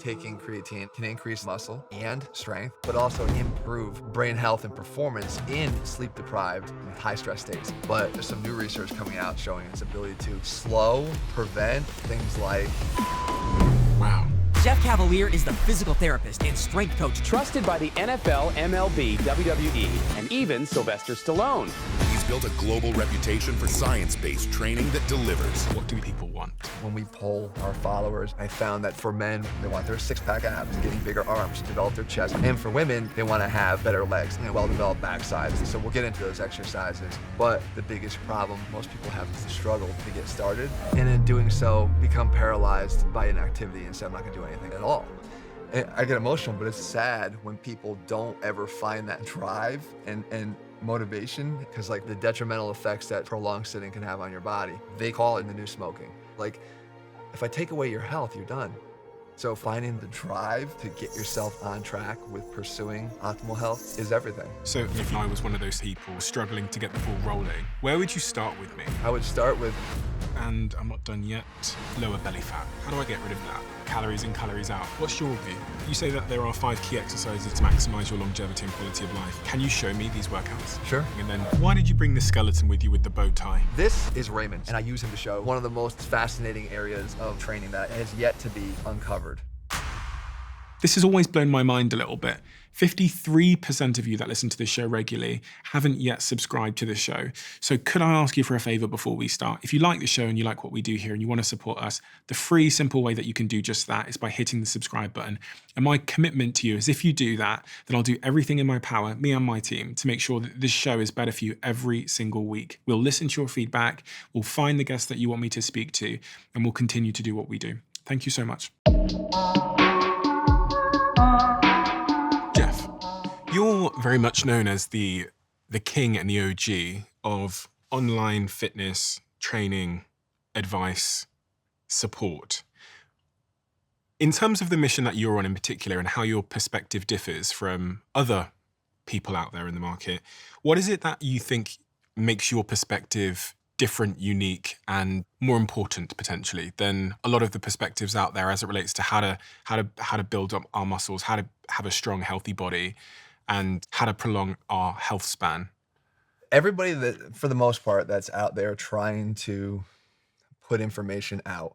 taking creatine can increase muscle and strength, but also improve brain health and performance in sleep-deprived and high-stress states. But there's some new research coming out showing its ability to slow, prevent things like... Wow. Jeff Cavaliere is the physical therapist and strength coach trusted by the NFL, MLB, WWE, and even Sylvester Stallone. He's built a global reputation for science-based training that delivers. What do people want? When we poll our followers, I found that for men, they want their six-pack abs, getting bigger arms, develop their chest. And for women, they want to have better legs and well-developed backsides. So we'll get into those exercises. But the biggest problem most people have is the struggle to get started. And in doing so, become paralyzed by inactivity and say, I'm not going to do anything at all. And I get emotional, but it's sad when people don't ever find that drive and motivation, because like the detrimental effects that prolonged sitting can have on your body. They call it the new smoking. Like, if I take away your health, you're done. So finding the drive to get yourself on track with pursuing optimal health is everything. So if I was one of those people struggling to get the ball rolling, where would you start with me? I would start with... And I'm not done yet. Lower belly fat. How do I get rid of that? Calories in, calories out. What's your view? You say that there are 5 key exercises to maximize your longevity and quality of life. Can you show me these workouts? Sure. And then, why did you bring the skeleton with you with the bow tie? This is Raymond, and I use him to show one of the most fascinating areas of training that has yet to be uncovered. This has always blown my mind a little bit. 53% of you that listen to this show regularly haven't yet subscribed to this show. So could I ask you for a favor before we start? If you like the show and you like what we do here and you want to support us, the free, simple way that you can do just that is by hitting the subscribe button. And my commitment to you is if you do that, then I'll do everything in my power, me and my team, to make sure that this show is better for you every single week. We'll listen to your feedback, we'll find the guests that you want me to speak to, and we'll continue to do what we do. Thank you so much. You're very much known as the king and the OG of online fitness, training, advice, support. In terms of the mission that you're on in particular and how your perspective differs from other people out there in the market, what is it that you think makes your perspective different, unique, and more important potentially than a lot of the perspectives out there as it relates to how to build up our muscles, how to have a strong, healthy body, and how to prolong our health span? Everybody that, for the most part, that's out there trying to put information out,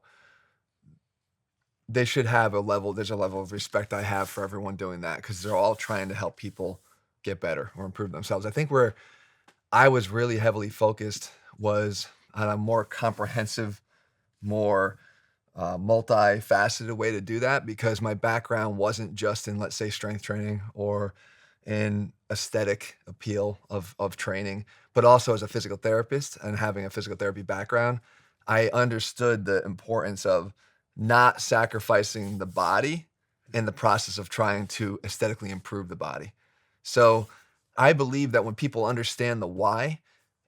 they should have there's a level of respect I have for everyone doing that, because they're all trying to help people get better or improve themselves. I think where I was really heavily focused was on a more comprehensive, more multifaceted way to do that, because my background wasn't just in, let's say, strength training or in aesthetic appeal of training, but also as a physical therapist and having a physical therapy background, I understood the importance of not sacrificing the body in the process of trying to aesthetically improve the body. So I believe that when people understand the why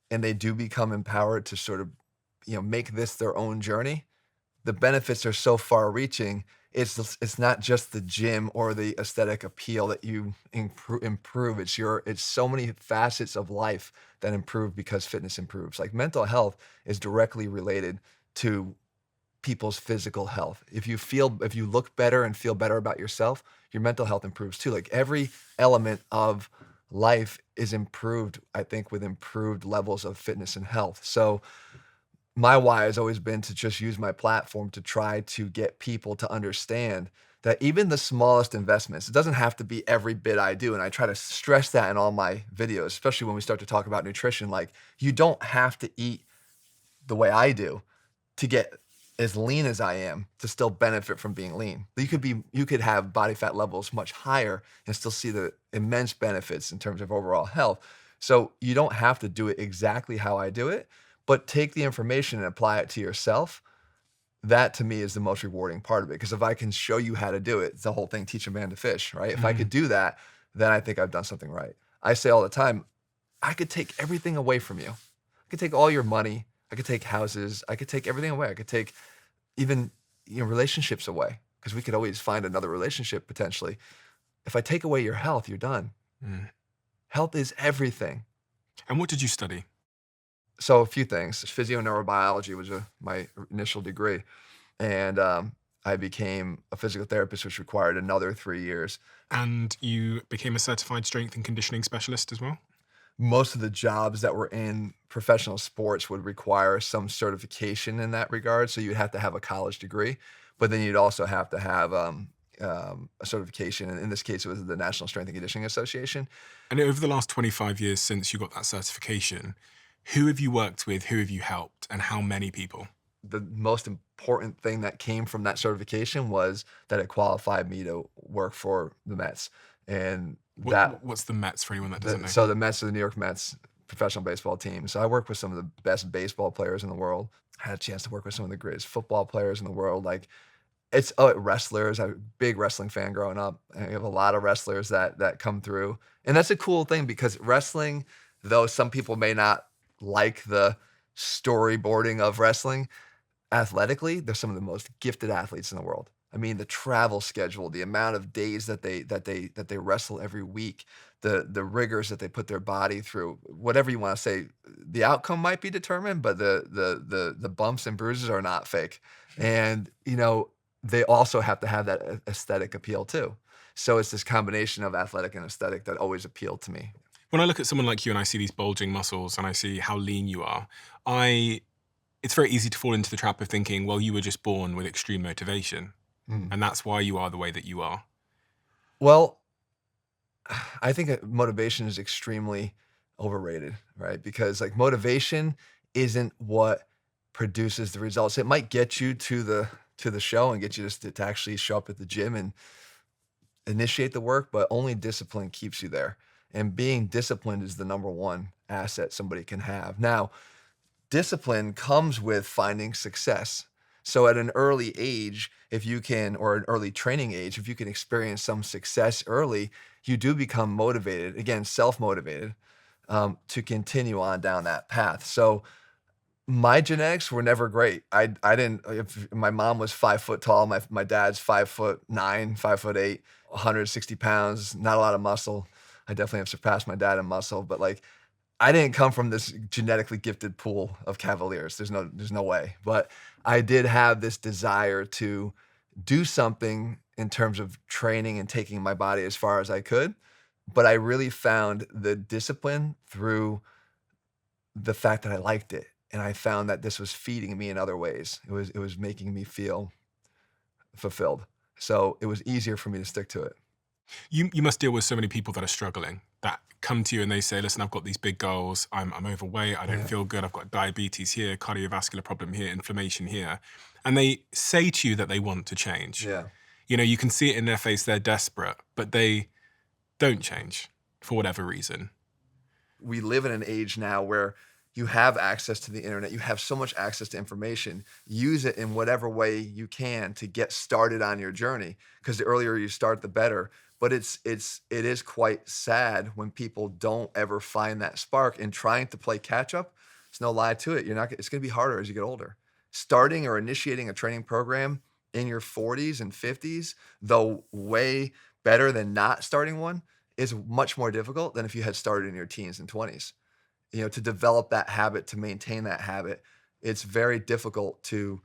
and they do become empowered to sort of, make this their own journey, the benefits are so far reaching. It's not just the gym or the aesthetic appeal that you improve. It's so many facets of life that improve because fitness improves. Like mental health is directly related to people's physical health. If you look better and feel better about yourself, your mental health improves too. Like every element of life is improved, I think, with improved levels of fitness and health. So my why has always been to just use my platform to try to get people to understand that even the smallest investments, it doesn't have to be every bit I do. And I try to stress that in all my videos, especially when we start to talk about nutrition. Like, you don't have to eat the way I do to get as lean as I am to still benefit from being lean. You could have body fat levels much higher and still see the immense benefits in terms of overall health. So you don't have to do it exactly how I do it, but take the information and apply it to yourself. That to me is the most rewarding part of it. Because if I can show you how to do it, it's the whole thing, teach a man to fish, right? If I could do that, then I think I've done something right. I say all the time, I could take everything away from you. I could take all your money. I could take houses. I could take everything away. I could take even relationships away, because we could always find another relationship potentially. If I take away your health, you're done. Health is everything. And what did you study? So a few things. Physio-neurobiology was my initial degree. And I became a physical therapist, which required another 3 years. And you became a certified strength and conditioning specialist as well? Most of the jobs that were in professional sports would require some certification in that regard. So you'd have to have a college degree, but then you'd also have to have a certification. And in this case, it was the National Strength and Conditioning Association. And over the last 25 years since you got that certification, who have you worked with, who have you helped, and how many people? The most important thing that came from that certification was that it qualified me to work for the Mets. And What's the Mets for anyone that doesn't know? So the Mets are the New York Mets professional baseball team. So I work with some of the best baseball players in the world. I had a chance to work with some of the greatest football players in the world. Like it's wrestlers. I'm a big wrestling fan growing up. I have a lot of wrestlers that come through. And that's a cool thing because wrestling, though some people may not like the storyboarding of wrestling, athletically, they're some of the most gifted athletes in the world. I mean, the travel schedule, the amount of days that they wrestle every week, the rigors that they put their body through, whatever you want to say, the outcome might be determined, but the bumps and bruises are not fake. And they also have to have that aesthetic appeal too. So it's this combination of athletic and aesthetic that always appealed to me. When I look at someone like you and I see these bulging muscles and I see how lean you are, it's very easy to fall into the trap of thinking, well, you were just born with extreme motivation. And that's why you are the way that you are. Well, I think that motivation is extremely overrated, right? Because like motivation isn't what produces the results. It might get you to the show and get you to actually show up at the gym and initiate the work, but only discipline keeps you there. And being disciplined is the number one asset somebody can have. Now, discipline comes with finding success. So at an early age, or an early training age, if you can experience some success early, you do become motivated, again, self-motivated, to continue on down that path. So my genetics were never great. I didn't, if my mom was 5 foot tall, my dad's 5'9", 5'8", 160 pounds, not a lot of muscle. I definitely have surpassed my dad in muscle, but like, I didn't come from this genetically gifted pool of Cavaliers. There's no way. But I did have this desire to do something in terms of training and taking my body as far as I could. But I really found the discipline through the fact that I liked it. And I found that this was feeding me in other ways. It was making me feel fulfilled. So it was easier for me to stick to it. You must deal with so many people that are struggling, that come to you and they say, listen, I've got these big goals. I'm overweight. I don't feel good. I've got diabetes here, cardiovascular problem here, inflammation here. And they say to you that they want to change. Yeah. You can see it in their face. They're desperate, but they don't change for whatever reason. We live in an age now where you have access to the internet. You have so much access to information. Use it in whatever way you can to get started on your journey, because the earlier you start, the better. But it is quite sad when people don't ever find that spark in trying to play catch up. There's no lie to it. It's going to be harder as you get older. Starting or initiating a training program in your 40s and 50s, though way better than not starting one, is much more difficult than if you had started in your teens and 20s. To develop that habit, to maintain that habit, it's very difficult to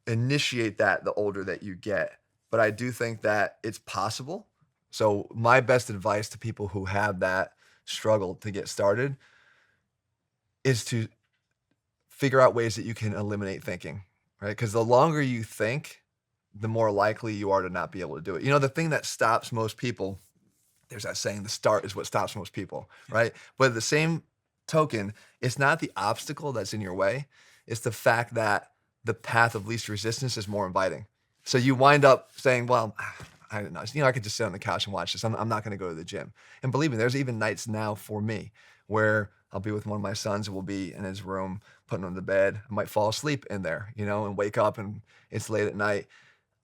initiate that the older that you get. But I do think that it's possible. So my best advice to people who have that struggle to get started is to figure out ways that you can eliminate thinking, right? Because the longer you think, the more likely you are to not be able to do it. The thing that stops most people, there's that saying, the start is what stops most people, right? But at the same token, it's not the obstacle that's in your way. It's the fact that the path of least resistance is more inviting. So you wind up saying, well, I don't know, I could just sit on the couch and watch this. I'm not going to go to the gym. And believe me, there's even nights now for me where I'll be with one of my sons and we'll be in his room, putting him to bed. I might fall asleep in there, and wake up and it's late at night.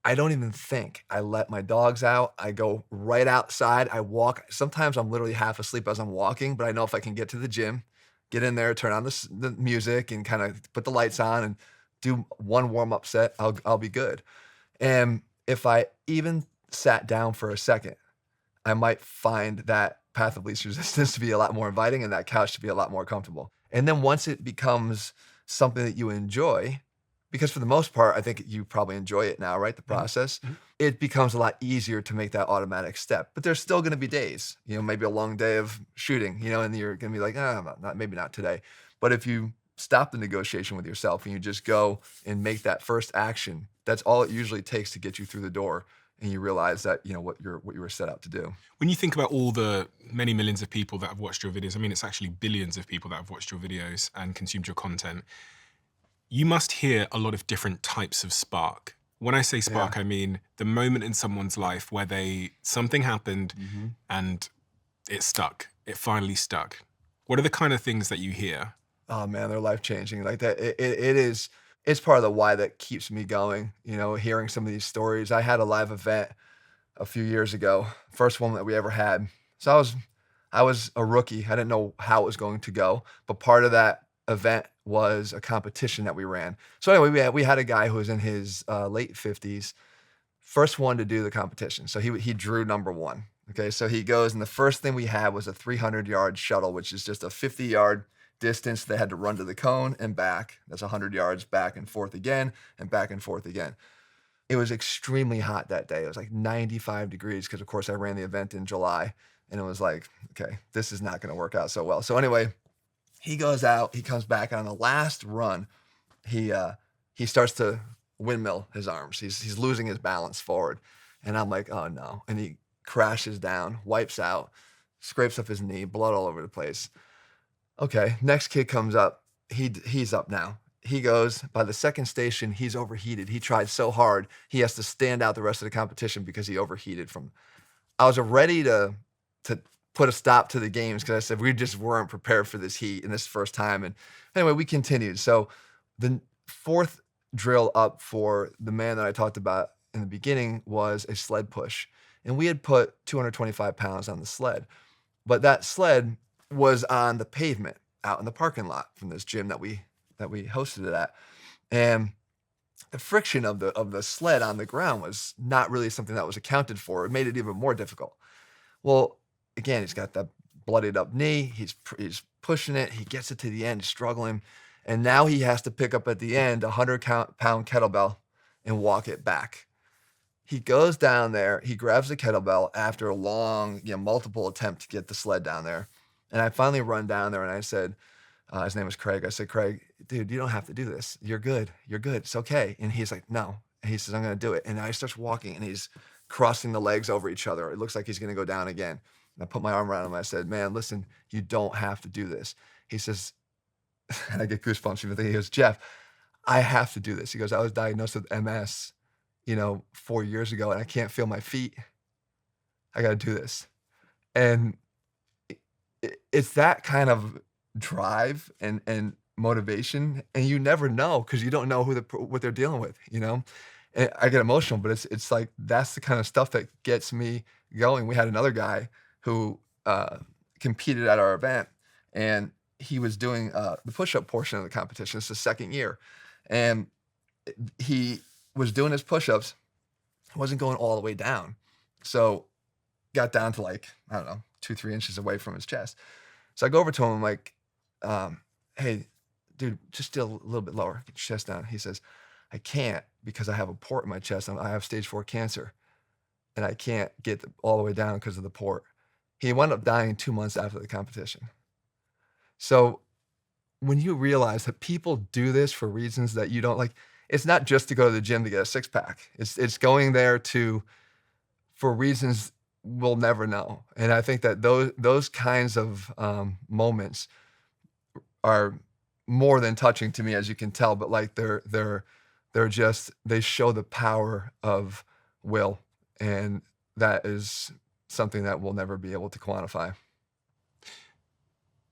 I don't even think. I let my dogs out. I go right outside. I walk. Sometimes I'm literally half asleep as I'm walking, but I know if I can get to the gym, get in there, turn on the music and kind of put the lights on and do one warm-up set, I'll be good. And if I even sat down for a second, I might find that path of least resistance to be a lot more inviting and that couch to be a lot more comfortable. And then once it becomes something that you enjoy, because for the most part, I think you probably enjoy it now, right? The process. It becomes a lot easier to make that automatic step. But there's still going to be days, maybe a long day of shooting, and you're going to be like, maybe not today. But if you stop the negotiation with yourself and you just go and make that first action, that's all it usually takes to get you through the door. And you realize that, what you were set out to do. When you think about all the many millions of people that have watched your videos, I mean, it's actually billions of people that have watched your videos and consumed your content. You must hear a lot of different types of spark. When I say spark, I mean the moment in someone's life where something happened and it stuck. It finally stuck. What are the kind of things that you hear? Oh man, they're life-changing. Like that, it's part of the why that keeps me going, hearing some of these stories. I had a live event a few years ago, first one that we ever had. So I was a rookie. I didn't know how it was going to go, but part of that event was a competition that we ran. So anyway, we had a guy who was in his late 50s, first one to do the competition. So he drew number one. Okay, so he goes, and the first thing we had was a 300-yard shuttle, which is just a 50-yard distance. They had to run to the cone and back. That's 100 yards back and forth again and back and forth again. It was extremely hot that day. It was like 95 degrees because, of course, I ran the event in July, and it was like, okay, this is not going to work out so well. So anyway, he goes out, he comes back on the last run. He starts to windmill his arms. He's losing his balance forward, and I'm like, oh no. And he crashes down, wipes out, scrapes up his knee, blood all over the place. Okay, next kid comes up. He's up now. He goes, by the second station, he's overheated. He tried so hard, he has to stand out the rest of the competition because he overheated I was ready to put a stop to the games because I said we just weren't prepared for this heat and this first time. And anyway, we continued. So the fourth drill up for the man that I talked about in the beginning was a sled push. And we had put 225 pounds on the sled, but that sled was on the pavement out in the parking lot from this gym that we hosted it at. And the friction of the sled on the ground was not really something that was accounted for. It made it even more difficult. Well, again, he's got that bloodied up knee. He's pushing it. He gets it to the end, struggling. And now he has to pick up at the end a 100-pound kettlebell and walk it back. He goes down there. He grabs the kettlebell after a long, multiple attempt to get the sled down there. And I finally run down there and I said, his name was Craig. I said, Craig, dude, you don't have to do this. You're good. You're good. It's okay. And he's like, no. And he says, I'm going to do it. And now he starts walking and he's crossing the legs over each other. It looks like he's going to go down again. And I put my arm around him. I said, man, listen, you don't have to do this. He says, and I get goosebumps even thinking, he goes, Jeff, I have to do this. He goes, I was diagnosed with MS, 4 years ago, and I can't feel my feet. I got to do this. And it's that kind of drive and motivation, and you never know because you don't know what they're dealing with, And I get emotional, but it's like that's the kind of stuff that gets me going. We had another guy who competed at our event, and he was doing the push-up portion of the competition. It's the second year, and he was doing his push-ups, wasn't going all the way down, so got down to like, I don't know, 2-3 inches away from his chest. So I go over to him, I'm like, hey, dude, just do a little bit lower, get your chest down. He says, I can't because I have a port in my chest. I have stage 4 cancer, and I can't get all the way down because of the port. He wound up dying 2 months after the competition. So when you realize that people do this for reasons that you don't like, it's not just to go to the gym to get a six-pack. It's going there for reasons we'll never know. And I think that those kinds of moments are more than touching to me, as you can tell. But like they're just, they show the power of will, and that is something that we'll never be able to quantify.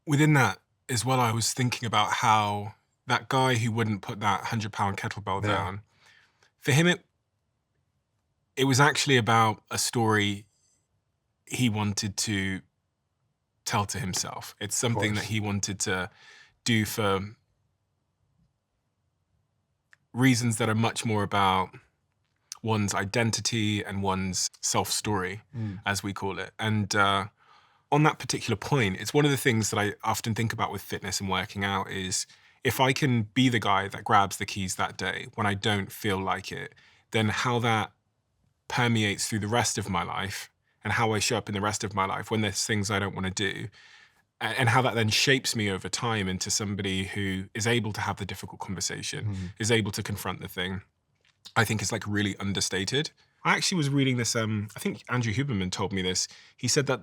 Within that as well, I was thinking about how that guy who wouldn't put that 100-pound kettlebell down, for him, it was actually about a story he wanted to tell to himself. It's something that he wanted to do for reasons that are much more about one's identity and one's self-story, as we call it. And on that particular point, it's one of the things that I often think about with fitness and working out is if I can be the guy that grabs the keys that day when I don't feel like it, then how that permeates through the rest of my life and how I show up in the rest of my life when there's things I don't want to do, and how that then shapes me over time into somebody who is able to have the difficult conversation, is able to confront the thing, I think is like really understated. I actually was reading this, I think Andrew Huberman told me this. He said that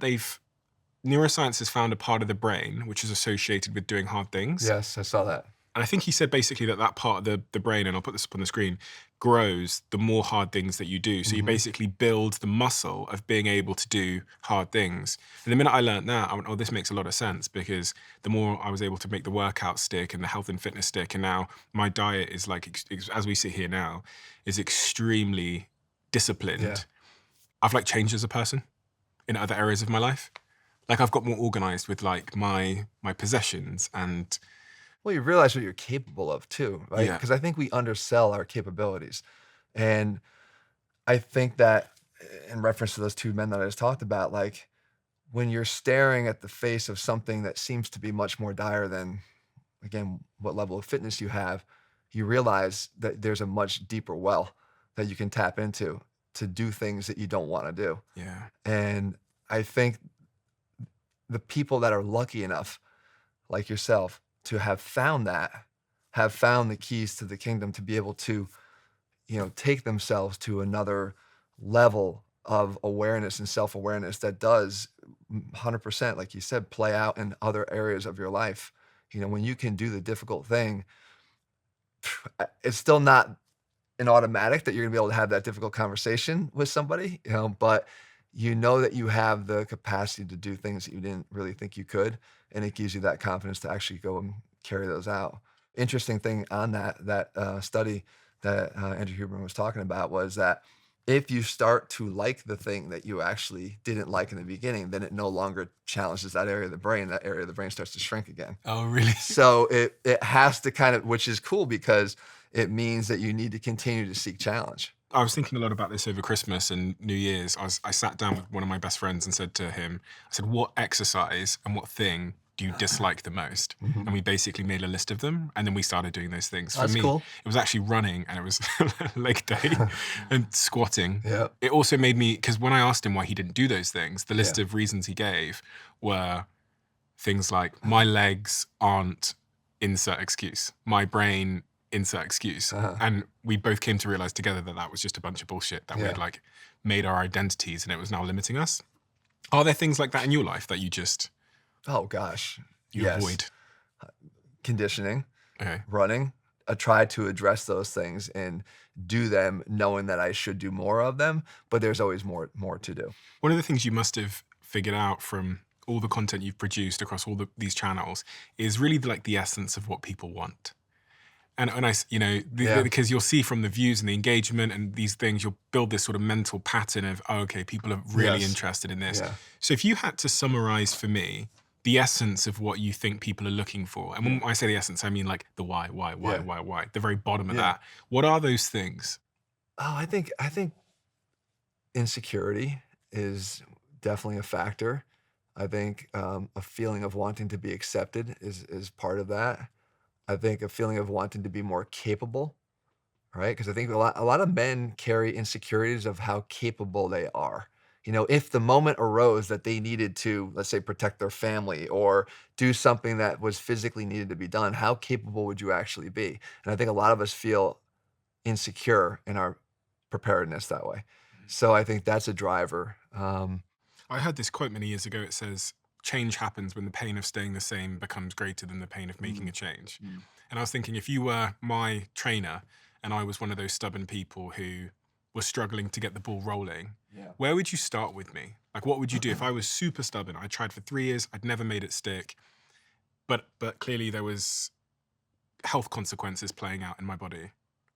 neuroscience has found a part of the brain which is associated with doing hard things. Yes, I saw that. And I think he said basically that part of the brain, and I'll put this up on the screen, grows the more hard things that you do. So you basically build the muscle of being able to do hard things. And the minute I learned that, I went, oh, this makes a lot of sense, because the more I was able to make the workout stick and the health and fitness stick, and now my diet is like, as we sit here now, is extremely disciplined. Yeah. I've like changed as a person in other areas of my life. Like I've got more organized with like my possessions and... Well, you realize what you're capable of too, right? Yeah. Because I think we undersell our capabilities. And I think that in reference to those two men that I just talked about, like when you're staring at the face of something that seems to be much more dire than, again, what level of fitness you have, you realize that there's a much deeper well that you can tap into to do things that you don't want to do. Yeah. And I think the people that are lucky enough, like yourself, to have found the keys to the kingdom, to be able to, take themselves to another level of awareness and self-awareness that does 100%, like you said, play out in other areas of your life. When you can do the difficult thing, it's still not an automatic that you're gonna be able to have that difficult conversation with somebody, but that you have the capacity to do things that you didn't really think you could, and it gives you that confidence to actually go and carry those out. Interesting thing on that study that Andrew Huberman was talking about was that if you start to like the thing that you actually didn't like in the beginning, then it no longer challenges that area of the brain. That area of the brain starts to shrink again. Oh, really? So it has to kind of, which is cool because it means that you need to continue to seek challenge. I was thinking a lot about this over Christmas and New Year's. I sat down with one of my best friends and said to him, I said, what exercise and what thing do you dislike the most? And we basically made a list of them, and then we started doing those things. For That's me, cool. it was actually running, and it was leg day and squatting. Yeah. It also made me, because when I asked him why he didn't do those things, the list Yeah. of reasons he gave were things like, my legs aren't insert excuse, my brain insert excuse. And we both came to realize together that that was just a bunch of bullshit, that we had like made our identities and it was now limiting us. Are there things like that in your life that you just... Oh gosh. You Yes. avoid? Conditioning, Okay. running. I try to address those things and do them knowing that I should do more of them, but there's always more to do. One of the things you must have figured out from all the content you've produced across all these channels is really like the essence of what people want. And because you'll see from the views and the engagement and these things, you'll build this sort of mental pattern of, oh, okay, people are really Yes. interested in this. Yeah. So if you had to summarize for me the essence of what you think people are looking for, and when I say the essence, I mean like the why, the very bottom of that. What are those things? Oh, I think insecurity is definitely a factor. I think a feeling of wanting to be accepted is part of that. I think a feeling of wanting to be more capable, right? Because I think a lot of men carry insecurities of how capable they are. If the moment arose that they needed to, let's say, protect their family or do something that was physically needed to be done, how capable would you actually be? And I think a lot of us feel insecure in our preparedness that way. So I think that's a driver. I heard this quote many years ago. It says, change happens when the pain of staying the same becomes greater than the pain of making a change. And I was thinking, if you were my trainer and I was one of those stubborn people who was struggling to get the ball rolling, where would you start with me? Like, what would you do if I was super stubborn? I tried for 3 years, I'd never made it stick, but clearly there was health consequences playing out in my body.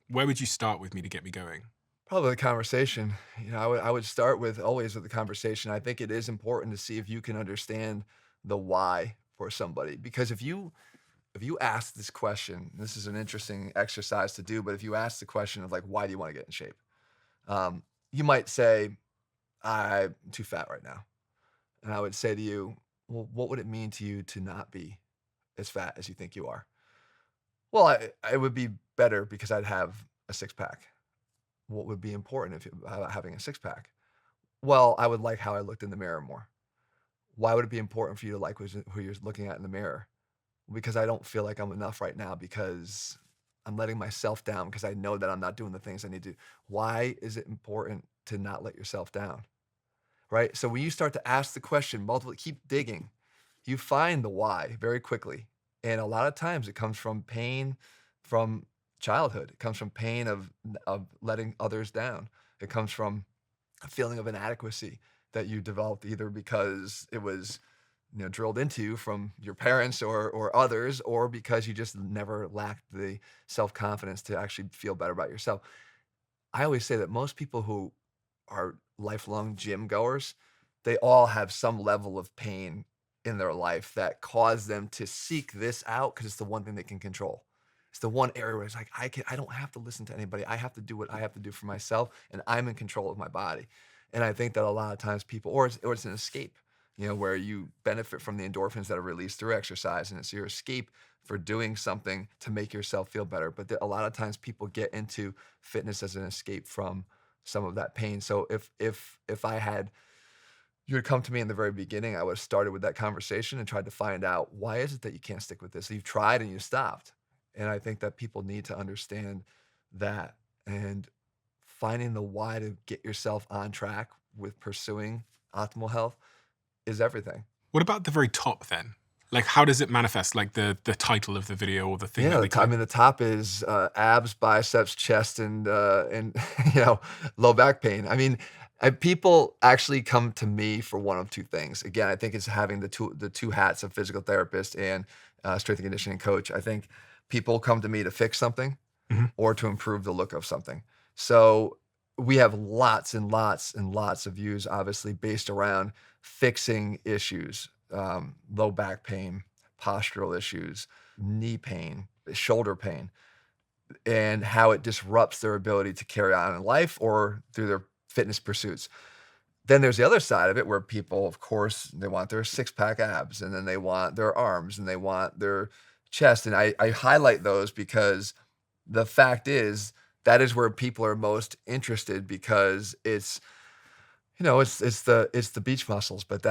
Where would you start with me to get me going? Probably the conversation. I would start always with the conversation. I think it is important to see if you can understand the why for somebody. Because if you ask this question, this is an interesting exercise to do, but if you ask the question of like, why do you want to get in shape? You might say, I'm too fat right now. And I would say to you, well, what would it mean to you to not be as fat as you think you are? Well, I would be better because I'd have a six pack. What would be important if about having a six pack? Well, I would like how I looked in the mirror more. Why would it be important for you to like who you're looking at in the mirror? Because I don't feel like I'm enough right now because I'm letting myself down because I know that I'm not doing the things I need to do. Why is it important to not let yourself down? Right? So when you start to ask the question, multiple, keep digging, you find the why very quickly. And a lot of times it comes from pain from childhood. It comes from pain of letting others down. It comes from a feeling of inadequacy that you developed either because it was drilled into you from your parents or others, or because you just never lacked the self-confidence to actually feel better about yourself. I always say that most people who are lifelong gym goers, they all have some level of pain in their life that caused them to seek this out because it's the one thing they can control. It's the one area where it's like, I don't have to listen to anybody. I have to do what I have to do for myself, and I'm in control of my body. And I think that a lot of times people, or it's an escape, where you benefit from the endorphins that are released through exercise, and it's your escape for doing something to make yourself feel better. But a lot of times people get into fitness as an escape from some of that pain. So if I had you had come to me in the very beginning, I would have started with that conversation and tried to find out, why is it that you can't stick with this? You've tried and you stopped. And I think that people need to understand that, and finding the why to get yourself on track with pursuing optimal health is everything. What about the very top then? Like, how does it manifest? Like the title of the video or the thing Yeah, that they I mean, the top is abs, biceps, chest, and low back pain. I mean, people actually come to me for one of two things. Again, I think it's having the two hats of physical therapist and strength and conditioning coach. I think people come to me to fix something or to improve the look of something. So we have lots and lots and lots of views, obviously, based around fixing issues, low back pain, postural issues, knee pain, shoulder pain, and how it disrupts their ability to carry on in life or through their fitness pursuits. Then there's the other side of it where people, of course, they want their six-pack abs, and then they want their arms, and they want their chest. And I highlight those because the fact is that is where people are most interested, because it's the beach muscles, but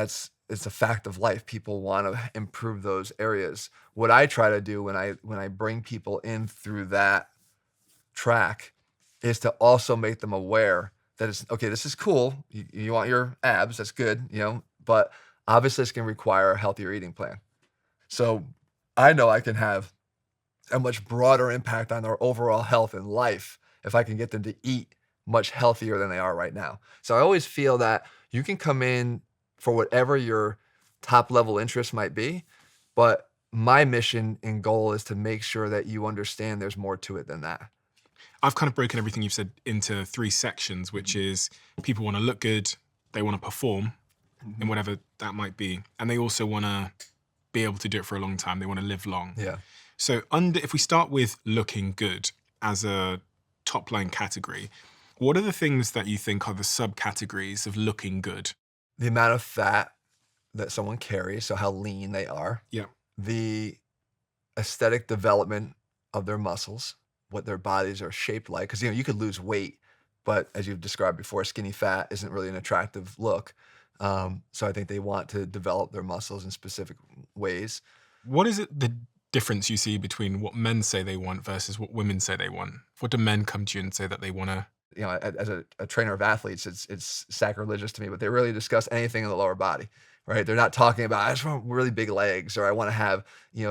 it's a fact of life. People want to improve those areas. What I try to do when I bring people in through that track is to also make them aware that it's okay. This is cool. You want your abs, that's good, but obviously it's going to require a healthier eating plan. So I know I can have a much broader impact on their overall health and life if I can get them to eat much healthier than they are right now. So I always feel that you can come in for whatever your top level interest might be, but my mission and goal is to make sure that you understand there's more to it than that. I've kind of broken everything you've said into three sections, which is people want to look good, they want to perform in whatever that might be, and they also want to be able to do it for a long time. They want to live long. Yeah. So if we start with looking good as a top line category, what are the things that you think are the subcategories of looking good? The amount of fat that someone carries, so how lean they are. Yeah. The aesthetic development of their muscles, what their bodies are shaped like. Because you could lose weight, but as you've described before, skinny fat isn't really an attractive look. So I think they want to develop their muscles in specific ways. What is it, the difference you see between what men say they want versus what women say they want? What do men come to you and say that they want to? As a trainer of athletes, it's sacrilegious to me, but they really discuss anything in the lower body, right? They're not talking about, I just want really big legs, or I want to have,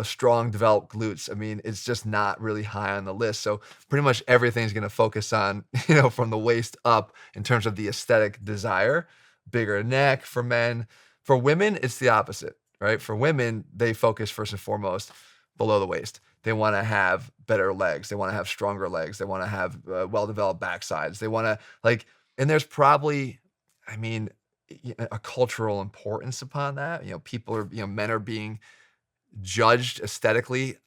strong developed glutes. I mean, it's just not really high on the list. So pretty much everything's going to focus on, from the waist up in terms of the aesthetic desire, bigger neck for men. For women, it's the opposite, right? For women, they focus first and foremost below the waist. They want to have better legs. They want to have stronger legs. They want to have well-developed backsides. They want to and there's probably, a cultural importance upon that. People are, men are being judged aesthetically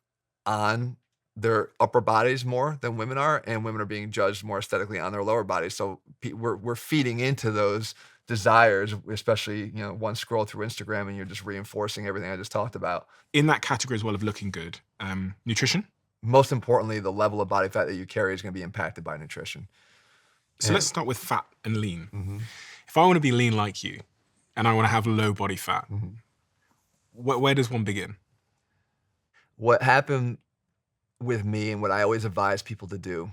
on their upper bodies more than women are, and women are being judged more aesthetically on their lower bodies. So we're feeding into those desires, especially, one scroll through Instagram and you're just reinforcing everything I just talked about. In that category as well of looking good, nutrition? most importantly, the level of body fat that you carry is going to be impacted by nutrition. So let's start with fat and lean. If I want to be lean like you and I want to have low body fat, where does one begin? What happened with me and what I always advise people to do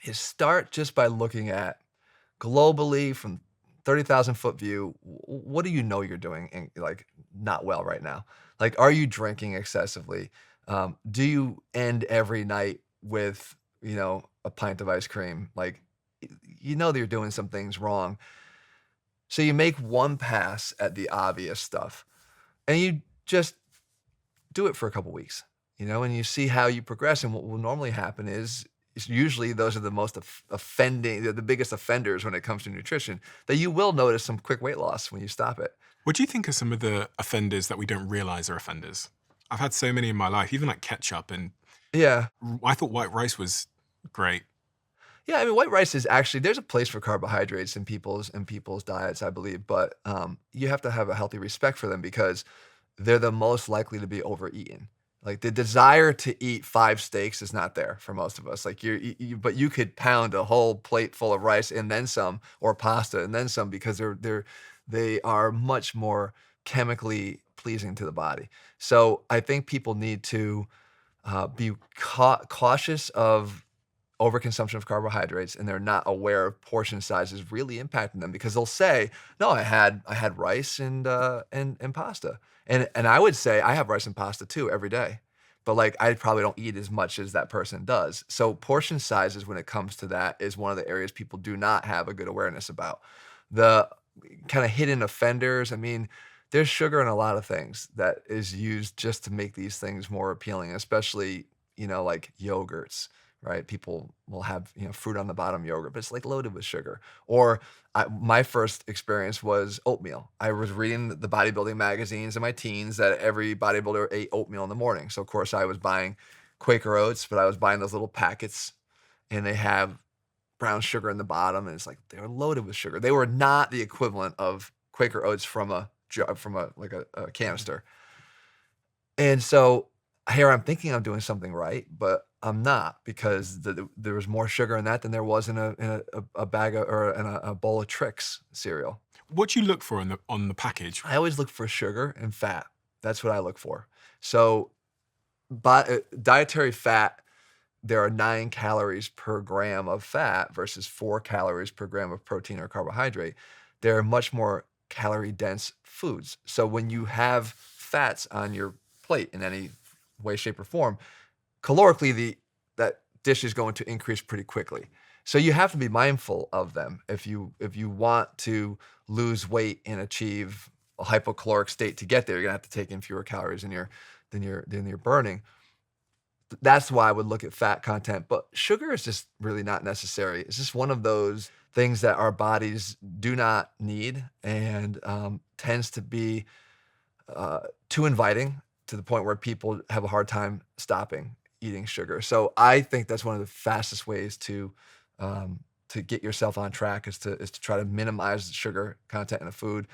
is start just by looking at globally from 30,000 foot view, what do you know you're doing and like not well right now? Like, are you drinking excessively? Do you end every night with, a pint of ice cream? Like, you know that you're doing some things wrong. So you make one pass at the obvious stuff and you just do it for a couple weeks, and you see how you progress. And what will normally happen is usually those are the most offending, the biggest offenders when it comes to nutrition, that you will notice some quick weight loss when you stop it. What do you think are some of the offenders that we don't realize are offenders? I've had so many in my life, even like ketchup, and Yeah. I thought white rice was great. Yeah, I mean, white rice is actually, there's a place for carbohydrates in people's diets, I believe, but you have to have a healthy respect for them because they're the most likely to be overeaten. Like the desire to eat 5 steaks is not there for most of us. Like but you could pound a whole plate full of rice and then some, or pasta and then some, because they are much more chemically pleasing to the body. So I think people need to be cautious of overconsumption of carbohydrates, and they're not aware of portion sizes really impacting them, because they'll say, "No, I had rice and pasta," and I would say I have rice and pasta too every day, but like I probably don't eat as much as that person does. So portion sizes, when it comes to that, is one of the areas people do not have a good awareness about. The kind of hidden offenders. I mean, there's sugar in a lot of things that is used just to make these things more appealing, especially like yogurts. Right? People will have, fruit on the bottom yogurt, but it's like loaded with sugar. Or my first experience was oatmeal. I was reading the bodybuilding magazines in my teens that every bodybuilder ate oatmeal in the morning. So of course I was buying Quaker Oats, but I was buying those little packets and they have brown sugar in the bottom. And it's like, they were loaded with sugar. They were not the equivalent of Quaker Oats from a canister. And so here I'm thinking I'm doing something right, but I'm not, because there was more sugar in that than there was in a bag of, or in a bowl of Trix cereal. What do you look for on the package? I always look for sugar and fat. That's what I look for. So dietary fat, there are 9 calories per gram of fat versus 4 calories per gram of protein or carbohydrate. They're much more calorie dense foods. So when you have fats on your plate in any way, shape, or form, calorically, that dish is going to increase pretty quickly. So you have to be mindful of them if you want to lose weight and achieve a hypocaloric state. To get there, you're gonna have to take in fewer calories than you're burning. That's why I would look at fat content, but sugar is just really not necessary. It's just one of those things that our bodies do not need, and tends to be too inviting to the point where people have a hard time stopping eating sugar. So I think that's one of the fastest ways to get yourself on track is to try to minimize the sugar content in a food.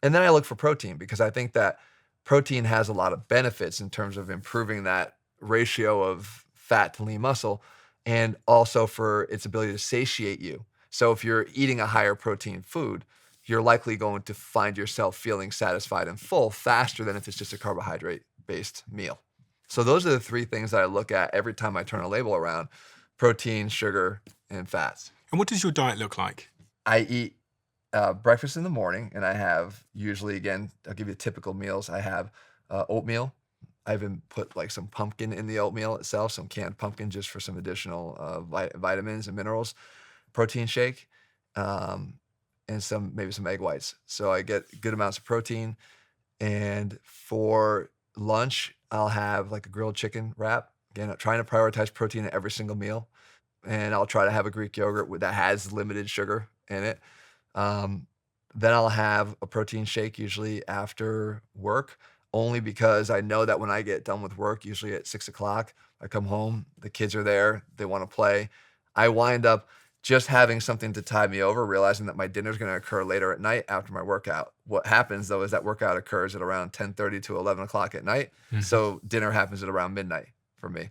And then I look for protein, because I think that protein has a lot of benefits in terms of improving that ratio of fat to lean muscle, and also for its ability to satiate you. So if you're eating a higher protein food, you're likely going to find yourself feeling satisfied and full faster than if it's just a carbohydrate-based meal. So those are the 3 things that I look at every time I turn a label around: protein, sugar, and fats. And what does your diet look like? I eat breakfast in the morning, and I have usually, again, I'll give you typical meals. I have oatmeal. I even put like some pumpkin in the oatmeal itself, some canned pumpkin, just for some additional vitamins and minerals. Protein shake, and maybe some egg whites. So I get good amounts of protein. And for lunch, I'll have like a grilled chicken wrap. Again, I'm trying to prioritize protein in every single meal. And I'll try to have a Greek yogurt that has limited sugar in it. Then I'll have a protein shake usually after work, only because I know that when I get done with work, usually at 6 o'clock, I come home, the kids are there, they want to play. I wind up just having something to tide me over, realizing that my dinner is going to occur later at night after my workout. What happens, though, is that workout occurs at around 10:30 to 11 o'clock at night. So dinner happens at around midnight for me.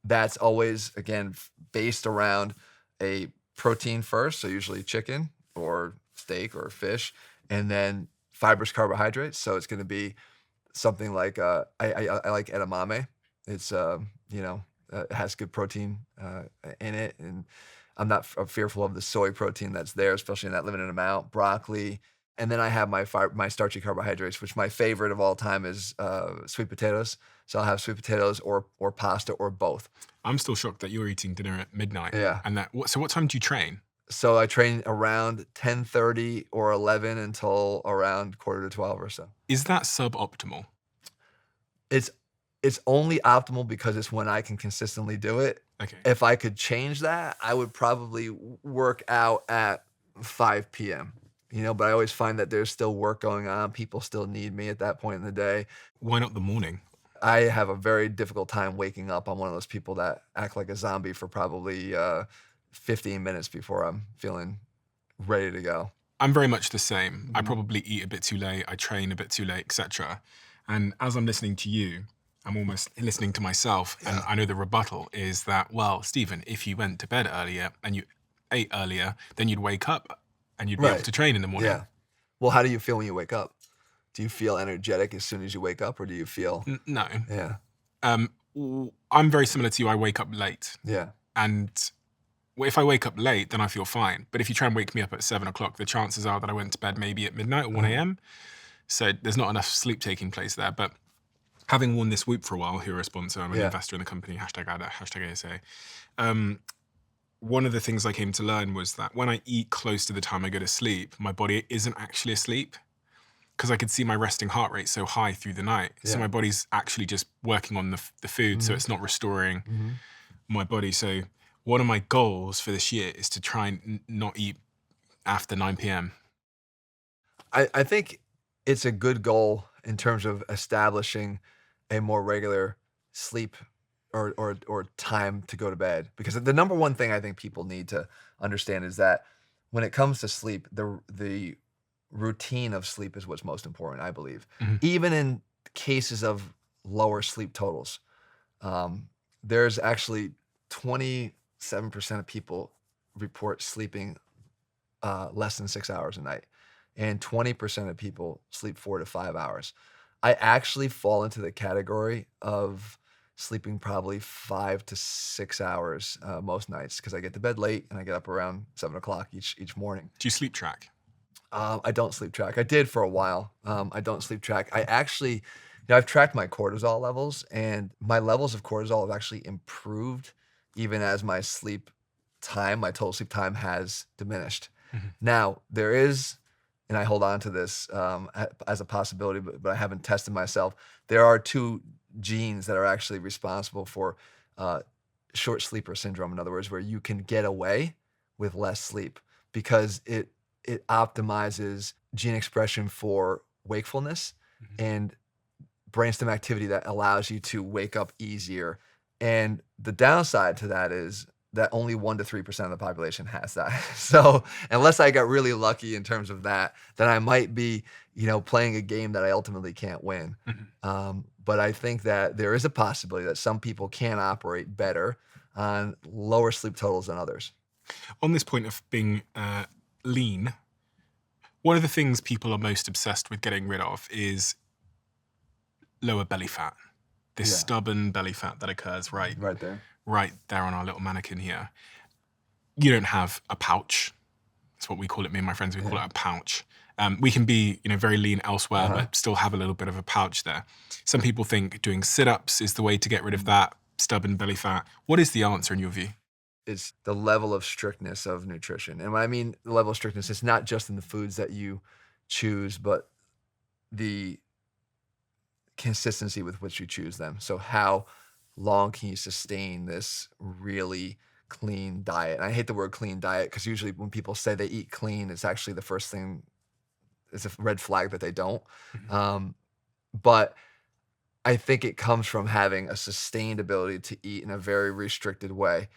That's always, again, based around a protein first, so usually chicken or steak or fish, and then fibrous carbohydrates. So it's going to be something like I like edamame. It's it has good protein in it, and I'm not fearful of the soy protein that's there, especially in that limited amount. Broccoli, and then I have my starchy carbohydrates, which my favorite of all time is sweet potatoes. So I'll have sweet potatoes or pasta or both. I'm still shocked that you're eating dinner at midnight. Yeah. And so what time do you train? So I train around 10:30 or 11 until around 11:45 or so. Is that suboptimal? It's only optimal because it's when I can consistently do it. Okay. If I could change that, I would probably work out at 5 p.m. But I always find that there's still work going on. People still need me at that point in the day. Why not the morning? I have a very difficult time waking up. I'm one of those people that act like a zombie for probably 15 minutes before I'm feeling ready to go. I'm very much the same. I probably eat a bit too late, I train a bit too late, etc. And as I'm listening to you, I'm almost listening to myself. And I know the rebuttal is that, well, Stephen, if you went to bed earlier and you ate earlier, then you'd wake up and you'd be able to train in the morning. Yeah. Well, how do you feel when you wake up? Do you feel energetic as soon as you wake up, or do you feel... No. Yeah. I'm very similar to you. I wake up late. Yeah. And if I wake up late, then I feel fine. But if you try and wake me up at 7 o'clock, the chances are that I went to bed maybe at midnight or 1 a.m. So there's not enough sleep taking place there. But having worn this Whoop for a while, who are a sponsor, I'm an investor in the company, #ADA, #ASA. One of the things I came to learn was that when I eat close to the time I go to sleep, my body isn't actually asleep, because I could see my resting heart rate so high through the night. So my body's actually just working on the food, so it's not restoring my body. So one of my goals for this year is to try and not eat after 9 p.m. I think it's a good goal in terms of establishing a more regular sleep or time to go to bed. Because the number one thing I think people need to understand is that when it comes to sleep, the routine of sleep is what's most important, I believe. Even in cases of lower sleep totals, there's actually 27% of people report sleeping less than 6 hours a night, and 20% of people sleep 4 to 5 hours. I actually fall into the category of sleeping probably 5 to 6 hours most nights, because I get to bed late and I get up around 7 o'clock each morning. Do you sleep track? I don't sleep track. I did for a while. I don't sleep track. I actually, I've tracked my cortisol levels, and my levels of cortisol have actually improved even as my sleep time, my total sleep time, has diminished. Now, there is, and I hold on to this as a possibility, but I haven't tested myself. There are 2 genes that are actually responsible for short sleeper syndrome. In other words, where you can get away with less sleep because it optimizes gene expression for wakefulness and brainstem activity that allows you to wake up easier. And the downside to that is that only 1 to 3% of the population has that. So unless I got really lucky in terms of that, then I might be, playing a game that I ultimately can't win. But I think that there is a possibility that some people can operate better on lower sleep totals than others. On this point of being lean, one of the things people are most obsessed with getting rid of is lower belly fat. This stubborn belly fat that occurs right there on our little mannequin here. You don't have a pouch. That's what we call it. Me and my friends, we call it a pouch. We can be, very lean elsewhere, but still have a little bit of a pouch there. Some people think doing sit-ups is the way to get rid of that stubborn belly fat. What is the answer in your view? It's the level of strictness of nutrition. And when I mean the level of strictness, it's not just in the foods that you choose, but the consistency with which you choose them. So how long can you sustain this really clean diet? And I hate the word clean diet, because usually when people say they eat clean, it's actually the first thing, it's a red flag that they don't. But I think it comes from having a sustained ability to eat in a very restricted way.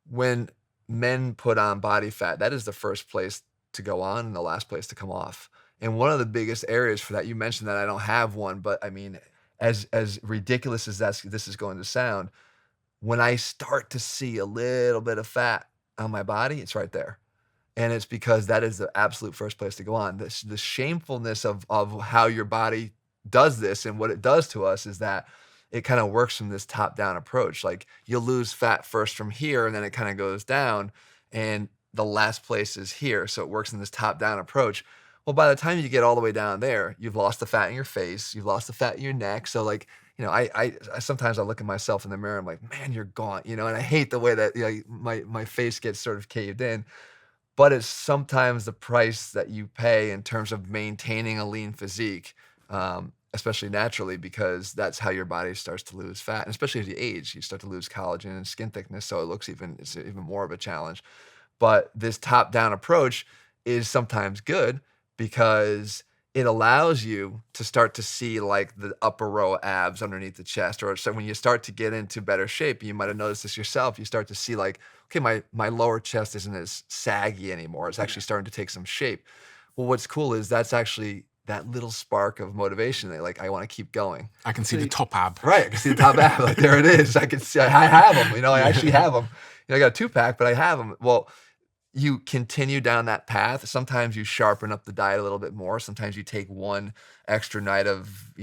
When men put on body fat, that is the first place to go on and the last place to come off. And one of the biggest areas for that, you mentioned that I don't have one, but I mean, as ridiculous as this is going to sound, when I start to see a little bit of fat on my body, it's right there. And it's because that is the absolute first place to go on. The shamefulness of how your body does this and what it does to us is that it kind of works from this top-down approach. Like, you'll lose fat first from here, and then it kind of goes down, and the last place is here. So it works in this top-down approach. Well, by the time you get all the way down there, you've lost the fat in your face, you've lost the fat in your neck. So, like, I sometimes I look at myself in the mirror, I'm like, man, you're gaunt, and I hate the way that my face gets sort of caved in. But it's sometimes the price that you pay in terms of maintaining a lean physique, especially naturally, because that's how your body starts to lose fat. And especially as you age, you start to lose collagen and skin thickness, so it's even more of a challenge. But this top-down approach is sometimes good because it allows you to start to see like the upper row abs underneath the chest. Or so when you start to get into better shape, you might have noticed this yourself, you start to see like, okay, my lower chest isn't as saggy anymore. It's actually starting to take some shape. Well, what's cool is that's actually that little spark of motivation that like, I want to keep going. I can see the top ab. Right, I can see the top ab. Like, there it is. I can see, I have them, I actually have them. I got a 2-pack, but I have them. Well, you continue down that path. Sometimes you sharpen up the diet a little bit more. Sometimes you take one extra night of,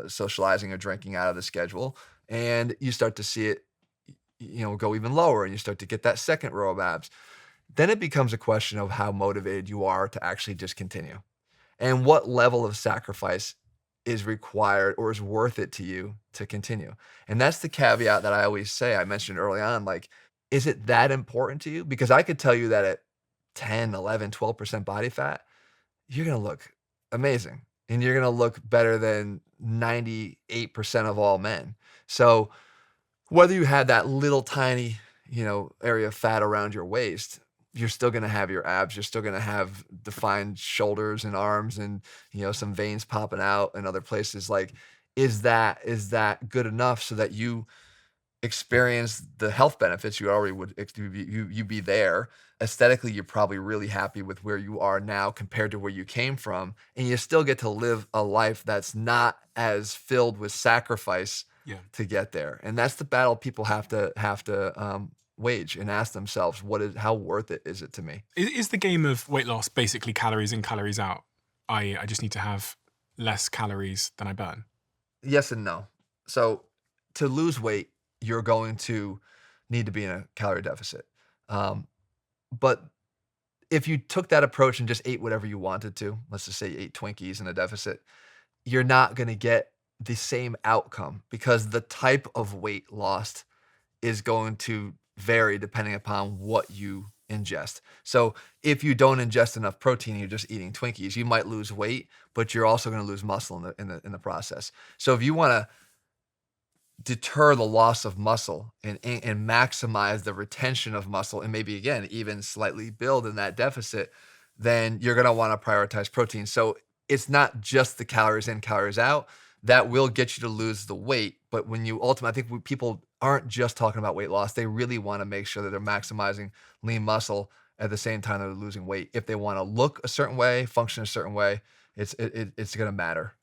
socializing or drinking out of the schedule, and you start to see it, go even lower, and you start to get that second row of abs. Then it becomes a question of how motivated you are to actually just continue, and what level of sacrifice is required or is worth it to you to continue. And that's the caveat that I always say. I mentioned early on, like, is it that important to you? Because I could tell you that at 10, 11, 12% body fat, you're going to look amazing, and you're going to look better than 98% of all men. So whether you have that little tiny, area of fat around your waist, you're still going to have your abs. You're still going to have defined shoulders and arms and, some veins popping out in other places. Like, is that good enough so that you experience the health benefits you already would you be there? Aesthetically, you're probably really happy with where you are now compared to where you came from, and you still get to live a life that's not as filled with sacrifice to get there. And that's the battle people have to wage and ask themselves, how worth it is it to me? Is the game of weight loss basically calories in, calories out? I just need to have less calories than I burn? Yes and no. So to lose weight, you're going to need to be in a calorie deficit. But if you took that approach and just ate whatever you wanted to, let's just say you ate Twinkies in a deficit, you're not going to get the same outcome, because the type of weight lost is going to vary depending upon what you ingest. So if you don't ingest enough protein, you're just eating Twinkies, you might lose weight, but you're also going to lose muscle in the process. So if you want to deter the loss of muscle and maximize the retention of muscle, and maybe again even slightly build in that deficit, then you're going to want to prioritize protein. So it's not just the calories in, calories out that will get you to lose the weight, but when you ultimately, I think people aren't just talking about weight loss, they really want to make sure that they're maximizing lean muscle at the same time they're losing weight. If they want to look a certain way, function a certain way, it's going to matter.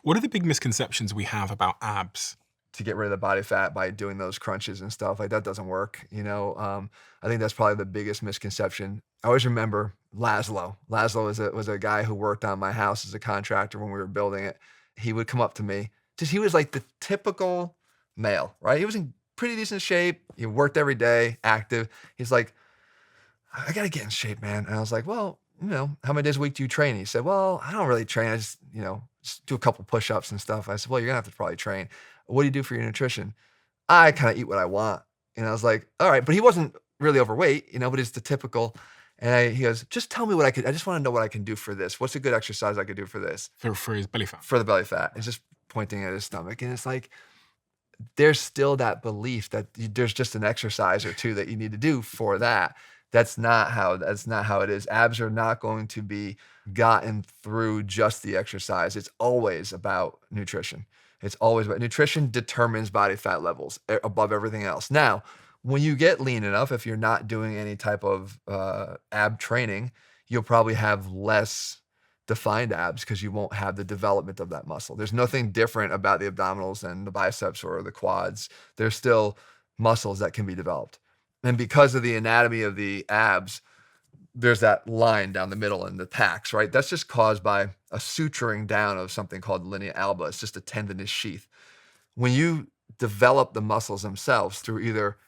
What are the big misconceptions we have about abs? To get rid of the body fat by doing those crunches and stuff like that doesn't work. I think that's probably the biggest misconception. I always remember Laszlo. Laszlo was a guy who worked on my house as a contractor when we were building it. He would come up to me. He was like the typical male, right? He was in pretty decent shape. He worked every day, active. He's like, I got to get in shape, man. And I was like, well, how many days a week do you train? He said, well, I don't really train. I just, just do a couple push-ups and stuff. I said, well, you're gonna have to probably train. What do you do for your nutrition? I kind of eat what I want. And I was like, all right, but he wasn't really overweight, but it's the typical. And he goes, just tell me I just want to know what I can do for this. What's a good exercise I could do for this? For his belly fat. For the belly fat. It's just pointing at his stomach. And it's like, there's still that belief that there's just an exercise or two that you need to do for that. That's not how it is. Abs are not going to be gotten through just the exercise. It's always about nutrition. It's always about nutrition determines body fat levels above everything else. Now, when you get lean enough, if you're not doing any type of ab training, you'll probably have less defined abs because you won't have the development of that muscle. There's nothing different about the abdominals than the biceps or the quads. They're still muscles that can be developed. And because of the anatomy of the abs, there's that line down the middle in the packs, right? That's just caused by a suturing down of something called linea alba. It's just a tendinous sheath. When you develop the muscles themselves through either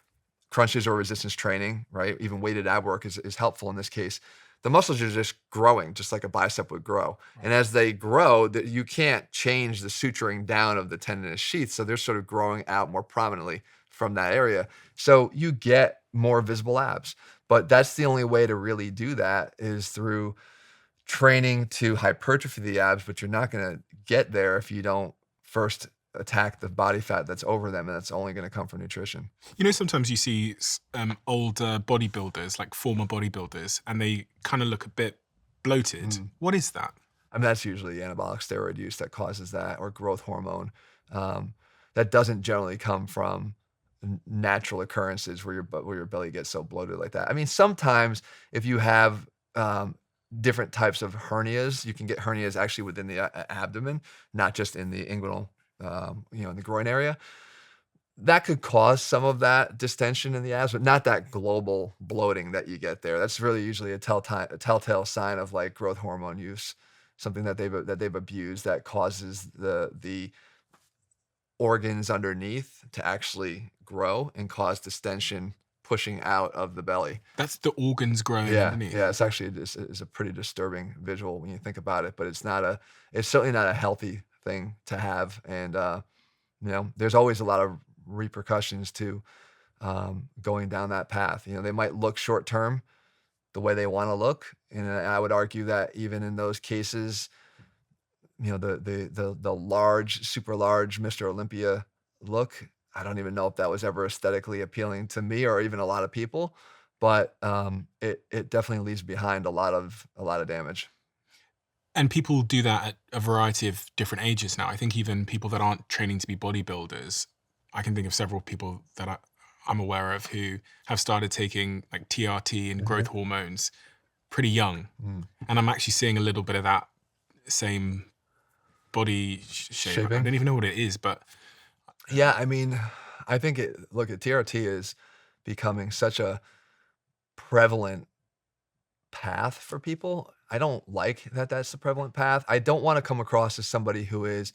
crunches or resistance training, right? Even weighted ab work is helpful in this case. The muscles are just growing, just like a bicep would grow. And as they grow, you can't change the suturing down of the tendinous sheath. So they're sort of growing out more prominently from that area. So you get more visible abs. But that's the only way to really do that is through training to hypertrophy the abs, but you're not going to get there if you don't first attack the body fat that's over them, and that's only going to come from nutrition. You know, sometimes you see older bodybuilders, like former bodybuilders, and they kind of look a bit bloated. What is that? I mean, that's usually anabolic steroid use that causes that, or growth hormone. That doesn't generally come from natural occurrences where your belly gets so bloated like that. I mean, sometimes if you have different types of hernias, you can get hernias actually within the abdomen, not just in the inguinal, in the groin area. That could cause some of that distension in the abs, but not that global bloating that you get there. That's really usually a telltale sign of like growth hormone use, something that they've abused that causes the organs underneath to actually grow and cause distension pushing out of the belly. That's the organs growing underneath. Yeah, it's actually it's a pretty disturbing visual when you think about it, but it's certainly not a healthy thing to have. And there's always a lot of repercussions to going down that path. They might look short term the way they want to look, and I would argue that even in those cases, the large, super large Mr. Olympia look, I don't even know if that was ever aesthetically appealing to me or even a lot of people, but it definitely leaves behind a lot of damage. And people do that at a variety of different ages now. I think even people that aren't training to be bodybuilders, I can think of several people that I'm aware of who have started taking like TRT and growth hormones pretty young. And I'm actually seeing a little bit of that same body shape. I don't even know what it is, but yeah, I mean, I think TRT is becoming such a prevalent path for people. I don't like that that's the prevalent path. I don't want to come across as somebody who is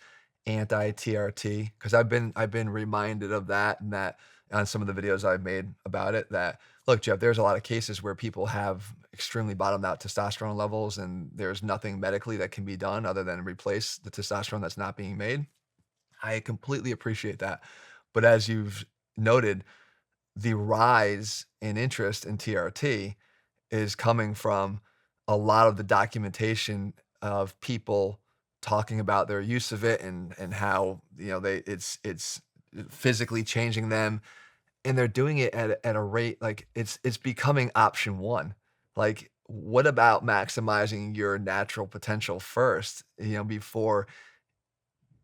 anti-TRT, because I've been reminded of that, and that on some of the videos I've made about it, that look, Jeff, there's a lot of cases where people have extremely bottomed out testosterone levels, and there's nothing medically that can be done other than replace the testosterone that's not being made. I completely appreciate that. But as you've noted, the rise in interest in TRT is coming from a lot of the documentation of people talking about their use of it and how it's physically changing them, and they're doing it at a rate like it's becoming option one. Like, what about maximizing your natural potential first, before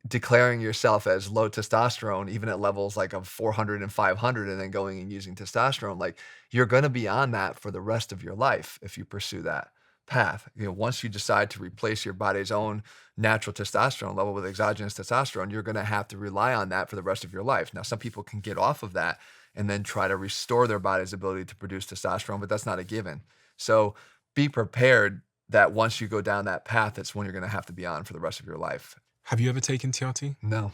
declaring yourself as low testosterone, even at levels like of 400 and 500, and then going and using testosterone? Like, you're going to be on that for the rest of your life if you pursue that path. Once you decide to replace your body's own natural testosterone level with exogenous testosterone, you're going to have to rely on that for the rest of your life. Now, some people can get off of that and then try to restore their body's ability to produce testosterone, but that's not a given. So be prepared that once you go down that path, that's when you're going to have to be on for the rest of your life. Have you ever taken TRT? No.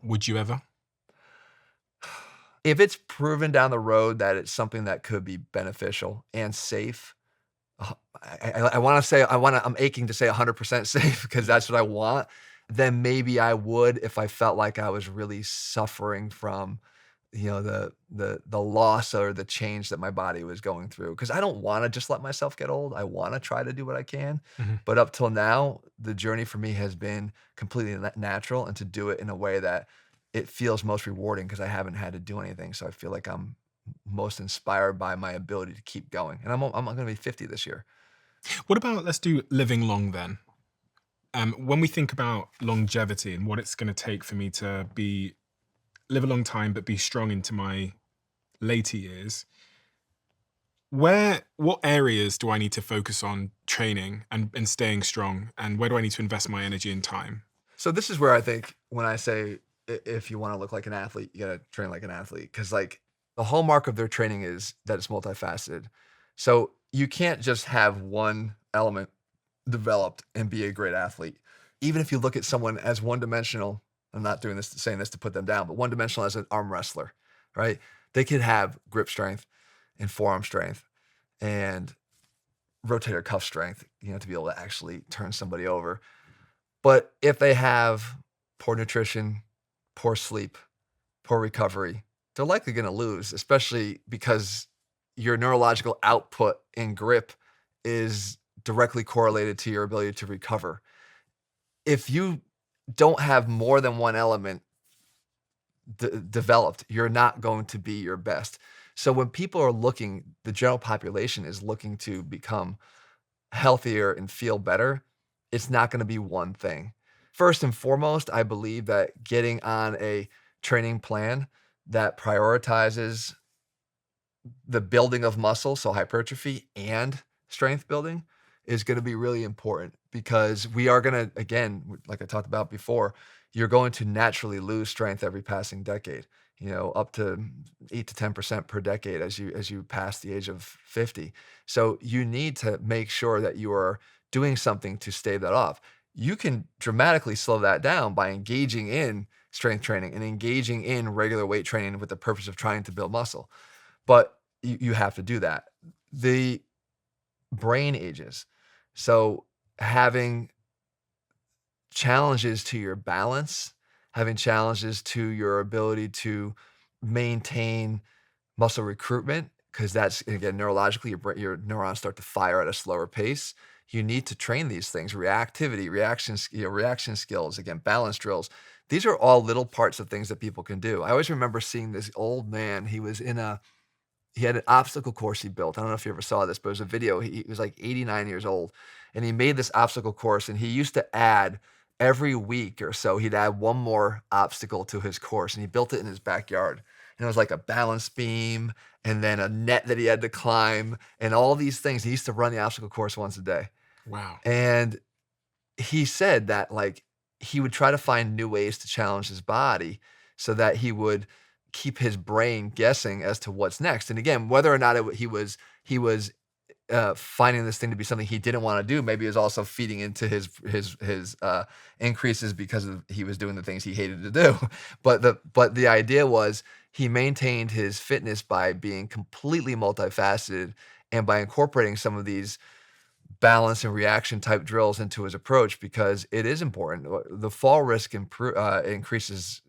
Would you ever? If it's proven down the road that it's something that could be beneficial and safe, I'm aching to say 100% safe because that's what I want, then maybe I would, if I felt like I was really suffering from, the loss or the change that my body was going through. Because I don't want to just let myself get old. I want to try to do what I can. But up till now, the journey for me has been completely natural, and to do it in a way that it feels most rewarding because I haven't had to do anything. So I feel like I'm most inspired by my ability to keep going. And I'm going to be 50 this year. What about, let's do living long then. When we think about longevity and what it's going to take for me to live a long time but be strong into my later years, what areas do I need to focus on training and staying strong? And where do I need to invest my energy and time? So this is where I think when I say if you want to look like an athlete, you got to train like an athlete. Because like the hallmark of their training is that it's multifaceted. So you can't just have one element developed and be a great athlete. Even if you look at someone as one-dimensional, I'm not saying this to put them down, but one-dimensional as an arm wrestler, right? They could have grip strength and forearm strength and rotator cuff strength, to be able to actually turn somebody over. But if they have poor nutrition, poor sleep, poor recovery, they're likely going to lose, especially because your neurological output in grip is directly correlated to your ability to recover. If you don't have more than one element developed, you're not going to be your best. So when people are looking, the general population is looking to become healthier and feel better, it's not going to be one thing. First and foremost, I believe that getting on a training plan that prioritizes the building of muscle, so hypertrophy and strength building, is going to be really important, because we are going to, again, like I talked about before, you're going to naturally lose strength every passing decade, up to 8 to 10% per decade as you pass the age of 50. So you need to make sure that you are doing something to stave that off. You can dramatically slow that down by engaging in strength training and engaging in regular weight training with the purpose of trying to build muscle. But you have to do that. The brain ages. So having challenges to your balance, having challenges to your ability to maintain muscle recruitment, because that's, again, neurologically, your neurons start to fire at a slower pace. You need to train these things: reactivity, reaction skills, again, balance drills. These are all little parts of things that people can do. I always remember seeing this old man. He had an obstacle course he built. I don't know if you ever saw this, but it was a video. He was like 89 years old, and he made this obstacle course, and he used to add every week or so, he'd add one more obstacle to his course, and he built it in his backyard. And it was like a balance beam and then a net that he had to climb and all these things. He used to run the obstacle course once a day. Wow. And he said that like he would try to find new ways to challenge his body so that he would keep his brain guessing as to what's next. And again, whether or not he was finding this thing to be something he didn't want to do, maybe it was also feeding into his increases because he was doing the things he hated to do. But the idea was he maintained his fitness by being completely multifaceted and by incorporating some of these balance and reaction type drills into his approach, because it is important. The fall risk increases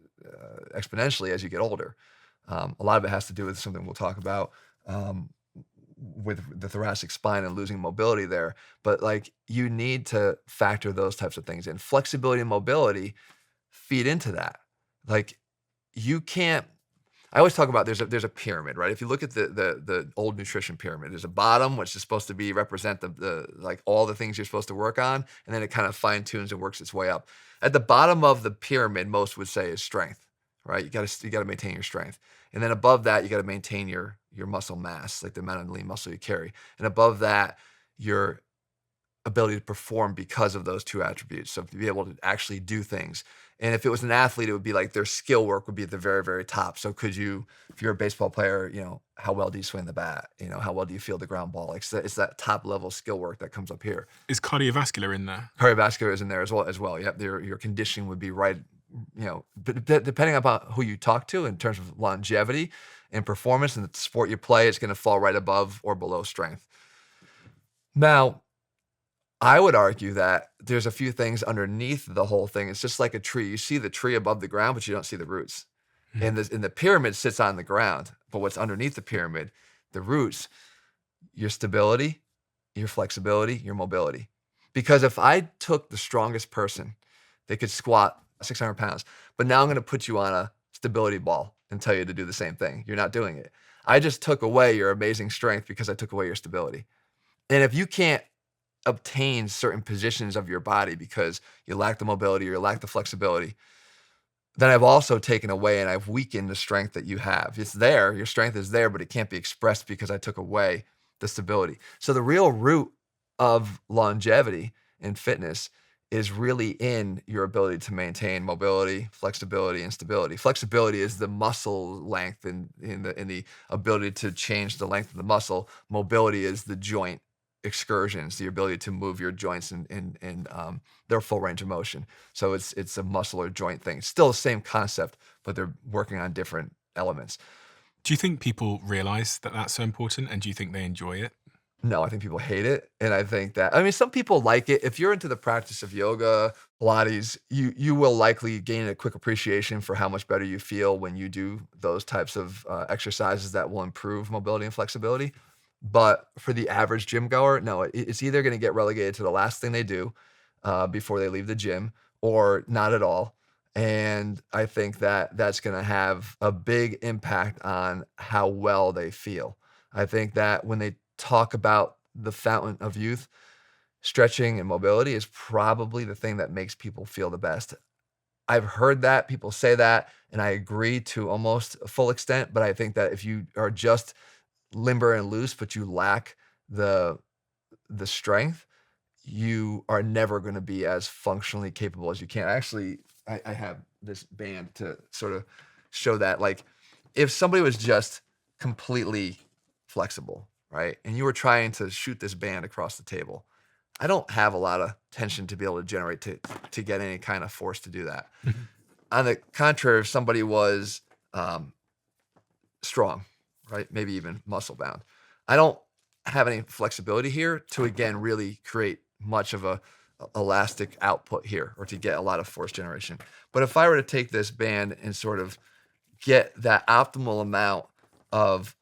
exponentially as you get older. A lot of it has to do with something we'll talk about with the thoracic spine and losing mobility there. But like, you need to factor those types of things in. Flexibility and mobility feed into that. Like, you can't, I always talk about there's a pyramid, right? If you look at the old nutrition pyramid, there's a bottom, which is supposed to represent the like all the things you're supposed to work on, and then it kind of fine tunes and works its way up. At the bottom of the pyramid, most would say is strength, right? You got to maintain your strength, and then above that, you got to maintain your muscle mass, like the amount of lean muscle you carry, and above that, your ability to perform because of those two attributes. So to be able to actually do things. And if it was an athlete, it would be like their skill work would be at the very, very top. So if you're a baseball player, how well do you swing the bat? How well do you field the ground ball? Like, it's that top level skill work that comes up here. Is cardiovascular in there? Cardiovascular is in there as well. Yep. Your conditioning would be right, but depending upon who you talk to in terms of longevity and performance and the sport you play, it's going to fall right above or below strength. Now, I would argue that there's a few things underneath the whole thing. It's just like a tree. You see the tree above the ground, but you don't see the roots. And the pyramid sits on the ground, but what's underneath the pyramid, the roots, your stability, your flexibility, your mobility. Because if I took the strongest person, they could squat 600 pounds, but now I'm going to put you on a stability ball and tell you to do the same thing. You're not doing it. I just took away your amazing strength because I took away your stability. And if you can't obtain certain positions of your body because you lack the mobility or you lack the flexibility, then I've also taken away and I've weakened the strength that you have. It's there, your strength is there, but it can't be expressed because I took away the stability. So the real root of longevity in fitness is really in your ability to maintain mobility, flexibility, and stability. Flexibility is the muscle length and in the ability to change the length of the muscle. Mobility is the joint excursions, the ability to move your joints in their full range of motion. So it's a muscle or joint thing. Still the same concept, but they're working on different elements. Do you think people realize that that's so important, and do you think they enjoy it? No, I think people hate it. And I think that, I mean, some people like it. If you're into the practice of yoga, Pilates, you will likely gain a quick appreciation for how much better you feel when you do those types of exercises that will improve mobility and flexibility. But for the average gym goer, no, it's either going to get relegated to the last thing they do before they leave the gym, or not at all. And I think that that's going to have a big impact on how well they feel. I think that when they talk about the fountain of youth, stretching and mobility is probably the thing that makes people feel the best. I've heard that, people say that, and I agree to almost a full extent, but I think that if you are just limber and loose, but you lack the strength, you are never going to be as functionally capable as you can. Actually, I have this band to sort of show that. Like, if somebody was just completely flexible, right, and you were trying to shoot this band across the table, I don't have a lot of tension to be able to generate to get any kind of force to do that. On the contrary, if somebody was strong, right, maybe even muscle bound, I don't have any flexibility here to, again, really create much of a elastic output here, or to get a lot of force generation. But if I were to take this band and sort of get that optimal amount of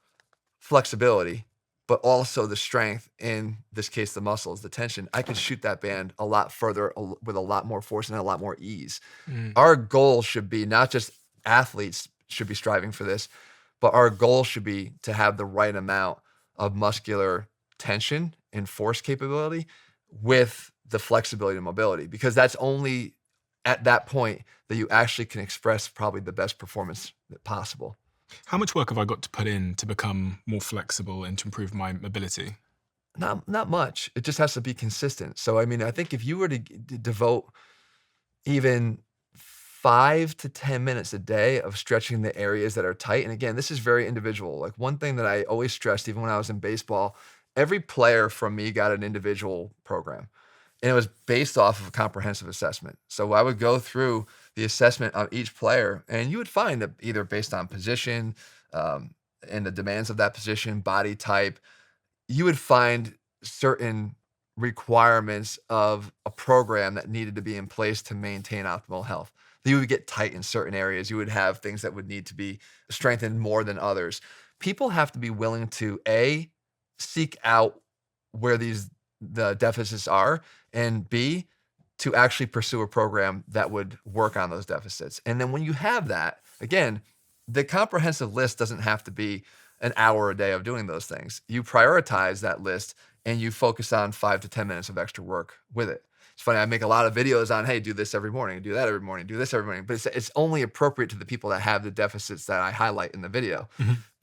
flexibility, but also the strength, in this case, the muscles, the tension, I could shoot that band a lot further with a lot more force and a lot more ease. Our goal should be, not just athletes should be striving for this, but our goal should be to have the right amount of muscular tension and force capability with the flexibility and mobility, because that's only at that point that you actually can express probably the best performance possible. How much work have I got to put in to become more flexible and to improve my mobility? Not much. It just has to be consistent. So, I mean, I think if you were to devote even 5 to 10 minutes a day of stretching the areas that are tight, and again, this is very individual. Like, one thing that I always stressed, even when I was in baseball, every player from me got an individual program. And it was based off of a comprehensive assessment. So I would go through the assessment of each player, and you would find that either based on position and the demands of that position, body type, you would find certain requirements of a program that needed to be in place to maintain optimal health. You would get tight in certain areas. You would have things that would need to be strengthened more than others. People have to be willing to, A, seek out where the deficits are, and B, to actually pursue a program that would work on those deficits. And then when you have that, again, the comprehensive list doesn't have to be an hour a day of doing those things. You prioritize that list and you focus on 5 to 10 minutes of extra work with it. It's funny, I make a lot of videos on, hey, do this every morning, do that every morning, do this every morning, but it's only appropriate to the people that have the deficits that I highlight in the video.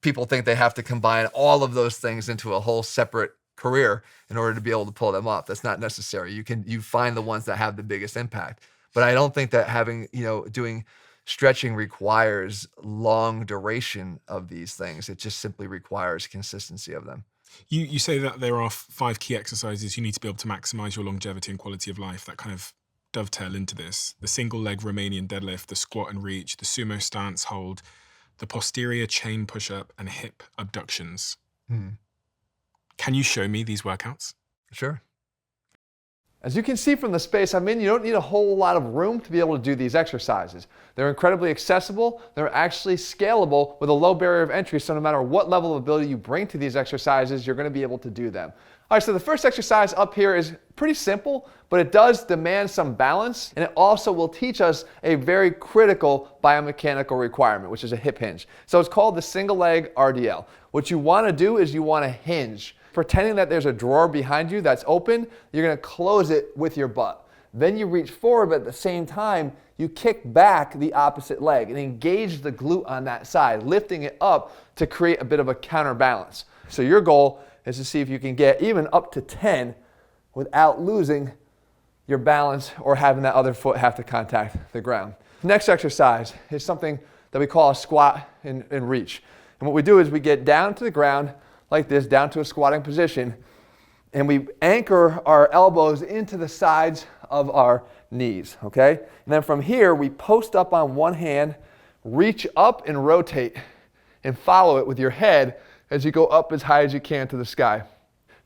People think they have to combine all of those things into a whole separate career in order to be able to pull them off. That's not necessary. You find the ones that have the biggest impact. But I don't think that doing stretching requires long duration of these things. It just simply requires consistency of them. You say that there are 5 key exercises you need to be able to maximize your longevity and quality of life that kind of dovetail into this. The single leg Romanian deadlift, the squat and reach, the sumo stance hold, the posterior chain push-up, and hip abductions. Can you show me these workouts? Sure. As you can see from the space I'm in, you don't need a whole lot of room to be able to do these exercises. They're incredibly accessible. They're actually scalable with a low barrier of entry, so no matter what level of ability you bring to these exercises, you're going to be able to do them. All right, so the first exercise up here is pretty simple, but it does demand some balance, and it also will teach us a very critical biomechanical requirement, which is a hip hinge. So it's called the single leg RDL. What you want to do is you want to hinge. Pretending that there's a drawer behind you that's open, you're going to close it with your butt. Then you reach forward, but at the same time, you kick back the opposite leg and engage the glute on that side, lifting it up to create a bit of a counterbalance. So your goal is to see if you can get even up to 10 without losing your balance or having that other foot have to contact the ground. Next exercise is something that we call a squat and reach. And what we do is we get down to the ground like this, down to a squatting position, and we anchor our elbows into the sides of our knees, okay? And then from here, we post up on one hand, reach up and rotate, and follow it with your head as you go up as high as you can to the sky.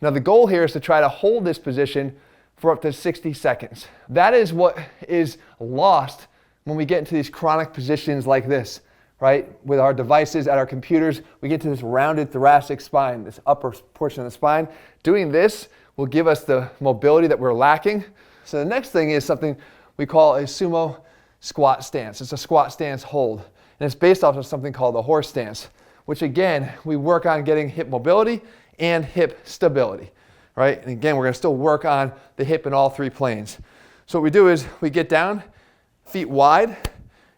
Now the goal here is to try to hold this position for up to 60 seconds. That is what is lost when we get into these chronic positions like this, right? With our devices at our computers, we get to this rounded thoracic spine, this upper portion of the spine. Doing this will give us the mobility that we're lacking. So the next thing is something we call a sumo squat stance. It's a squat stance hold. And it's based off of something called the horse stance, which again, we work on getting hip mobility and hip stability, right? And again, we're gonna still work on the hip in all three planes. So what we do is we get down, feet wide,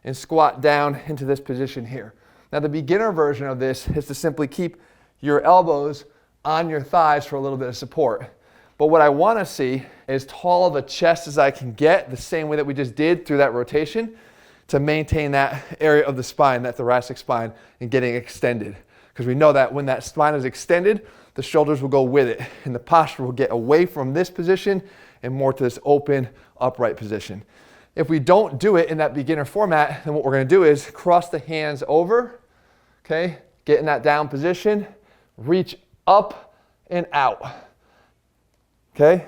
and squat down into this position here. Now the beginner version of this is to simply keep your elbows on your thighs for a little bit of support. But what I want to see is tall of a chest as I can get, the same way that we just did through that rotation, to maintain that area of the spine, that thoracic spine, and getting extended. Because we know that when that spine is extended, the shoulders will go with it, and the posture will get away from this position and more to this open, upright position. If we don't do it in that beginner format, then what we're going to do is cross the hands over, okay, get in that down position, reach up and out, okay?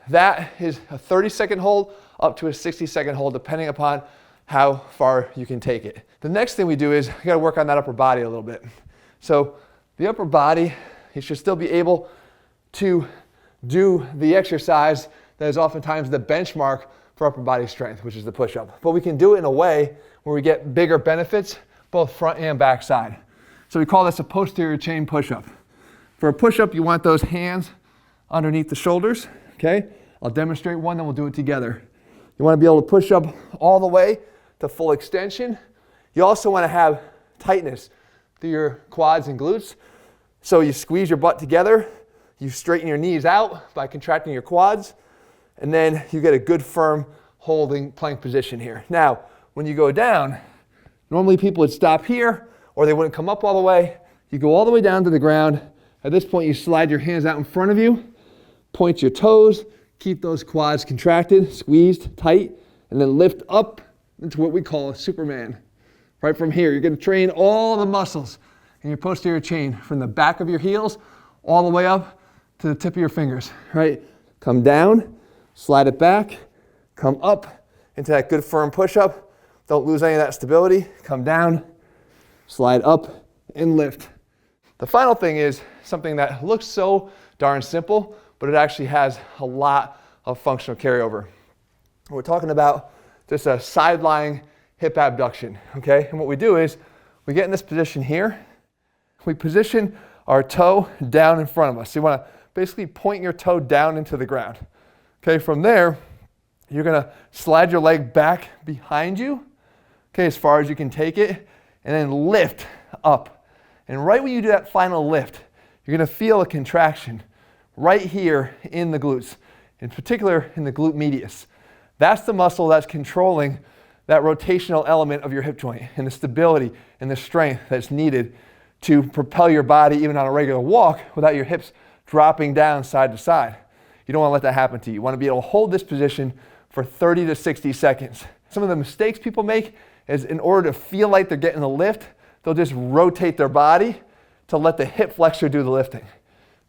That is a 30-second hold up to a 60-second hold, depending upon how far you can take it. The next thing we do is we got to work on that upper body a little bit. So the upper body, you should still be able to do the exercise that is oftentimes the benchmark for upper body strength, which is the push-up. But we can do it in a way where we get bigger benefits, both front and back side. So we call this a posterior chain push-up. For a push-up, you want those hands underneath the shoulders, okay? I'll demonstrate one, then we'll do it together. You want to be able to push up all the way to full extension. You also want to have tightness through your quads and glutes. So you squeeze your butt together, you straighten your knees out by contracting your quads, and then you get a good firm holding plank position here. Now, when you go down, normally people would stop here or they wouldn't come up all the way. You go all the way down to the ground. At this point, you slide your hands out in front of you, point your toes, keep those quads contracted, squeezed tight, and then lift up into what we call a Superman. Right from here, you're going to train all the muscles in your posterior chain from the back of your heels all the way up to the tip of your fingers, right? Come down, slide it back, come up into that good firm push-up. Don't lose any of that stability. Come down, slide up, and lift. The final thing is something that looks so darn simple, but it actually has a lot of functional carryover. We're talking about just a side-lying hip abduction, okay? And what we do is we get in this position here. We position our toe down in front of us. So you want to basically point your toe down into the ground. Okay, from there, you're going to slide your leg back behind you, okay, as far as you can take it, and then lift up. And right when you do that final lift, you're going to feel a contraction right here in the glutes, in particular in the glute medius. That's the muscle that's controlling that rotational element of your hip joint and the stability and the strength that's needed to propel your body even on a regular walk without your hips dropping down side to side. You don't want to let that happen to you. You want to be able to hold this position for 30 to 60 seconds. Some of the mistakes people make is in order to feel like they're getting the lift, they'll just rotate their body to let the hip flexor do the lifting.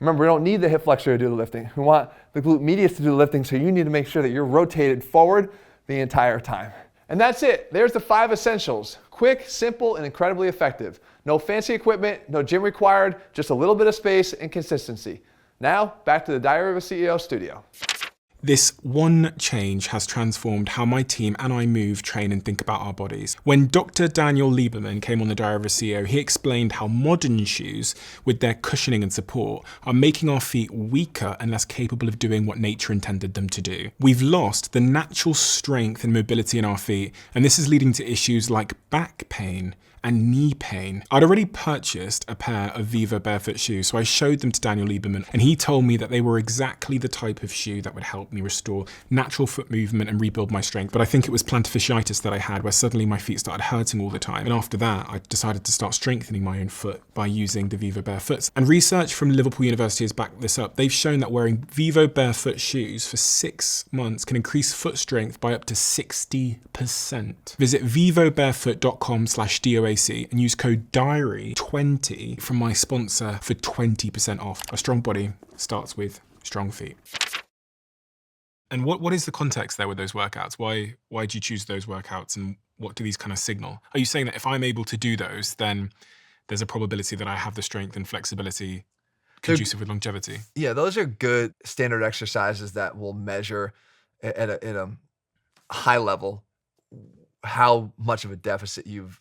Remember, we don't need the hip flexor to do the lifting. We want the glute medius to do the lifting, so you need to make sure that you're rotated forward the entire time. And that's it. There's the 5 essentials. Quick, simple, and incredibly effective. No fancy equipment, no gym required, just a little bit of space and consistency. Now, back to the Diary of a CEO studio. This one change has transformed how my team and I move, train, and think about our bodies. When Dr. Daniel Lieberman came on the Diary of a CEO, he explained how modern shoes, with their cushioning and support, are making our feet weaker and less capable of doing what nature intended them to do. We've lost the natural strength and mobility in our feet, and this is leading to issues like back pain and knee pain. I'd already purchased a pair of Vivo barefoot shoes, so I showed them to Daniel Lieberman, and he told me that they were exactly the type of shoe that would help me restore natural foot movement and rebuild my strength. But I think it was plantar fasciitis that I had, where suddenly my feet started hurting all the time. And after that, I decided to start strengthening my own foot by using the Vivo barefoots. And research from Liverpool University has backed this up. They've shown that wearing Vivo barefoot shoes for 6 months can increase foot strength by up to 60%. Visit vivobarefoot.com/DOAC and use code DIARY20 from my sponsor for 20% off. A strong body starts with strong feet. And what is the context there with those workouts? Why do you choose those workouts, and what do these kind of signal? Are you saying that if I'm able to do those, then there's a probability that I have the strength and flexibility conducive with longevity? Yeah, those are good standard exercises that will measure at a high level how much of a deficit you've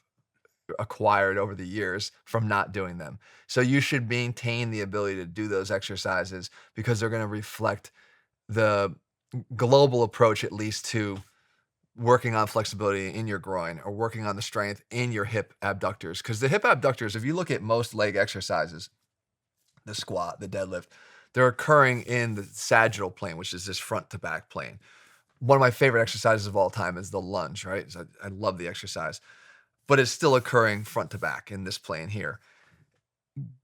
acquired over the years from not doing them. So you should maintain the ability to do those exercises because they're going to reflect the global approach, at least, to working on flexibility in your groin or working on the strength in your hip abductors. Because the hip abductors, if you look at most leg exercises, the squat, the deadlift, they're occurring in the sagittal plane, which is this front to back plane. One of my favorite exercises of all time is the lunge, right? So I love the exercise, but it's still occurring front to back in this plane here.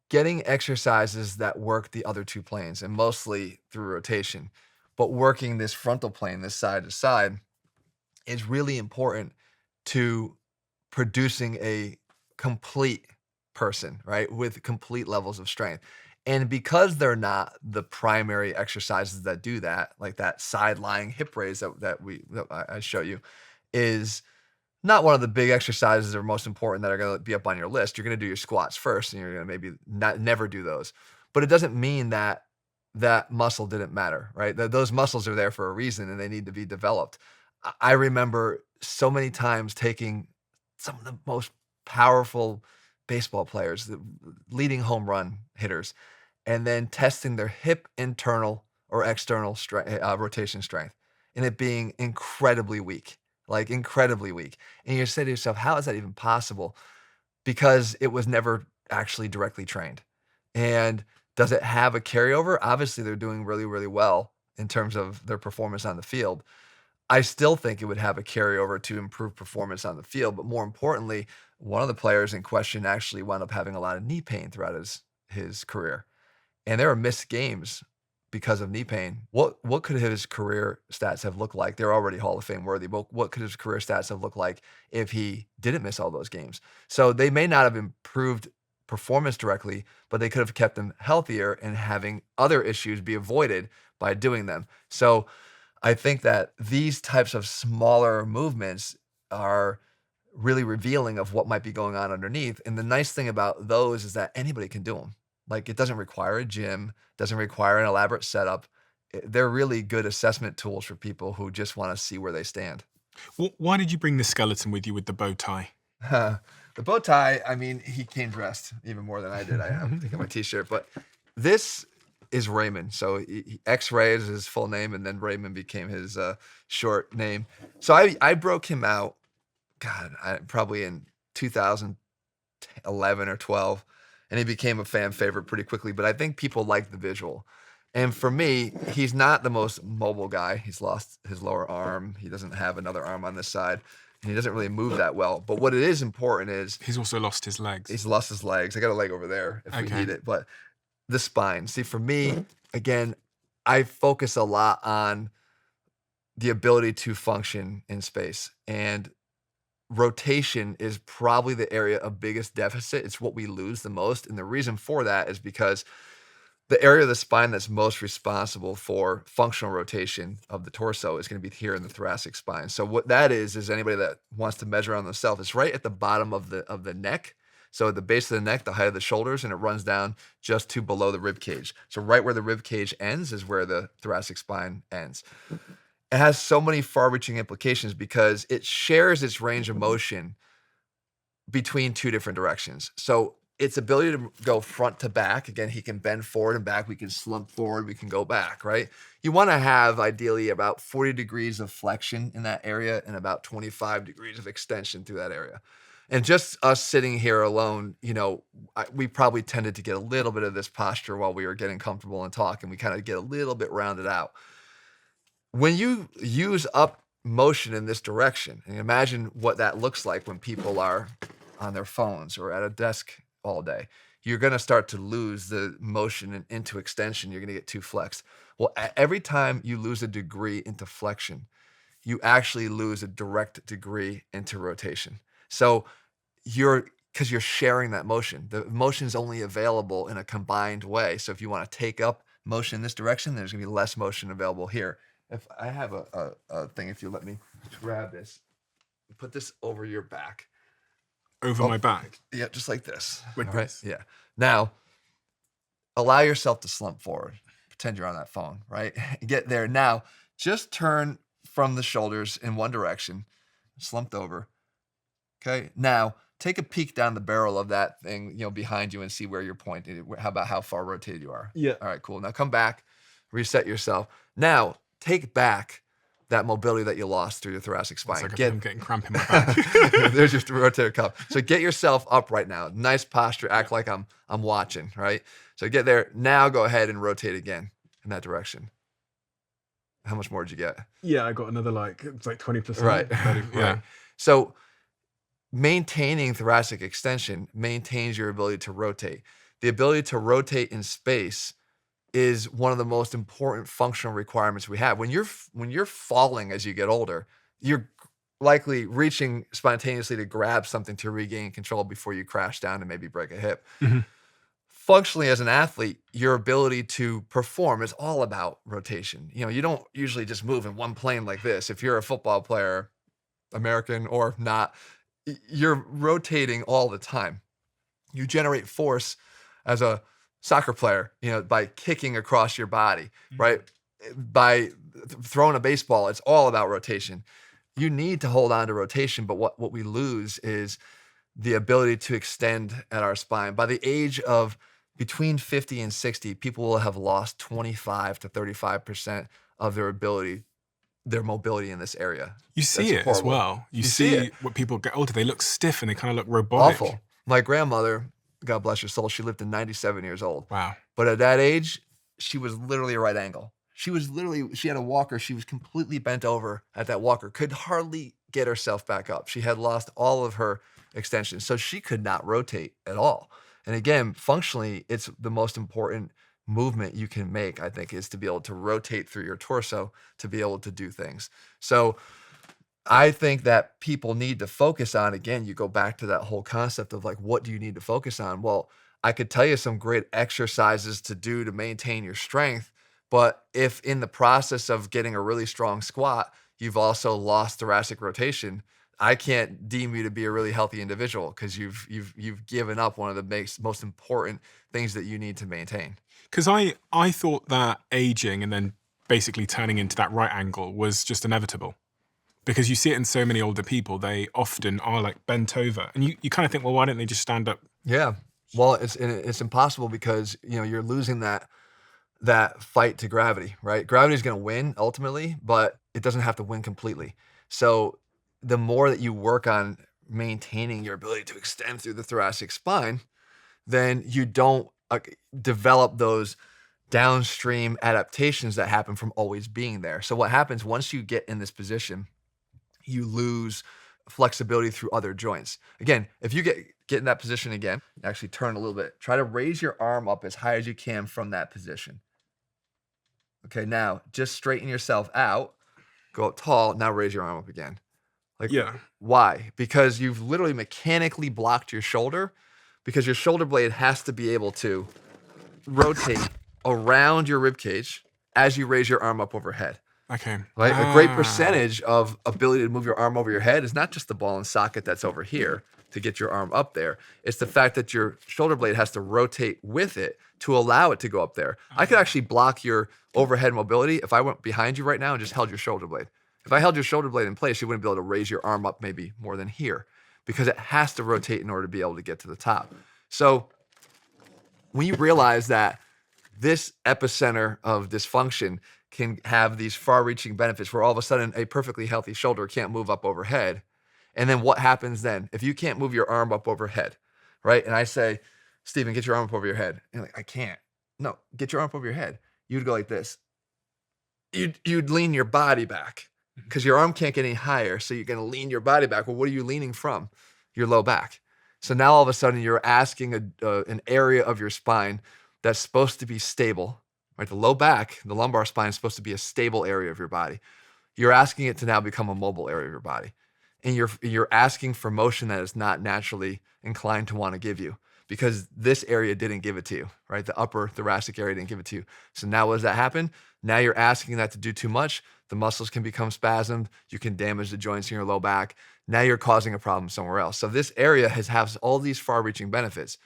Getting exercises that work the other two planes, and mostly through rotation, but working this frontal plane, this side to side, is really important to producing a complete person, right? With complete levels of strength. And because they're not the primary exercises that do that, like that side lying hip raise that I show you, is not one of the big exercises that are most important that are going to be up on your list. You're going to do your squats first, and you're going to maybe never do those. But it doesn't mean that that muscle didn't matter, right? Those muscles are there for a reason, and they need to be developed. I remember so many times taking some of the most powerful baseball players, the leading home run hitters, and then testing their hip internal or external rotation strength, and it being incredibly weak, like incredibly weak. And you say to yourself, how is that even possible? Because it was never actually directly trained. And does it have a carryover? Obviously, they're doing really, really well in terms of their performance on the field. I still think it would have a carryover to improve performance on the field. But more importantly, one of the players in question actually wound up having a lot of knee pain throughout his career. And there were missed games because of knee pain. What could his career stats have looked like? They're already Hall of Fame worthy, but what could his career stats have looked like if he didn't miss all those games? So they may not have improved performance directly, but they could have kept them healthier and having other issues be avoided by doing them. So I think that these types of smaller movements are really revealing of what might be going on underneath. And the nice thing about those is that anybody can do them. Like, it doesn't require a gym, doesn't require an elaborate setup. They're really good assessment tools for people who just want to see where they stand. Why did you bring the skeleton with you with the bow tie? The bow tie, I mean, he came dressed even more than I did. I have to take out my t-shirt, but this is Raymond. So X-Ray is his full name, and then Raymond became his short name. So I broke him out, probably in 2011 or 12, and he became a fan favorite pretty quickly, but I think people like the visual. And for me, he's not the most mobile guy. He's lost his lower arm. He doesn't have another arm on this side. And he doesn't really move that well. But what it is important is... He's also lost his legs. He's lost his legs. I got a leg over there if we need it. But the spine. See, for me, again, I focus a lot on the ability to function in space. And rotation is probably the area of biggest deficit. It's what we lose the most. And the reason for that is because the area of the spine that's most responsible for functional rotation of the torso is going to be here in the thoracic spine. So what that is anybody that wants to measure on themselves, it's right at the bottom of the neck. So at the base of the neck, the height of the shoulders, and it runs down just to below the rib cage. So right where the rib cage ends is where the thoracic spine ends. It has so many far-reaching implications because it shares its range of motion between two different directions. So its ability to go front to back, again, he can bend forward and back, we can slump forward, we can go back, right? You want to have ideally about 40 degrees of flexion in that area and about 25 degrees of extension through that area. And just us sitting here alone, we probably tended to get a little bit of this posture while we were getting comfortable and talking. We kind of get a little bit rounded out. When you use up motion in this direction, and imagine what that looks like when people are on their phones or at a desk all day, you're going to start to lose the motion into extension. You're going to get too flexed. Well, every time you lose a degree into flexion, you actually lose a direct degree into rotation. So because you're sharing that motion. The motion is only available in a combined way. So if you want to take up motion in this direction, there's going to be less motion available here. If I have a thing, if you let me grab this, put this over your back. Over my back? Yeah, just like this. Like this? Yeah. Now, allow yourself to slump forward. Pretend you're on that phone, right? Get there. Now, just turn from the shoulders in one direction, slumped over. Okay. Now, take a peek down the barrel of that thing, behind you and see where you're pointed. How about how far rotated you are? Yeah. All right, cool. Now come back, reset yourself. Now, take back that mobility that you lost through your thoracic spine. I'm getting cramp in my back. There's your rotator cuff. So get yourself up right now. Nice posture. Act like I'm watching, right? So get there. Now go ahead and rotate again in that direction. How much more did you get? Yeah, I got another it's like 20%. Right. 30, yeah. Right. So maintaining thoracic extension maintains your ability to rotate. The ability to rotate in space is one of the most important functional requirements we have. When you're falling as you get older, you're likely reaching spontaneously to grab something to regain control before you crash down and maybe break a hip. Mm-hmm. Functionally, as an athlete, your ability to perform is all about rotation. You don't usually just move in one plane like this. If you're a football player, American or not, you're rotating all the time. You generate force as a soccer player, by kicking across your body, right? By throwing a baseball, it's all about rotation. You need to hold on to rotation, but what we lose is the ability to extend at our spine. By the age of between 50 and 60, people will have lost 25 to 35% of their mobility in this area. You see That's it as horrible. well. You see see it. when people get older, they look stiff and they kind of look robotic. Awful. My grandmother, God bless her soul, she lived to 97 years old. Wow. But at that age, she was literally a right angle. She had a walker. She was completely bent over at that walker, could hardly get herself back up. She had lost all of her extension. So she could not rotate at all. And again, functionally, it's the most important movement you can make, I think, is to be able to rotate through your torso to be able to do things. So I think that people need to focus on, again, you go back to that whole concept of what do you need to focus on? Well, I could tell you some great exercises to do to maintain your strength, but if in the process of getting a really strong squat, you've also lost thoracic rotation, I can't deem you to be a really healthy individual because you've given up one of the most important things that you need to maintain. Because I thought that aging and then basically turning into that right angle was just inevitable. Because you see it in so many older people, they often are bent over. And you kind of think, well, why don't they just stand up? Yeah. Well, it's impossible because, you're losing that fight to gravity, right? Gravity is going to win ultimately, but it doesn't have to win completely. So the more that you work on maintaining your ability to extend through the thoracic spine, then you don't develop those downstream adaptations that happen from always being there. So what happens once you get in this position, you lose flexibility through other joints. Again, if you get in that position again, actually turn a little bit, try to raise your arm up as high as you can from that position. Okay, now just straighten yourself out, go up tall, now raise your arm up again. Why? Because you've literally mechanically blocked your shoulder, because your shoulder blade has to be able to rotate around your rib cage as you raise your arm up overhead. Okay. Right? A great percentage of ability to move your arm over your head is not just the ball and socket that's over here to get your arm up there. It's the fact that your shoulder blade has to rotate with it to allow it to go up there. I could actually block your overhead mobility if I went behind you right now and just held your shoulder blade. If I held your shoulder blade in place, you wouldn't be able to raise your arm up maybe more than here because it has to rotate in order to be able to get to the top. So when you realize that this epicenter of dysfunction can have these far-reaching benefits where all of a sudden a perfectly healthy shoulder can't move up overhead, And then what happens then? If you can't move your arm up overhead, right? And I say, Steven, get your arm up over your head. And you're like, I can't. No, get your arm up over your head. You'd go like this. You'd lean your body back because your arm can't get any higher. So you're going to lean your body back. Well, what are you leaning from? Your low back. So now all of a sudden you're asking an area of your spine that's supposed to be stable, right? The low back, the lumbar spine is supposed to be a stable area of your body. You're asking it to now become a mobile area of your body. And you're asking for motion that is not naturally inclined to want to give you because this area didn't give it to you, right? The upper thoracic area didn't give it to you. So now what does that happen? Now you're asking that to do too much. The muscles can become spasmed. You can damage the joints in your low back. Now you're causing a problem somewhere else. So this area has all these far-reaching benefits.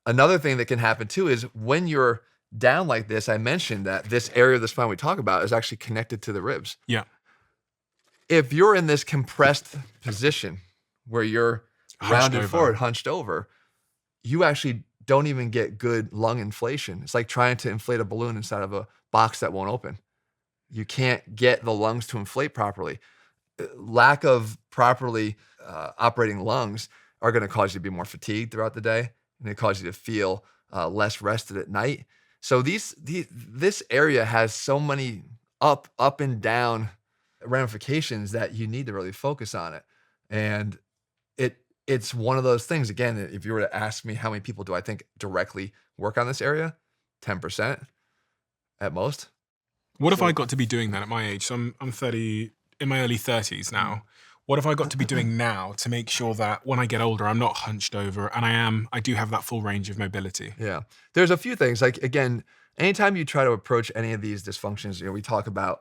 Another thing that can happen too is when you're down like this, I mentioned that this area of the spine we talk about is actually connected to the ribs. Yeah. If you're in this compressed position where you're rounded over. forward, hunched over, you actually don't even get good lung inflation. It's like trying to inflate a balloon inside of a box that won't open. You can't get the lungs to inflate properly. Lack of properly operating lungs are going to cause you to be more fatigued throughout the day, and they cause you to feel less rested at night. So this area has so many up and down ramifications that you need to really focus on it. And it's one of those things, again, if you were to ask me how many people do I think directly work on this area, 10% at most. What have I got to be doing then at my age? So I'm 30, in my early 30s now. What have I got to be doing now to make sure that when I get older, I'm not hunched over and I do have that full range of mobility? Yeah. There's a few things. Like, again, anytime you try to approach any of these dysfunctions, we talk about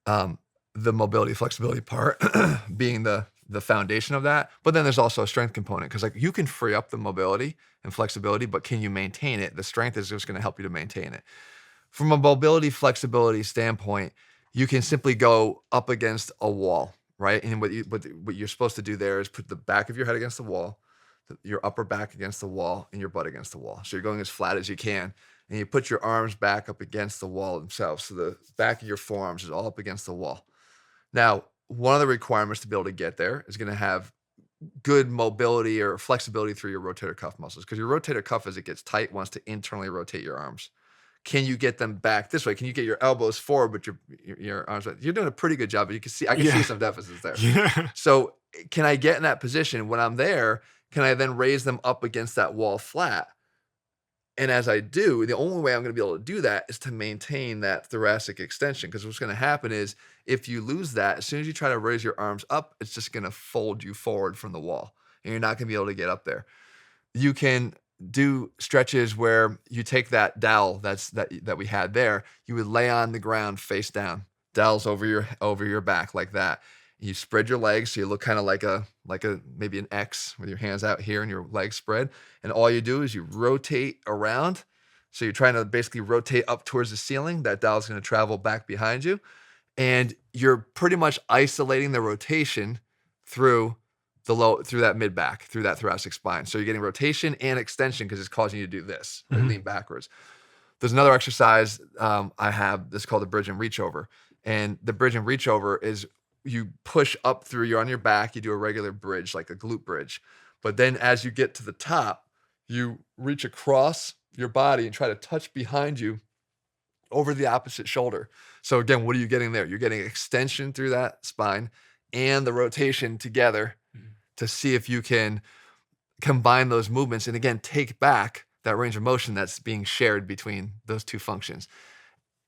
the mobility, flexibility part being the foundation of that. But then there's also a strength component because like you can free up the mobility and flexibility, but can you maintain it? The strength is just going to help you to maintain it. From a mobility, flexibility standpoint, you can simply go up against a wall, right? And what you're supposed to do there is put the back of your head against the wall, your upper back against the wall, and your butt against the wall. So you're going as flat as you can. And you put your arms back up against the wall themselves. So the back of your forearms is all up against the wall. Now, one of the requirements to be able to get there is going to have good mobility or flexibility through your rotator cuff muscles because your rotator cuff, as it gets tight, wants to internally rotate your arms. Can you get them back this way? Can you get your elbows forward, but your arms back? You're doing a pretty good job, but I can see some deficits there. Yeah. So can I get in that position? When I'm there, can I then raise them up against that wall flat? And as I do, the only way I'm going to be able to do that is to maintain that thoracic extension. Because what's going to happen is if you lose that, as soon as you try to raise your arms up, it's just going to fold you forward from the wall. And you're not going to be able to get up there. You can do stretches where you take that dowel that we had there. You would lay on the ground face down. Dowels over your back like that. You spread your legs so you look kind of like a maybe an X with your hands out here and your legs spread. And all you do is you rotate around. So you're trying to basically rotate up towards the ceiling. That dowel is going to travel back behind you. And you're pretty much isolating the rotation through that mid back, through that thoracic spine. So you're getting rotation and extension because it's causing you to do this, like lean backwards. There's another exercise I have that's called the bridge and reach over. And the bridge and reach over is you push up through, you're on your back, you do a regular bridge, like a glute bridge. But then as you get to the top, you reach across your body and try to touch behind you over the opposite shoulder. So again, what are you getting there? You're getting extension through that spine and the rotation together to see if you can combine those movements and again, take back that range of motion that's being shared between those two functions.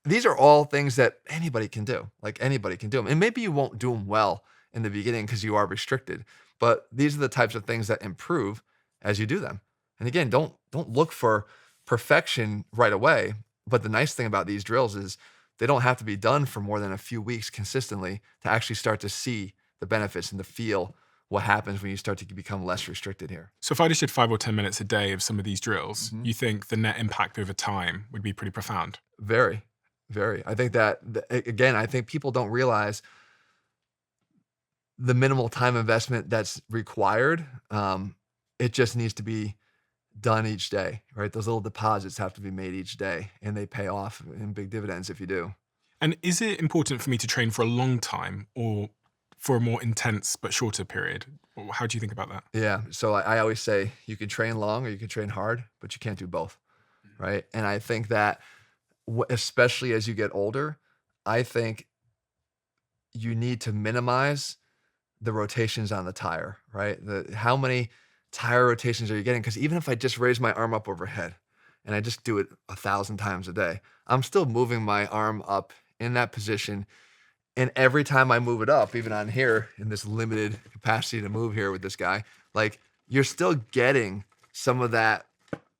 These are all things that anybody can do. Like anybody can do them. And maybe you won't do them well in the beginning because you are restricted, but these are the types of things that improve as you do them. And again, don't look for perfection right away. But the nice thing about these drills is they don't have to be done for more than a few weeks consistently to actually start to see the benefits and to feel what happens when you start to become less restricted here. So if I just did 5 or 10 minutes a day of some of these drills, you think the net impact over time would be pretty profound? Very, very. I think that, again, I think people don't realize the minimal time investment that's required. It just needs to be done each day, right? Those little deposits have to be made each day and they pay off in big dividends if you do. And is it important for me to train for a long time or for a more intense but shorter period? How do you think about that? Yeah. So I always say you can train long or you can train hard, but you can't do both. Right. And I think that especially as you get older, I think you need to minimize the rotations on the tire, right? How many tire rotations are you getting? Because even if I just raise my arm up overhead and I just do it 1,000 times a day, I'm still moving my arm up in that position. And every time I move it up, even on here in this limited capacity to move here with this guy, like you're still getting some of that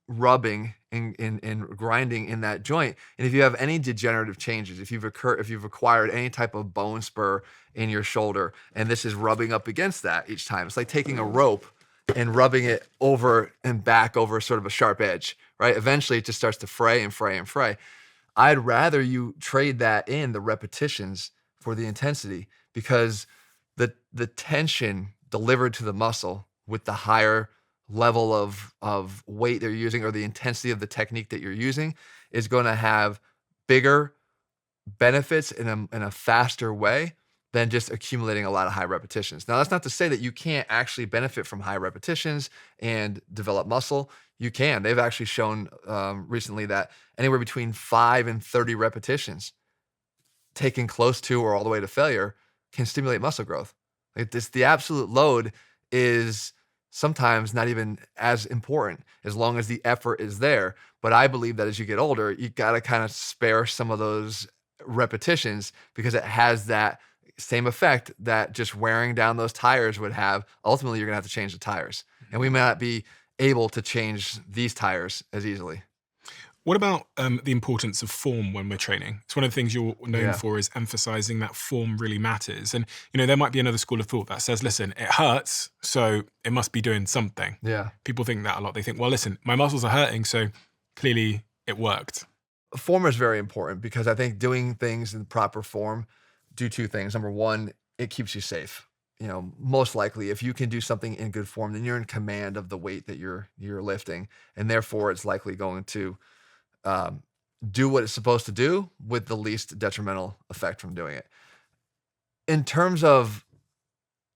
rubbing and grinding in that joint. And if you have any degenerative changes, if you've acquired any type of bone spur in your shoulder, and this is rubbing up against that each time, it's like taking a rope and rubbing it over and back over sort of a sharp edge, right? Eventually it just starts to fray and fray and fray. I'd rather you trade that in the repetitions for the intensity, because the tension delivered to the muscle with the higher level of weight they're using or the intensity of the technique that you're using is going to have bigger benefits in a faster way than just accumulating a lot of high repetitions. Now, that's not to say that you can't actually benefit from high repetitions and develop muscle. You can. They've actually shown recently that anywhere between 5 and 30 repetitions taken close to or all the way to failure can stimulate muscle growth. Like the absolute load is sometimes not even as important as long as the effort is there. But I believe that as you get older, you got to kind of spare some of those repetitions because it has that same effect that just wearing down those tires would have. Ultimately, you're going to have to change the tires. And we may not be able to change these tires as easily. What about the importance of form when we're training? It's one of the things you're known for is emphasizing that form really matters. And, you know, there might be another school of thought that says, listen, it hurts, so it must be doing something. Yeah. People think that a lot. They think, well, listen, my muscles are hurting, so clearly it worked. Form is very important because I think doing things in proper form do two things. Number one, it keeps you safe. You know, most likely if you can do something in good form, then you're in command of the weight that you're lifting. And therefore it's likely going to do what it's supposed to do with the least detrimental effect from doing it. In terms of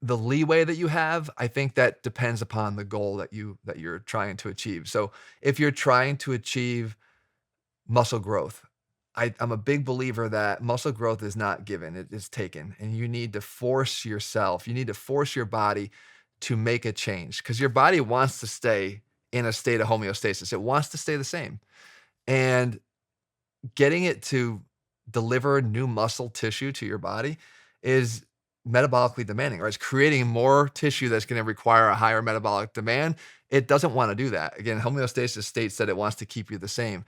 the leeway that you have, I think that depends upon the goal that you're trying to achieve. So if you're trying to achieve muscle growth, I'm a big believer that muscle growth is not given, it is taken. And you need to force yourself, you need to force your body to make a change because your body wants to stay in a state of homeostasis. It wants to stay the same. And getting it to deliver new muscle tissue to your body is metabolically demanding, right? It's creating more tissue that's going to require a higher metabolic demand. It doesn't want to do that. Again, homeostasis states that it wants to keep you the same.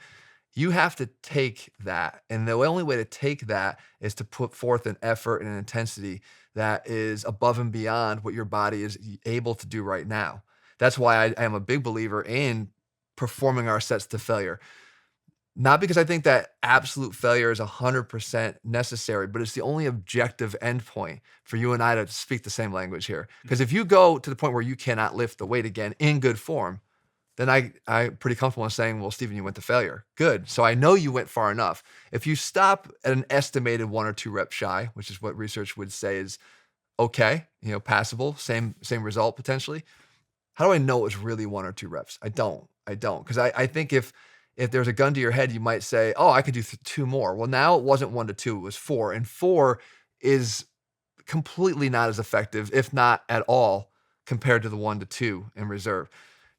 You have to take that. And the only way to take that is to put forth an effort and an intensity that is above and beyond what your body is able to do right now. That's why I am a big believer in performing our sets to failure. Not because I think that absolute failure is 100% necessary, but it's the only objective endpoint for you and I to speak the same language here. Because if you go to the point where you cannot lift the weight again in good form, then I'm pretty comfortable in saying, well, Stephen, you went to failure. Good. So I know you went far enough. If you stop at an estimated 1 or 2 reps shy, which is what research would say is okay, you know, passable, same result potentially. How do I know it was really 1 or 2 reps? I don't. Because I think if there's a gun to your head, you might say, oh, I could do 2 more. Well, now it wasn't 1 to 2, it was 4. And 4 is completely not as effective, if not at all, compared to the 1 to 2 in reserve.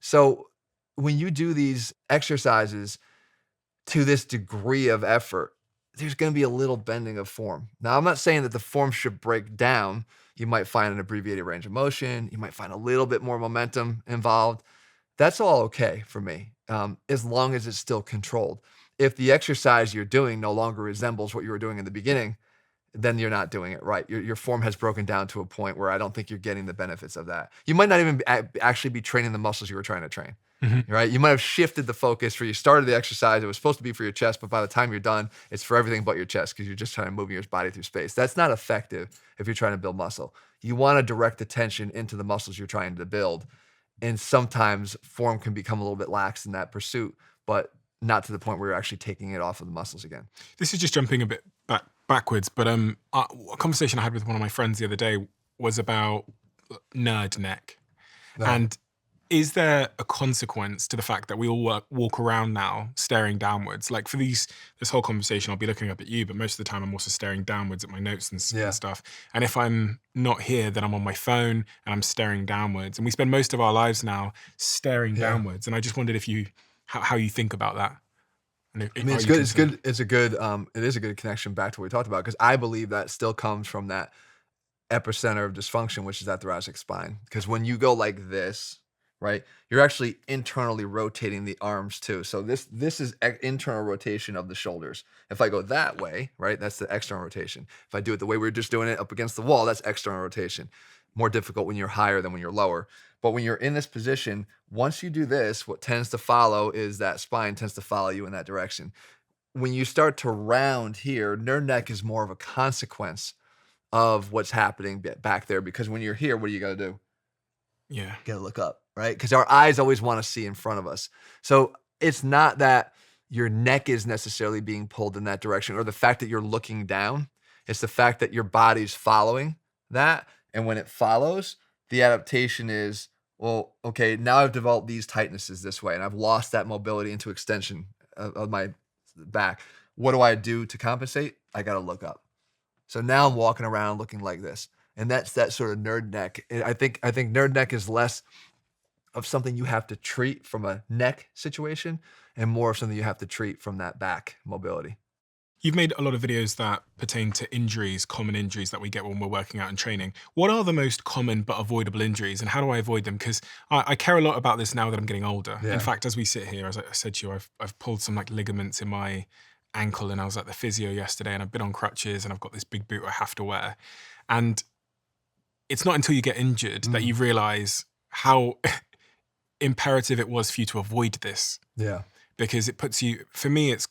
So when you do these exercises to this degree of effort, there's going to be a little bending of form. Now, I'm not saying that the form should break down. You might find an abbreviated range of motion. You might find a little bit more momentum involved. That's all okay for me, as long as it's still controlled. If the exercise you're doing no longer resembles what you were doing in the beginning, then you're not doing it right. Your form has broken down to a point where I don't think you're getting the benefits of that. You might not even actually be training the muscles you were trying to train, right? You might have shifted the focus for you started the exercise. It was supposed to be for your chest, but by the time you're done, it's for everything but your chest because you're just trying to move your body through space. That's not effective if you're trying to build muscle. You want to direct attention into the muscles you're trying to build. And sometimes form can become a little bit lax in that pursuit, but not to the point where you're actually taking it off of the muscles again. This is just jumping a bit backwards, but a conversation I had with one of my friends the other day was about nerd neck. No. And is there a consequence to the fact that we all walk around now staring downwards? Like for this whole conversation, I'll be looking up at you, but most of the time I'm also staring downwards at my notes and stuff. And if I'm not here, then I'm on my phone and I'm staring downwards. And we spend most of our lives now staring downwards. And I just wondered how you think about that. And I mean, it's good. It's good. It's a good. It is a good connection back to what we talked about, because I believe that still comes from that epicenter of dysfunction, which is that thoracic spine. Because when you go like this, right, you're actually internally rotating the arms too. So this is internal rotation of the shoulders. If I go that way, right, that's the external rotation. If I do it the way we were just doing it up against the wall, that's external rotation. More difficult when you're higher than when you're lower. But when you're in this position, once you do this, what tends to follow is that spine tends to follow you in that direction. When you start to round here, nerd neck is more of a consequence of what's happening back there. Because when you're here, what do you got to do? Yeah. You got to look up, right? Because our eyes always want to see in front of us. So it's not that your neck is necessarily being pulled in that direction, or the fact that you're looking down. It's the fact that your body's following that. And when it follows, the adaptation is, well, okay, now I've developed these tightnesses this way, and I've lost that mobility into extension of my back. What do I do to compensate? I got to look up. So now I'm walking around looking like this. And that's that sort of nerd neck. I think nerd neck is less of something you have to treat from a neck situation and more of something you have to treat from that back mobility. You've made a lot of videos that pertain to injuries, common injuries that we get when we're working out and training. What are the most common but avoidable injuries, and how do I avoid them? Because I care a lot about this now that I'm getting older. Yeah. In fact, as we sit here, as I said to you, I've pulled some like ligaments in my ankle, and I was at the physio yesterday, and I've been on crutches, and I've got this big boot I have to wear. And it's not until you get injured that you realize how imperative it was for you to avoid this. Yeah. Because it puts you, for me, it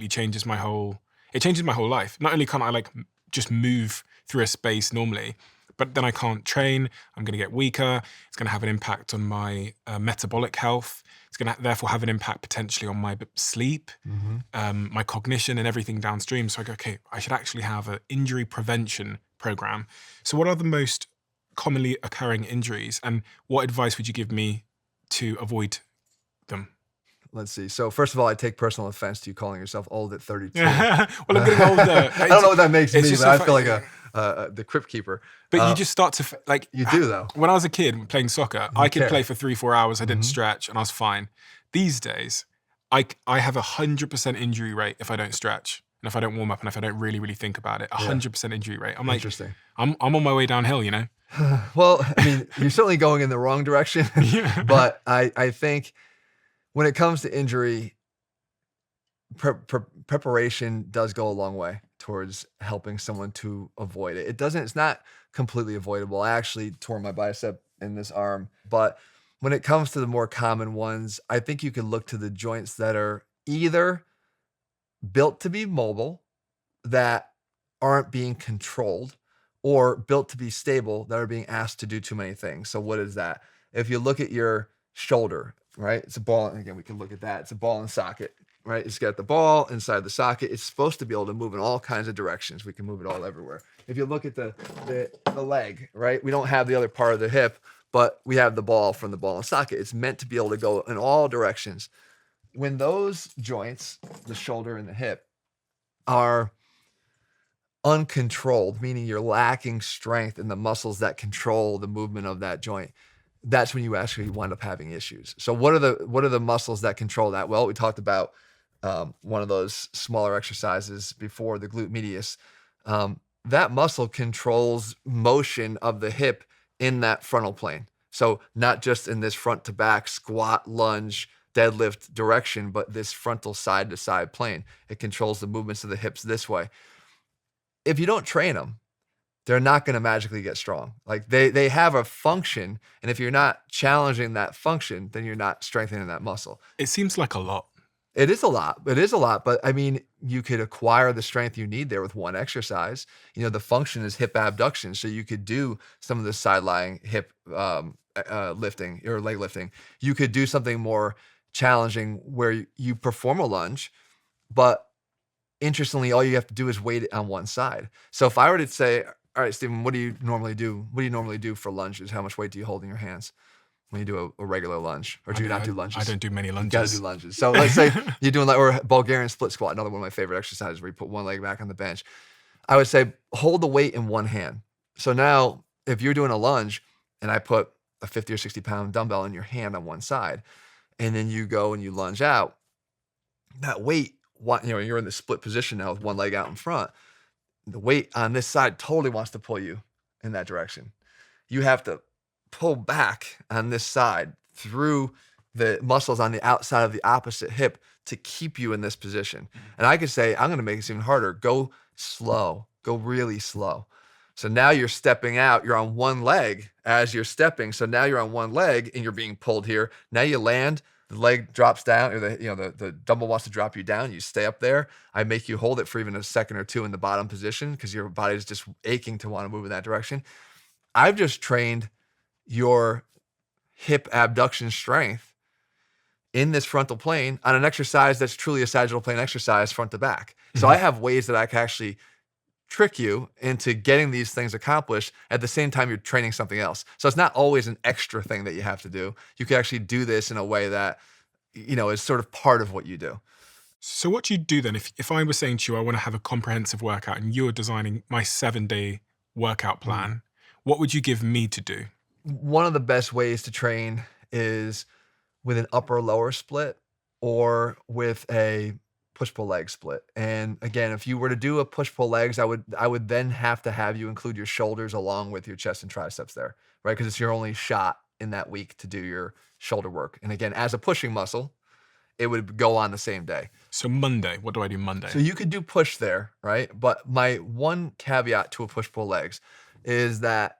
changes my whole life. Not only can't I like just move through a space normally, but then I can't train. I'm going to get weaker. It's going to have an impact on my metabolic health. It's going to therefore have an impact potentially on my sleep, my cognition, and everything downstream. So I go, okay, I should actually have an injury prevention program. So what are the most commonly occurring injuries, and what advice would you give me to avoid them? Let's see. So first of all, I take personal offense to you calling yourself old at 32. Well, I'm getting older. I don't know what that makes me, but I feel like the crypt keeper. But you just start to like. You do though. When I was a kid playing soccer, I could care. play for 3-4 hours. I didn't stretch, and I was fine. These days, I have 100% injury rate if I don't stretch, and if I don't warm up, and if I don't really think about it. 100% injury rate. I'm like, Interesting. I'm on my way downhill, you know. Well, I mean, you're certainly going in the wrong direction, but I think when it comes to injury, preparation does go a long way towards helping someone to avoid it. It's not completely avoidable. I actually tore my bicep in this arm, but when it comes to the more common ones, I think you can look to the joints that are either built to be mobile, that aren't being controlled, or built to be stable, that are being asked to do too many things. So what is that? If you look at your shoulder, right? It's a ball, and again, we can look at that. It's a ball and socket, right? It's got the ball inside the socket. It's supposed to be able to move in all kinds of directions. We can move it all everywhere. If you look at the leg, right? We don't have the other part of the hip, but we have the ball from the ball and socket. It's meant to be able to go in all directions. When those joints, the shoulder and the hip, are uncontrolled, meaning you're lacking strength in the muscles that control the movement of that joint, that's when you actually wind up having issues. So what are the muscles that control that? Well, we talked about one of those smaller exercises before, the glute medius. That muscle controls motion of the hip in that frontal plane. So not just in this front to back squat, lunge, deadlift direction, but this frontal side to side plane. It controls the movements of the hips this way. If you don't train them, they're not going to magically get strong. Like they have a function, and if you're not challenging that function, then you're not strengthening that muscle. It seems like a lot. It is a lot. It is a lot, but I mean, you could acquire the strength you need there with one exercise. You know, the function is hip abduction, so you could do some of the side-lying hip lifting or leg lifting. You could do something more challenging where you perform a lunge, but interestingly, all you have to do is weight it on one side. So if I were to say, all right, Stephen, what do you normally do? What do you normally do for lunges? How much weight do you hold in your hands when you do a regular lunge? Or do you not do lunges? I don't do many lunges. You gotta do lunges. So let's say you're doing or Bulgarian split squat, another one of my favorite exercises where you put one leg back on the bench. I would say hold the weight in one hand. So now if you're doing a lunge and I put a 50 or 60 pound dumbbell in your hand on one side, and then you go and you lunge out, that weight, you're in the split position now with one leg out in front. The weight on this side totally wants to pull you in that direction. You have to pull back on this side through the muscles on the outside of the opposite hip to keep you in this position. And I could say, I'm going to make this even harder. Go slow, go really slow. So now you're stepping out, you're on one leg as you're stepping. So now you're on one leg and you're being pulled here. Now you land, the leg drops down, or the dumbbell wants to drop you down. You stay up there. I make you hold it for even a second or two in the bottom position because your body is just aching to want to move in that direction. I've just trained your hip abduction strength in this frontal plane on an exercise that's truly a sagittal plane exercise front to back. So I have ways that I can actually trick you into getting these things accomplished at the same time you're training something else. So it's not always an extra thing that you have to do. You can actually do this in a way that, is sort of part of what you do. So what do you do then? If I was saying to you, I want to have a comprehensive workout and you're designing my 7-day workout plan, what would you give me to do? One of the best ways to train is with an upper lower split or with a push-pull leg split. And again, if you were to do a push-pull legs, I would then have to have you include your shoulders along with your chest and triceps there, right? Because it's your only shot in that week to do your shoulder work. And again, as a pushing muscle, it would go on the same day. So Monday, what do I do Monday? So you could do push there, right? But my one caveat to a push-pull legs is that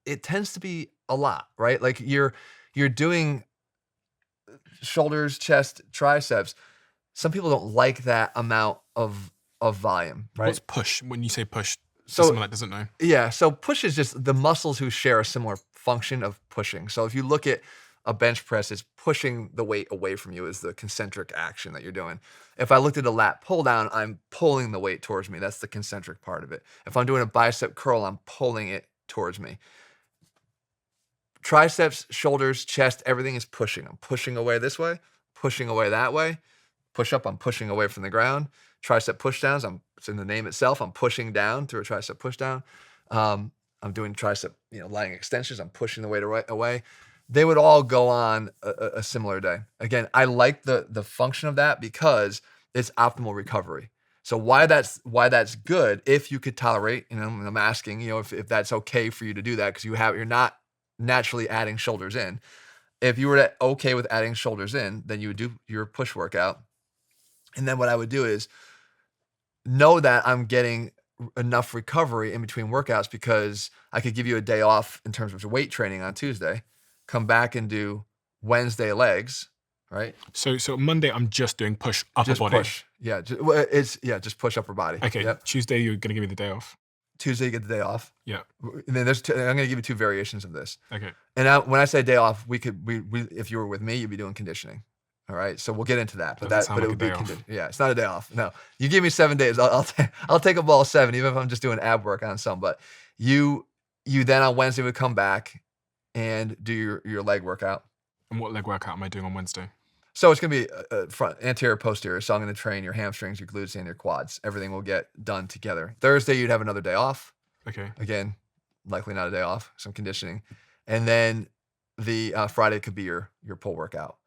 it tends to be a lot, right? Like you're doing shoulders, chest, triceps. Some people don't like that amount of volume, right? What's push? When you say push, So- someone that doesn't know. Yeah, so push is just the muscles who share a similar function of pushing. So if you look at a bench press, it's pushing the weight away from you is the concentric action that you're doing. If I looked at a lat pull down, I'm pulling the weight towards me. That's the concentric part of it. If I'm doing a bicep curl, I'm pulling it towards me. Triceps, shoulders, chest, everything is pushing. I'm pushing away this way, pushing away that way. Push up, I'm pushing away from the ground. Tricep push downs, it's in the name itself. I'm pushing down through a tricep push down. I'm doing tricep, lying extensions. I'm pushing the weight away. They would all go on a similar day. Again, I like the function of that because it's optimal recovery. So why that's good if you could tolerate, and I'm asking, if that's okay for you to do that because you're not naturally adding shoulders in. If you were okay with adding shoulders in, then you would do your push workout. And then what I would do is know that I'm getting enough recovery in between workouts because I could give you a day off in terms of weight training on Tuesday, come back and do Wednesday legs, right? So Monday I'm just doing push upper Just body. push. Yeah, just push upper body. Okay. Yep. Tuesday you're gonna give me the day off. Tuesday you get the day off. Yeah. And then I'm going to give you two variations of this. Okay. And when I say day off, we if you were with me, you'd be doing conditioning. All right, so we'll get into that. But Doesn't sound it like would a be day off. yeah, it's not a day off. No, you give me 7 days, I'll take up all 7, even if I'm just doing ab work on some. But you then on Wednesday would come back and do your leg workout. And what leg workout am I doing on Wednesday? So it's gonna be front, anterior, posterior. So I'm gonna train your hamstrings, your glutes, and your quads. Everything will get done together. Thursday you'd have another day off. Okay. Again, likely not a day off, some conditioning. And then the Friday could be your pull workout.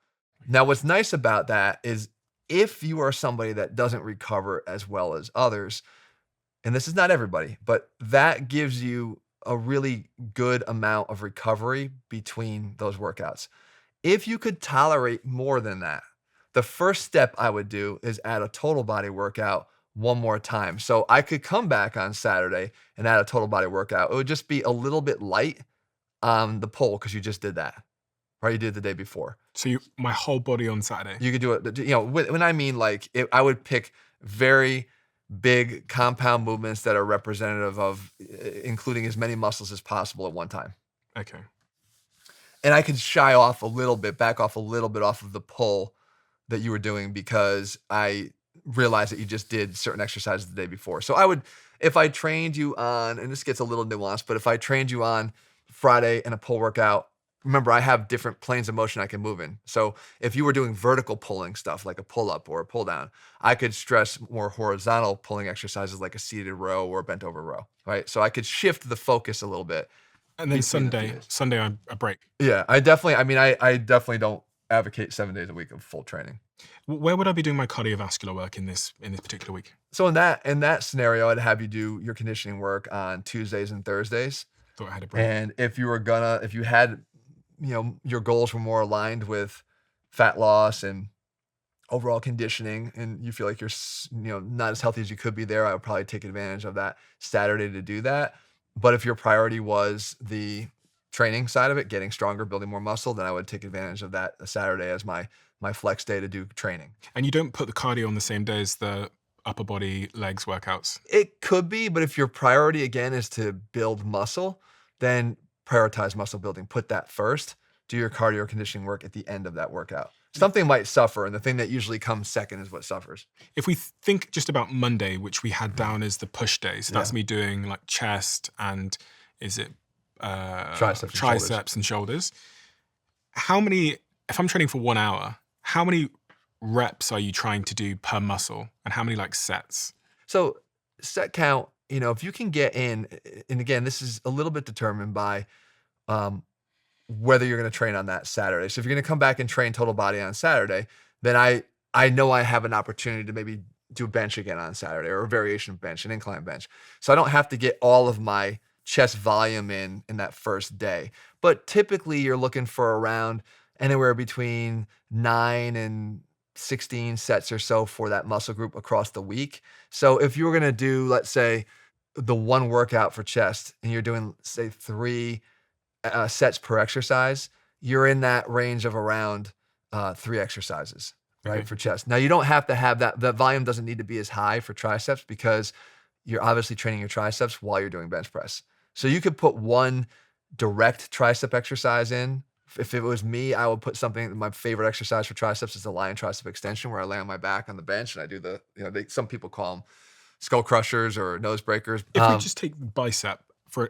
Now, what's nice about that is if you are somebody that doesn't recover as well as others, and this is not everybody, but that gives you a really good amount of recovery between those workouts. If you could tolerate more than that, the first step I would do is add a total body workout one more time. So I could come back on Saturday and add a total body workout. It would just be a little bit light on the pull because you just did that, right? You did it the day before. So my whole body on Saturday. You could do it, when I mean I would pick very big compound movements that are representative of including as many muscles as possible at one time. Okay. And I could back off a little bit off of the pull that you were doing because I realized that you just did certain exercises the day before. So if I trained you on, and this gets a little nuanced, but if I trained you on Friday in a pull workout, remember I have different planes of motion I can move in. So if you were doing vertical pulling stuff like a pull up or a pull down, I could stress more horizontal pulling exercises like a seated row or a bent over row, right? So I could shift the focus a little bit. And then between the two Sunday days. I break. Yeah, I definitely don't advocate 7 days a week of full training. Where would I be doing my cardiovascular work in this particular week? So in that scenario, I'd have you do your conditioning work on Tuesdays and Thursdays. Thought I had a break. And if you had, your goals were more aligned with fat loss and overall conditioning, and you feel like you're, not as healthy as you could be there, I would probably take advantage of that Saturday to do that. But if your priority was the training side of it, getting stronger, building more muscle, then I would take advantage of that Saturday as my flex day to do training. And you don't put the cardio on the same day as the upper body legs workouts? It could be, but if your priority again is to build muscle, then prioritize muscle building. Put that first. Do your cardio conditioning work at the end of that workout. Something might suffer, and the thing that usually comes second is what suffers. If we think just about Monday, which we had down as the push day, so that's me doing like chest and is it triceps and shoulders. How many, if I'm training for 1 hour, how many reps are you trying to do per muscle, and how many like sets? So set count, if you can get in, and again, this is a little bit determined by whether you're going to train on that Saturday. So if you're going to come back and train total body on Saturday, then I know I have an opportunity to maybe do bench again on Saturday, or a variation of bench, an incline bench. So I don't have to get all of my chest volume in that first day. But typically you're looking for around anywhere between 9 and 16 sets or so for that muscle group across the week. So if you were going to do, let's say, the one workout for chest, and you're doing, say, 3 sets per exercise, you're in that range of around 3 exercises, right, for chest. Now, you don't have to have that. The volume doesn't need to be as high for triceps because you're obviously training your triceps while you're doing bench press. So you could put one direct tricep exercise in. If it was me, I would put something, my favorite exercise for triceps is the lion tricep extension, where I lay on my back on the bench and I do some people call them skull crushers or nose breakers. If we just take bicep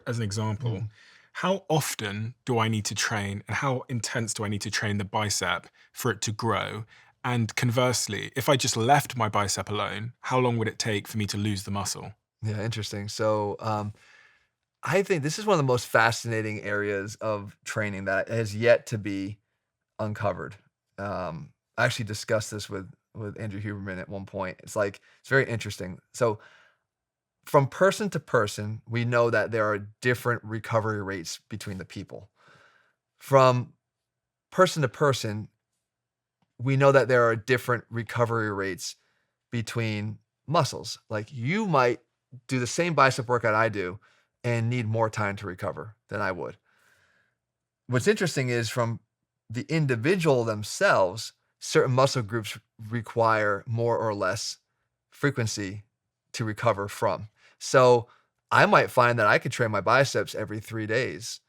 as an example, how often do I need to train, and how intense do I need to train the bicep for it to grow? And conversely, if I just left my bicep alone, how long would it take for me to lose the muscle? Yeah, interesting. So I think this is one of the most fascinating areas of training that has yet to be uncovered. I actually discussed this with Andrew Huberman at one point. It's very interesting. So from person to person, we know that there are different recovery rates between the people. From person to person, we know that there are different recovery rates between muscles. Like, you might do the same bicep workout I do and need more time to recover than I would. What's interesting is, from the individual themselves, certain muscle groups require more or less frequency to recover from. So I might find that I could train my biceps every 3 days,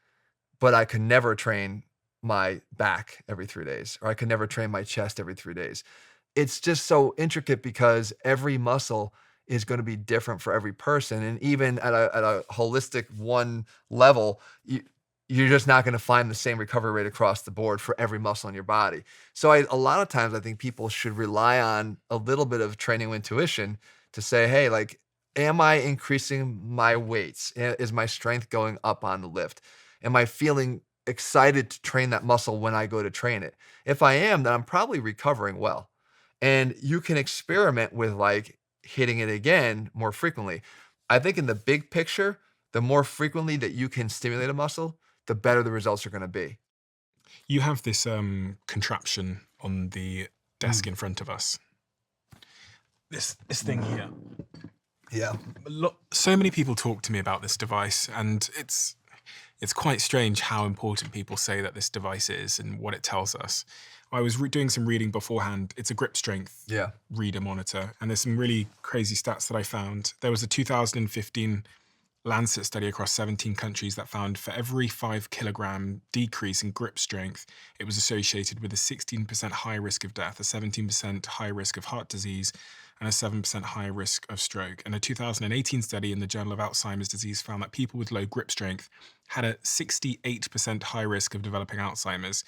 but I could never train my back every 3 days, or I could never train my chest every 3 days. It's just so intricate because every muscle is going to be different for every person. And even at a holistic one level, you're just not going to find the same recovery rate across the board for every muscle in your body. So a lot of times I think people should rely on a little bit of training intuition to say, hey, am I increasing my weights? Is my strength going up on the lift? Am I feeling excited to train that muscle when I go to train it? If I am, then I'm probably recovering well. And you can experiment with hitting it again more frequently. I think in the big picture, the more frequently that you can stimulate a muscle, the better the results are going to be. You have this contraption on the desk in front of us. This thing here. Yeah. So many people talk to me about this device, and it's quite strange how important people say that this device is and what it tells us. I was doing some reading beforehand. It's a grip strength reader monitor, and there's some really crazy stats that I found. There was a 2015 Lancet study across 17 countries that found for every 5 kilogram decrease in grip strength, it was associated with a 16% high risk of death, a 17% high risk of heart disease, and a 7% higher risk of stroke. And a 2018 study in the Journal of Alzheimer's Disease found that people with low grip strength had a 68% high risk of developing Alzheimer's.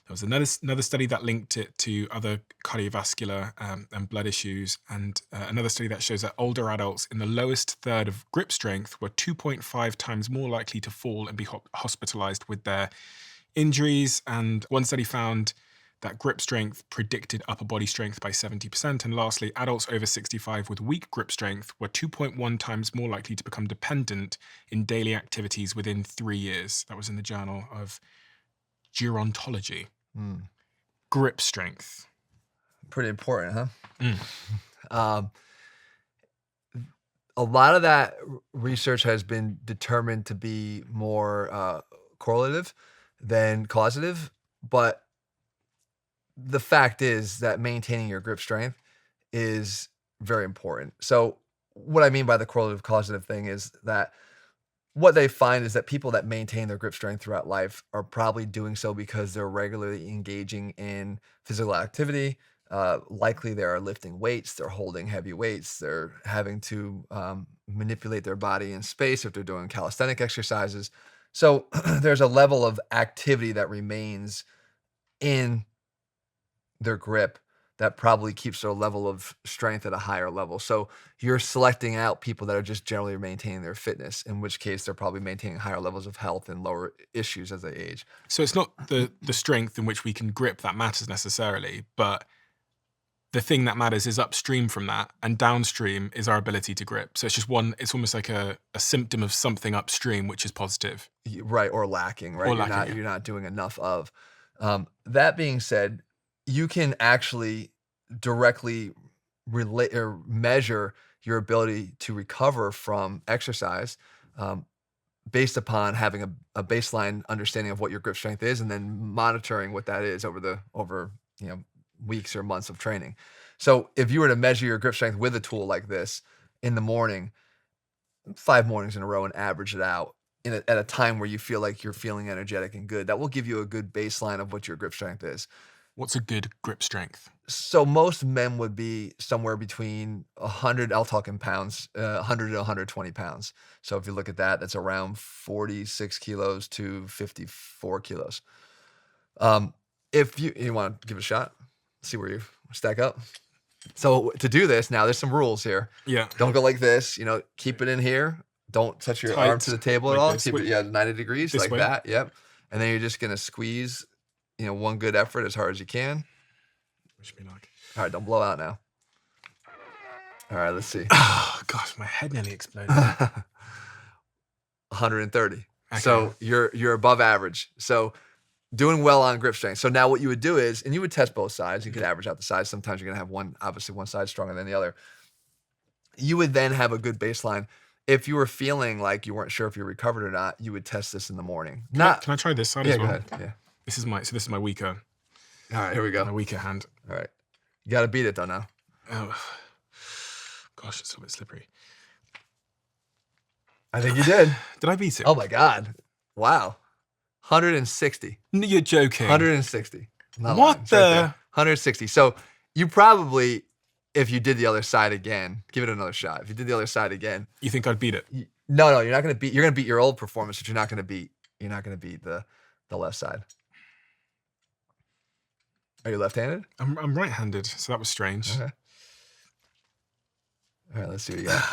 There was another study that linked it to other cardiovascular and blood issues, and another study that shows that older adults in the lowest third of grip strength were 2.5 times more likely to fall and be hospitalized with their injuries. And one study found that grip strength predicted upper body strength by 70%. And lastly, adults over 65 with weak grip strength were 2.1 times more likely to become dependent in daily activities within 3 years. That was in the Journal of Gerontology. Grip strength. Pretty important, huh? A lot of that research has been determined to be more correlative than causative, but the fact is that maintaining your grip strength is very important. So what I mean by the correlative causative thing is that what they find is that people that maintain their grip strength throughout life are probably doing so because they're regularly engaging in physical activity. Likely they are lifting weights, they're holding heavy weights, they're having to manipulate their body in space if they're doing calisthenic exercises. So there's a level of activity that remains in their grip that probably keeps their level of strength at a higher level. So you're selecting out people that are just generally maintaining their fitness, in which case they're probably maintaining higher levels of health and lower issues as they age. So it's not the strength in which we can grip that matters necessarily, but the thing that matters is upstream from that, and downstream is our ability to grip. So it's just it's almost like a symptom of something upstream, which is positive. Right, or lacking, right? Or You're lacking, not doing enough of. That being said, you can actually directly relate or measure your ability to recover from exercise based upon having a baseline understanding of what your grip strength is, and then monitoring what that is over weeks or months of training. So if you were to measure your grip strength with a tool like this in the morning, 5 mornings in a row, and average it out at a time where you feel like you're feeling energetic and good, that will give you a good baseline of what your grip strength is. What's a good grip strength? So most men would be somewhere between 100, I'll talk in pounds, 100 to 120 pounds. So if you look at that, that's around 46 kilos to 54 kilos. If you want to give it a shot, see where you stack up. So to do this, now there's some rules here. Yeah. Don't go like this, keep it in here. Don't touch your Tight, arm to the table like at all. this. Keep it, 90 degrees, This like way? that. Yep. And then you're just going to squeeze, one good effort as hard as you can. What should be like? All right, don't blow out now. All right, let's see. Oh gosh, my head nearly exploded. 130. Okay. So you're above average. So doing well on grip strength. So now what you would do is, and you would test both sides. You could average out the sides. Sometimes you're gonna have one side stronger than the other. You would then have a good baseline. If you were feeling like you weren't sure if you recovered or not, you would test this in the morning. Can I try this side as well? Go ahead. Yeah. This is my weaker. All right, here we go. My weaker hand. All right. You got to beat it though now. Oh, gosh, it's a bit slippery. I think you did. Did I beat it? Oh my God. Wow. 160. You're joking. 160. Not What lying. It's right the? there. 160. So you probably, if you did the other side again, give it another shot. If you did the other side again. You think I'd beat it? No, you're not going to beat, you're going to beat your old performance, but you're not going to beat the left side. Are you left-handed? I'm right-handed, so that was strange. Okay. All right, let's see what you got.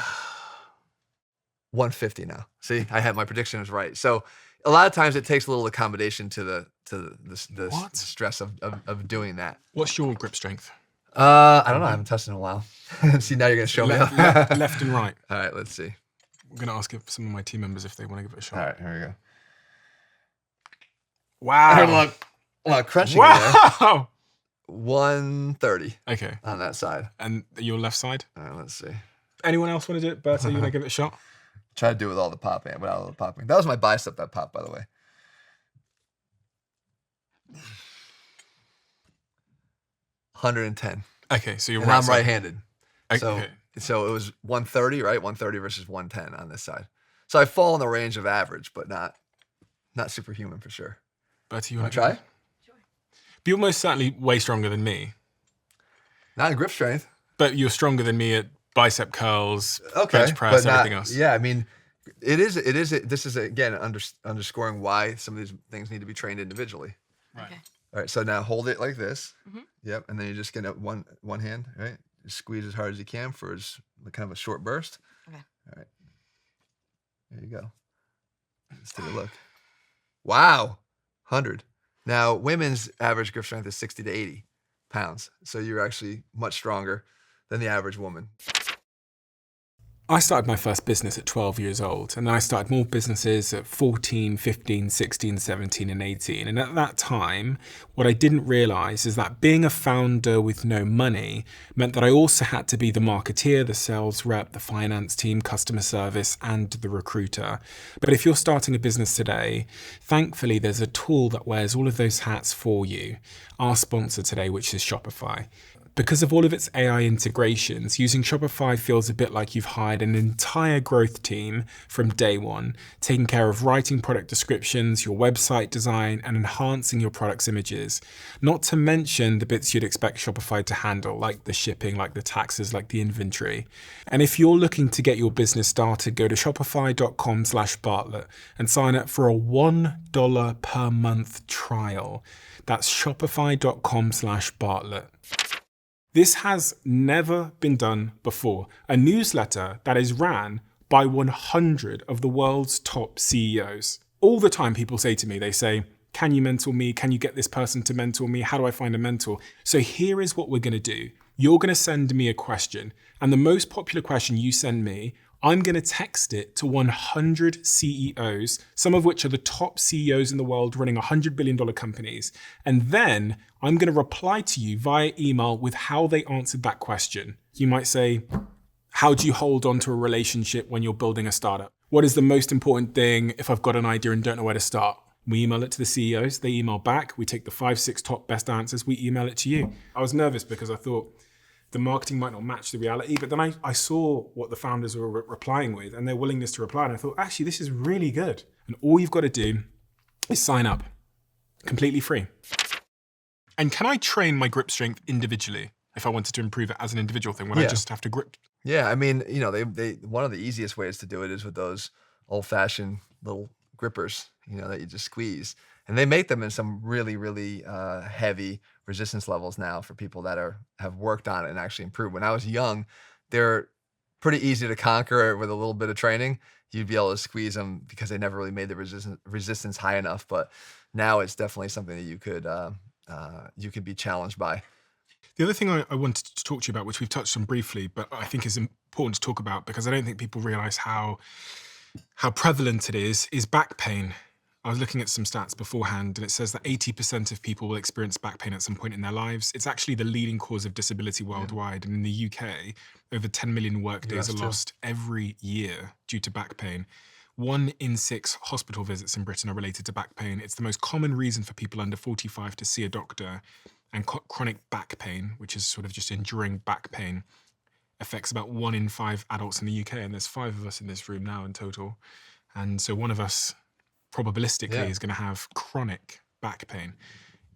150 now. See, I had my prediction was right. So a lot of times it takes a little accommodation to the stress of doing that. What's your grip strength? I don't know. I haven't tested in a while. See, now you're gonna show me. Left and right. All right, let's see. I'm gonna ask some of my team members if they want to give it a shot. All right, here we go. Wow. I heard a lot of crunching in there. Wow. 130 Okay. on that side. And your left side? All right, let's see. Anyone else want to do it? Berta, you want to give it a shot? Try to do it with all the popping, without all the popping. That was my bicep that popped, by the way. $110. Okay, so you're And right. I'm right-handed. Okay. So it was 130, right? 130 versus 110 on this side. So I fall in the range of average, but not superhuman for sure. Berta, you Want want to try? But you're most certainly way stronger than me. Not in grip strength. But you're stronger than me at bicep curls, Okay, bench press, but not, everything else. yeah, I mean, this is again underscoring why some of these things need to be trained individually. Right. Okay. All right, so now hold it like this. Mhm. Yep, and then you're just gonna one hand, right? Just squeeze as hard as you can for kind of a short burst. Okay. All right, there you go. Let's take a look. Wow, 100. Now, women's average grip strength is 60 to 80 pounds, so you're actually much stronger than the average woman. I started my first business at 12 years old, and then I started more businesses at 14, 15, 16, 17, and 18. And at that time, what I didn't realize is that being a founder with no money meant that I also had to be the marketeer, the sales rep, the finance team, customer service, and the recruiter. But if you're starting a business today, thankfully there's a tool that wears all of those hats for you. Our sponsor today, which is Shopify. Because of all of its AI integrations, using Shopify feels a bit like you've hired an entire growth team from day one, taking care of writing product descriptions, your website design, and enhancing your product's images. Not to mention the bits you'd expect Shopify to handle, like the shipping, like the taxes, like the inventory. And if you're looking to get your business started, go to shopify.com/Bartlett and sign up for a $1 per month trial. That's shopify.com/Bartlett. This has never been done before. A newsletter that is ran by 100 of the world's top CEOs. All the time people say to me, they say, can you mentor me? Can you get this person to mentor me? How do I find a mentor? So here is what we're going to do. You're going to send me a question, and the most popular question you send me, I'm going to text it to 100 CEOs, some of which are the top CEOs in the world running $100 billion companies. And then I'm going to reply to you via email with how they answered that question. You might say, how do you hold on to a relationship when you're building a startup? What is the most important thing if I've got an idea and don't know where to start? We email it to the CEOs, they email back, we take the 5-6 top best answers, we email it to you. I was nervous because I thought, the marketing might not match the reality, but then I saw what the founders were replying with and their willingness to reply. And I thought, actually, this is really good. And all you've got to do is sign up, completely free. And can I train my grip strength individually if I wanted to improve it as an individual thing? Would I just have to grip? Yeah, I mean, they one of the easiest ways to do it is with those old-fashioned little grippers, that you just squeeze. And they make them in some really, really heavy resistance levels now for people that have worked on it and actually improved. When I was young, they're pretty easy to conquer with a little bit of training. You'd be able to squeeze them because they never really made the resistance high enough. But now it's definitely something that you could be challenged by. The other thing I wanted to talk to you about, which we've touched on briefly, but I think is important to talk about because I don't think people realize how prevalent it is back pain. I was looking at some stats beforehand, and it says that 80% of people will experience back pain at some point in their lives. It's actually the leading cause of disability worldwide. And in the UK, over 10 million workdays are lost every year due to back pain. 1 in 6 hospital visits in Britain are related to back pain. It's the most common reason for people under 45 to see a doctor. And chronic back pain, which is sort of just enduring back pain, affects about 1 in 5 adults in the UK. And there's 5 of us in this room now in total. And so one of us probabilistically is going to have chronic back pain.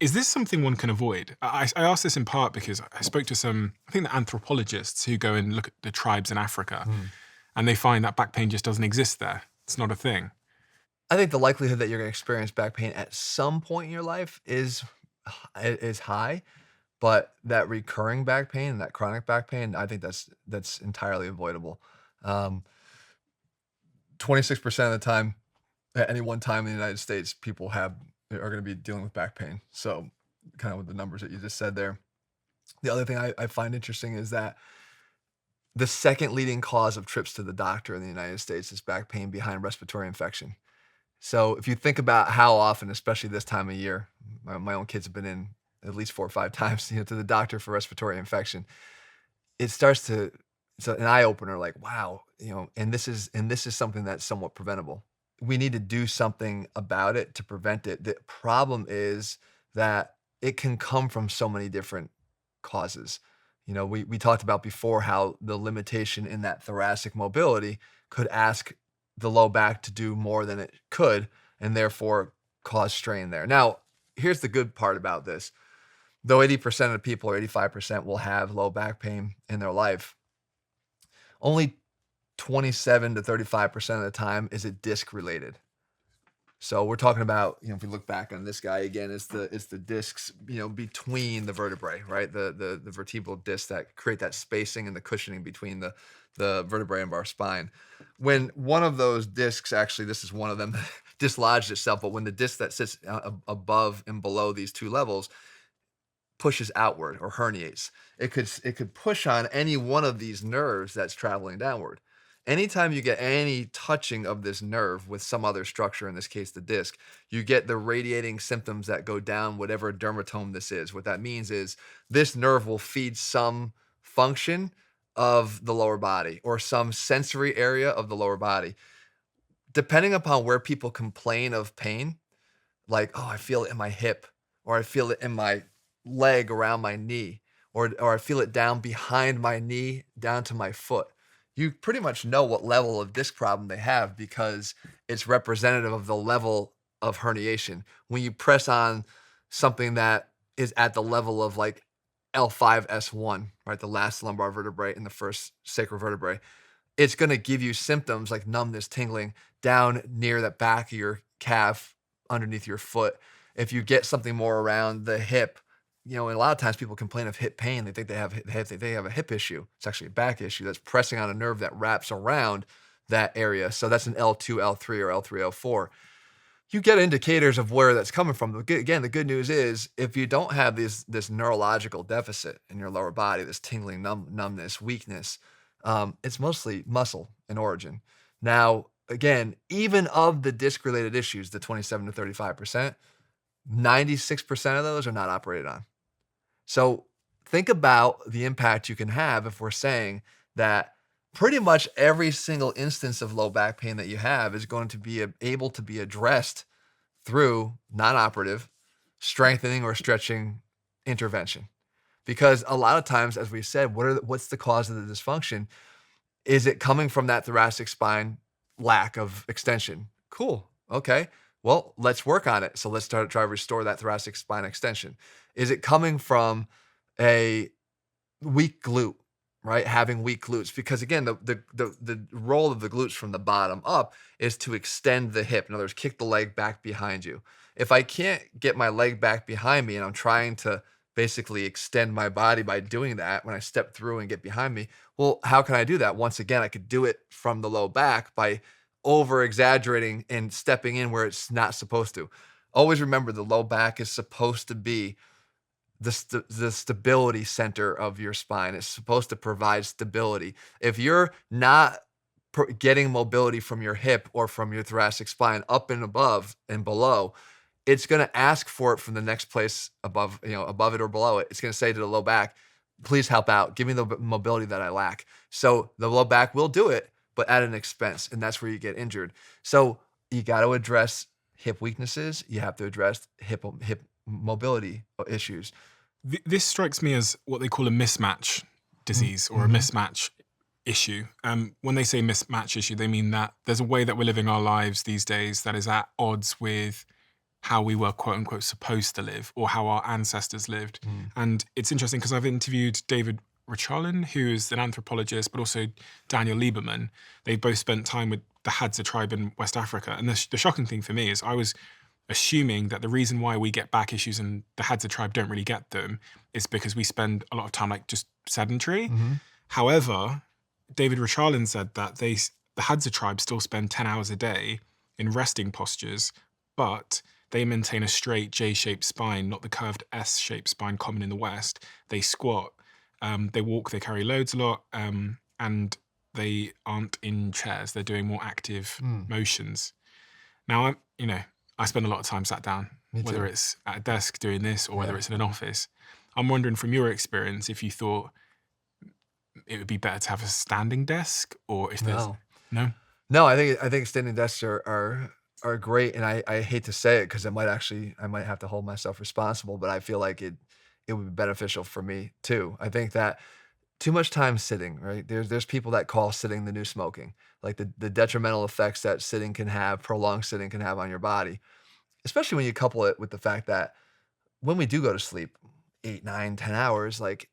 Is this something one can avoid? I asked this in part because I spoke to some, I think the anthropologists who go and look at the tribes in Africa and they find that back pain just doesn't exist there. It's not a thing. I think the likelihood that you're going to experience back pain at some point in your life is high, but that recurring back pain, that chronic back pain, I think that's entirely avoidable. 26% of the time, at any one time in the United States, people are going to be dealing with back pain. So kind of with the numbers that you just said there. The other thing I find interesting is that the second leading cause of trips to the doctor in the United States is back pain behind respiratory infection. So if you think about how often, especially this time of year, my own kids have been in at least 4 or 5 times, to the doctor for respiratory infection. It's an eye opener, like, wow, and this is something that's somewhat preventable. We need to do something about it to prevent it. The problem is that it can come from so many different causes. We talked about before how the limitation in that thoracic mobility could ask the low back to do more than it could and therefore cause strain there. Now, here's the good part about this. though 80% of people or 85% will have low back pain in their life, only 27 to 35% of the time is it disc related. So we're talking about, if we look back on this guy again, it's the discs, between the vertebrae, right? The vertebral discs that create that spacing and the cushioning between the vertebrae of our spine. When one of those discs, actually, this is one of them, dislodged itself, but when the disc that sits above and below these two levels pushes outward or herniates, it could push on any one of these nerves that's traveling downward. Anytime you get any touching of this nerve with some other structure, in this case the disc, you get the radiating symptoms that go down whatever dermatome this is. What that means is this nerve will feed some function of the lower body or some sensory area of the lower body. Depending upon where people complain of pain, like, oh, I feel it in my hip, or I feel it in my leg around my knee, or I feel it down behind my knee down to my foot. You pretty much know what level of disc problem they have because it's representative of the level of herniation. When you press on something that is at the level of like L5, S1, right, the last lumbar vertebrae and the first sacral vertebrae, it's going to give you symptoms like numbness, tingling down near the back of your calf, underneath your foot. If you get something more around the hip, and a lot of times people complain of hip pain. They think they have a hip issue. It's actually a back issue that's pressing on a nerve that wraps around that area. So that's an L2, L3, or L3, L4. You get indicators of where that's coming from. Again, the good news is if you don't have this neurological deficit in your lower body, this tingling, numbness, weakness, it's mostly muscle in origin. Now, again, even of the disc-related issues, the 27 to 35%, 96% of those are not operated on. So think about the impact you can have if we're saying that pretty much every single instance of low back pain that you have is going to be able to be addressed through non-operative strengthening or stretching intervention. Because a lot of times, as we said, what's the cause of the dysfunction? Is it coming from that thoracic spine lack of extension? Cool. Okay. Well, let's work on it. So let's try to restore that thoracic spine extension. Is it coming from a weak glute, right? Having weak glutes? Because again, the role of the glutes from the bottom up is to extend the hip. In other words, kick the leg back behind you. If I can't get my leg back behind me and I'm trying to basically extend my body by doing that when I step through and get behind me, well, how can I do that? Once again, I could do it from the low back by over exaggerating and stepping in where it's not supposed to. Always remember the low back is supposed to be the stability center of your spine. It's supposed to provide stability. If you're not getting mobility from your hip or from your thoracic spine up and above and below, it's going to ask for it from the next place above it or below it. It's going to say to the low back, please help out. Give me the mobility that I lack. So the low back will do it, but at an expense, and that's where you get injured. So you got to address hip weaknesses. You have to address hip mobility issues. This strikes me as what they call a mismatch disease or a mismatch issue. When they say mismatch issue, they mean that there's a way that we're living our lives these days that is at odds with how we were, quote unquote, supposed to live or how our ancestors lived. And it's interesting because I've interviewed David Richalin, who is an anthropologist, but also Daniel Lieberman. They both spent time with the Hadza tribe in West Africa. And the shocking thing for me is I was assuming that the reason why we get back issues and the Hadza tribe don't really get them is because we spend a lot of time like just sedentary. However, David Richalin said that the Hadza tribe still spend 10 hours a day in resting postures, but they maintain a straight J-shaped spine, not the curved S-shaped spine common in the West. They squat, they walk, they carry loads a lot, and they aren't in chairs. They're doing more active motions. Now, I spend a lot of time sat down, whether it's at a desk doing this or whether it's in an office. I'm wondering from your experience if you thought it would be better to have a standing desk or if there's... No, I think standing desks are great, and I hate to say it because I might have to hold myself responsible, but I feel like it would be beneficial for me too. I think that too much time sitting, right? There's people that call sitting the new smoking, like the detrimental effects that sitting can have, prolonged sitting can have on your body, especially when you couple it with the fact that when we do go to sleep, 8, 9, 10 hours, like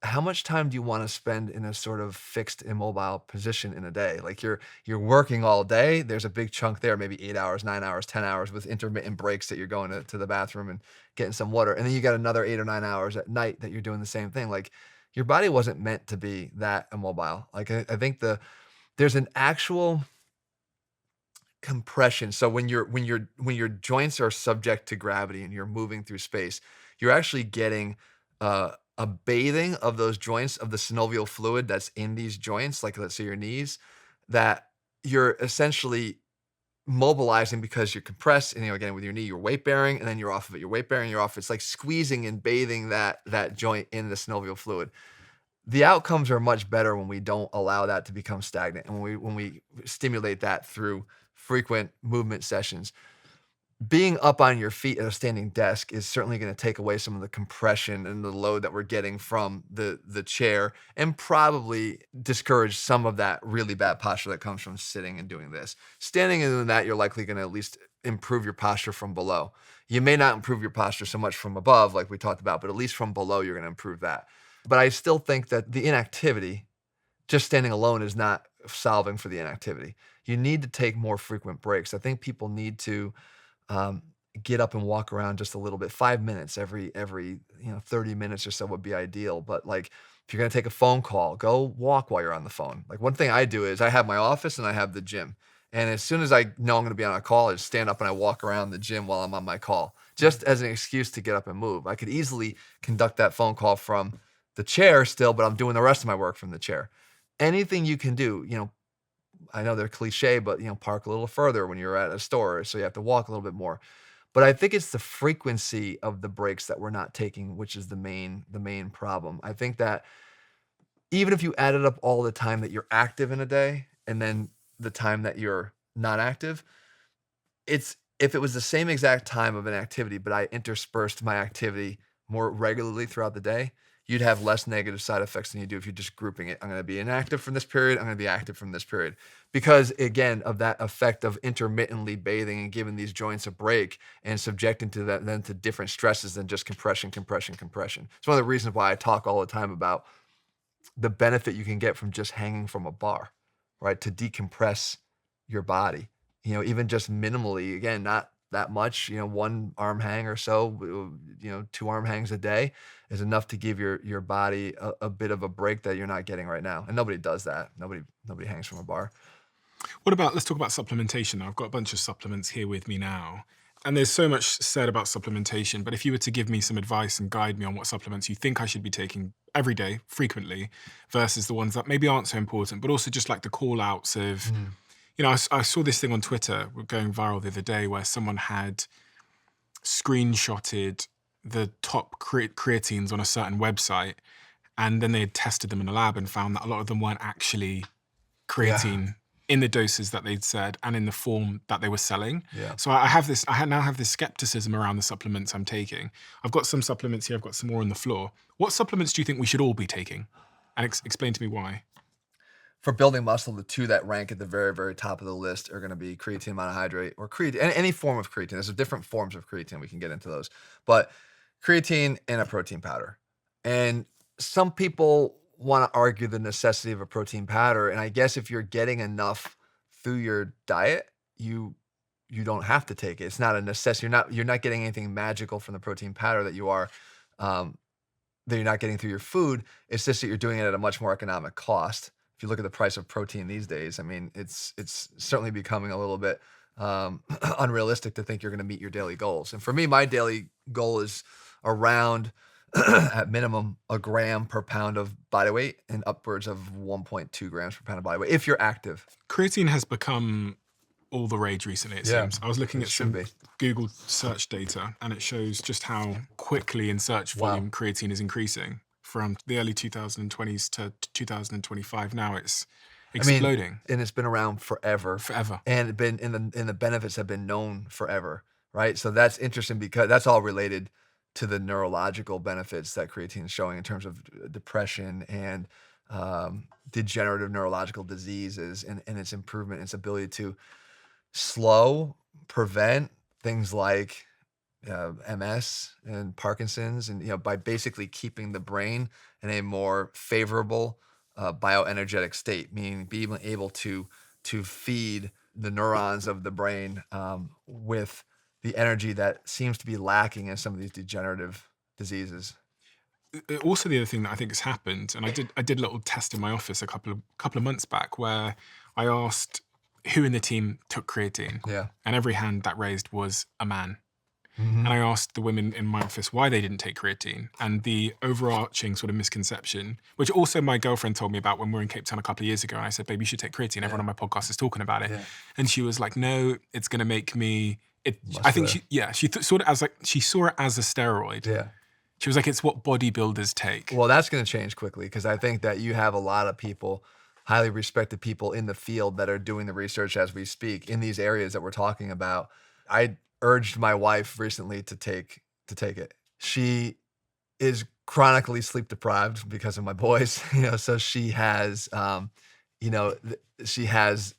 how much time do you want to spend in a sort of fixed immobile position in a day? Like you're working all day. There's a big chunk there, maybe 8 hours, 9 hours, 10 hours with intermittent breaks that you're going to the bathroom and getting some water. And then you got another 8 or 9 hours at night that you're doing the same thing. Like your body wasn't meant to be that immobile. Like I think there's an actual compression. So when your joints are subject to gravity and you're moving through space, you're actually getting a bathing of those joints, of the synovial fluid that's in these joints, like let's say your knees, that you're essentially mobilizing because you're compressed. And again, with your knee, you're weight bearing, and then you're off of it. You're weight bearing, you're off. It's like squeezing and bathing that joint in the synovial fluid. The outcomes are much better when we don't allow that to become stagnant, and when we stimulate that through frequent movement sessions. Being up on your feet at a standing desk is certainly going to take away some of the compression and the load that we're getting from the chair, and probably discourage some of that really bad posture that comes from sitting and doing this. Standing and doing that, you're likely going to at least improve your posture from below. You may not improve your posture so much from above, like we talked about, but at least from below, you're going to improve that. But I still think that the inactivity, just standing alone, is not solving for the inactivity. You need to take more frequent breaks. I think people need to get up and walk around just a little bit. 5 minutes every 30 minutes or so would be ideal. But like if you're gonna take a phone call, go walk while you're on the phone. Like one thing I do is I have my office and I have the gym. And as soon as I know I'm gonna be on a call, I just stand up and I walk around the gym while I'm on my call, just as an excuse to get up and move. I could easily conduct that phone call from the chair still, but I'm doing the rest of my work from the chair. Anything you can do, I know they're cliche, but park a little further when you're at a store, so you have to walk a little bit more. But I think it's the frequency of the breaks that we're not taking, which is the main problem. I think that even if you added up all the time that you're active in a day and then the time that you're not active, if it was the same exact time of an activity, but I interspersed my activity more regularly throughout the day, you'd have less negative side effects than you do if you're just grouping it. I'm going to be inactive from this period. I'm going to be active from this period. Because again, of that effect of intermittently bathing and giving these joints a break and subjecting to that then to different stresses than just compression. It's one of the reasons why I talk all the time about the benefit you can get from just hanging from a bar, right? To decompress your body, even just minimally, again, not that much, one arm hang or so, 2 arm hangs a day is enough to give your body a bit of a break that you're not getting right now. And nobody does that. Nobody hangs from a bar. Let's talk about supplementation. I've got a bunch of supplements here with me now. And there's so much said about supplementation, but if you were to give me some advice and guide me on what supplements you think I should be taking every day, frequently, versus the ones that maybe aren't so important, but also just like the call outs of, I saw this thing on Twitter going viral the other day where someone had screenshotted the top creatines on a certain website, and then they had tested them in a lab and found that a lot of them weren't actually creatine in the doses that they'd said and in the form that they were selling. Yeah. So I now have this skepticism around the supplements I'm taking. I've got some supplements here, I've got some more on the floor. What supplements do you think we should all be taking? And explain to me why. For building muscle, the 2 that rank at the very, very top of the list are going to be creatine monohydrate or creatine, any form of creatine. There's different forms of creatine. We can get into those. But creatine and a protein powder. And some people want to argue the necessity of a protein powder. And I guess if you're getting enough through your diet, you don't have to take it. It's not a necessity. You're not getting anything magical from the protein powder that you're not getting through your food. It's just that you're doing it at a much more economic cost. If you look at the price of protein these days, I mean, it's certainly becoming a little bit unrealistic to think you're going to meet your daily goals. And for me, my daily goal is around, at minimum, 1 gram per pound of body weight and upwards of 1.2 grams per pound of body weight, if you're active. Creatine has become all the rage recently, it seems. I was looking at some Google search data, and it shows just how quickly in search volume creatine is increasing. From the early 2020s to 2025, now it's exploding. And it's been around forever. And the benefits have been known forever, right? So that's interesting because that's all related to the neurological benefits that creatine is showing in terms of depression and degenerative neurological diseases and its improvement, its ability to slow, prevent things like MS and Parkinson's, and by basically keeping the brain in a more favorable bioenergetic state, meaning being able to feed the neurons of the brain with the energy that seems to be lacking in some of these degenerative diseases. Also, the other thing that I think has happened, and I did a little test in my office a couple of months back where I asked who in the team took creatine, Yeah. and every hand that raised was a man. Mm-hmm. And I asked the women in my office why they didn't take creatine, and the overarching sort of misconception, which also my girlfriend told me about when we were in Cape Town a couple of years ago, and I said, "Babe, you should take creatine. Everyone on my podcast is talking about it." Yeah. And she was like, "No, it's going to make me." I think she saw it as a steroid. Yeah. She was like, "It's what bodybuilders take." Well, that's going to change quickly, because I think that you have a lot of people, highly respected people in the field, that are doing the research as we speak in these areas that we're talking about. I urged my wife recently to take it. She is chronically sleep deprived because of my boys, so she has, she has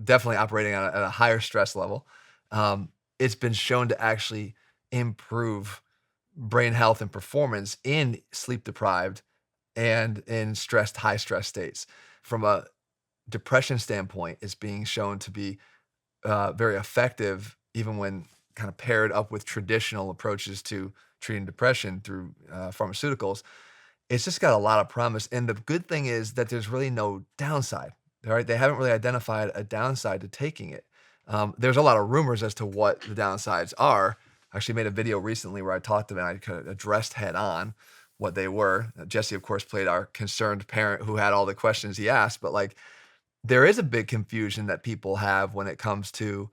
definitely operating at a higher stress level. It's been shown to actually improve brain health and performance in sleep deprived and in high stress states. From a depression standpoint, it's being shown to be very effective, even when kind of paired up with traditional approaches to treating depression through pharmaceuticals. It's just got a lot of promise. And the good thing is that there's really no downside. Right? They haven't really identified a downside to taking it. There's a lot of rumors as to what the downsides are. I actually made a video recently where I talked to them and I kind of addressed head on what they were. Jesse, of course, played our concerned parent who had all the questions he asked, but there is a big confusion that people have when it comes to,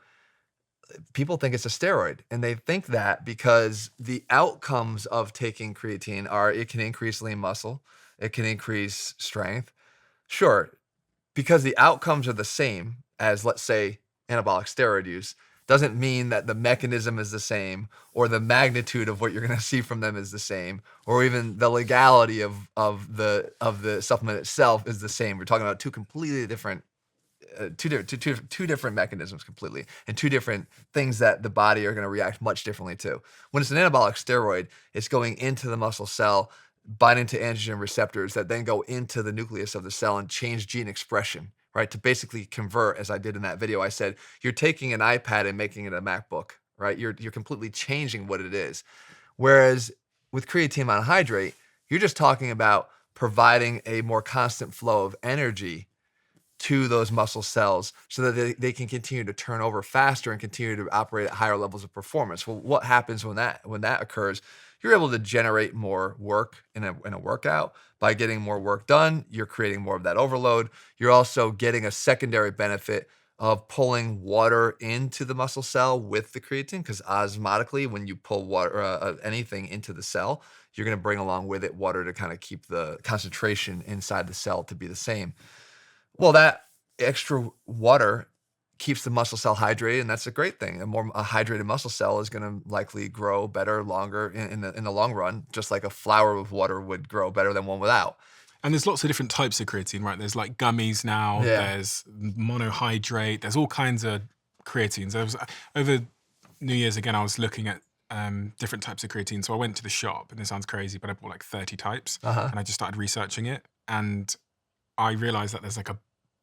people think it's a steroid, and they think that because the outcomes of taking creatine are it can increase lean muscle, it can increase strength. Sure, because the outcomes are the same as, let's say, anabolic steroid use, doesn't mean that the mechanism is the same, or the magnitude of what you're going to see from them is the same, or even the legality of the supplement itself is the same. We're talking about two completely different, two different mechanisms completely, and two different things that the body are going to react much differently to. When it's an anabolic steroid, it's going into the muscle cell, binding to androgen receptors that then go into the nucleus of the cell and change gene expression, right? To basically convert, as I did in that video, I said, you're taking an iPad and making it a MacBook, right? You're completely changing what it is. Whereas with creatine monohydrate, you're just talking about providing a more constant flow of energy to those muscle cells so that they can continue to turn over faster and continue to operate at higher levels of performance. Well, what happens when that occurs? You're able to generate more work in a workout. By getting more work done, you're creating more of that overload. You're also getting a secondary benefit of pulling water into the muscle cell with the creatine, because osmotically, when you pull water, anything into the cell, you're going to bring along with it water to kind of keep the concentration inside the cell to be the same. Well, that extra water keeps the muscle cell hydrated, and that's a great thing. A hydrated muscle cell is going to likely grow better, longer in the long run, just like a flower with water would grow better than one without. And there's lots of different types of creatine, right? There's like gummies now, There's monohydrate, there's all kinds of creatines. Over New Year's, again, I was looking at different types of creatine. So I went to the shop, and this sounds crazy, but I bought like 30 types, and I just started researching it. And I realized that there's like a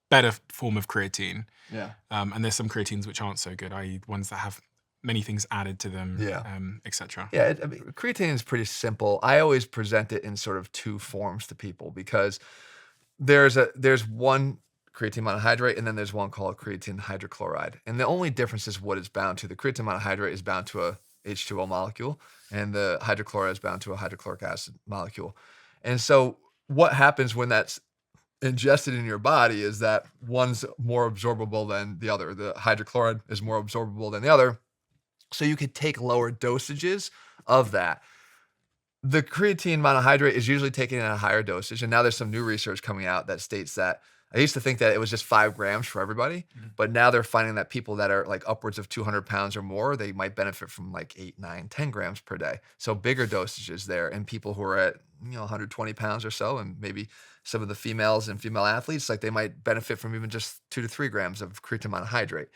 better form of creatine. Yeah. And there's some creatines which aren't so good, i.e. ones that have many things added to them, etc. Yeah, creatine is pretty simple. I always present it in sort of two forms to people, because there's one creatine monohydrate, and then there's one called creatine hydrochloride. And the only difference is what it's bound to. The creatine monohydrate is bound to a H2O molecule, and the hydrochloride is bound to a hydrochloric acid molecule. And so what happens when that's ingested in your body is that one's more absorbable than the other. The hydrochloride is more absorbable than the other. So you could take lower dosages of that. The creatine monohydrate is usually taken at a higher dosage. And now there's some new research coming out that states that, I used to think that it was just 5 grams for everybody, but now they're finding that people that are like upwards of 200 pounds or more, they might benefit from like 8, 9, 10 grams per day. So bigger dosages there. And people who are at 120 pounds or so, and maybe some of the females and female athletes, like they might benefit from even just 2 to 3 grams of creatine monohydrate.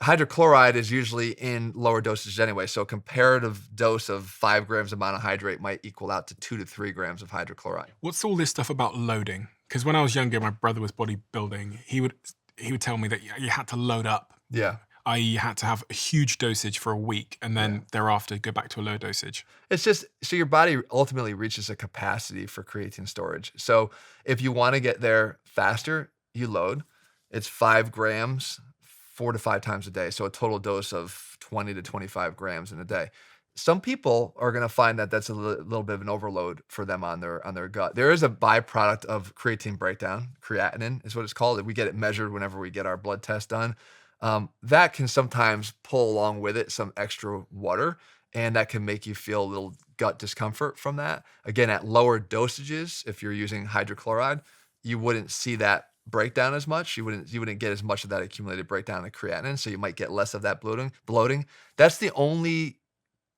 hydrochloride is usually in lower dosages anyway. So a comparative dose of 5 grams of monohydrate might equal out to 2 to 3 grams of hydrochloride. What's all this stuff about loading? Because when I was younger, my brother was bodybuilding. He would tell me that you had to load up. Yeah. I.e., you had to have a huge dosage for a week and then thereafter go back to a low dosage. It's just, so your body ultimately reaches a capacity for creatine storage. So if you want to get there faster, you load. It's 5 grams, 4 to 5 times a day. So a total dose of 20 to 25 grams in a day. Some people are going to find that that's a little bit of an overload for them on their gut. There is a byproduct of creatine breakdown. Creatinine is what it's called. We get it measured whenever we get our blood test done. That can sometimes pull along with it some extra water, and that can make you feel a little gut discomfort from that. Again, at lower dosages, if you're using hydrochloride, you wouldn't see that breakdown as much. You wouldn't get as much of that accumulated breakdown of creatinine, so you might get less of that bloating. That's the only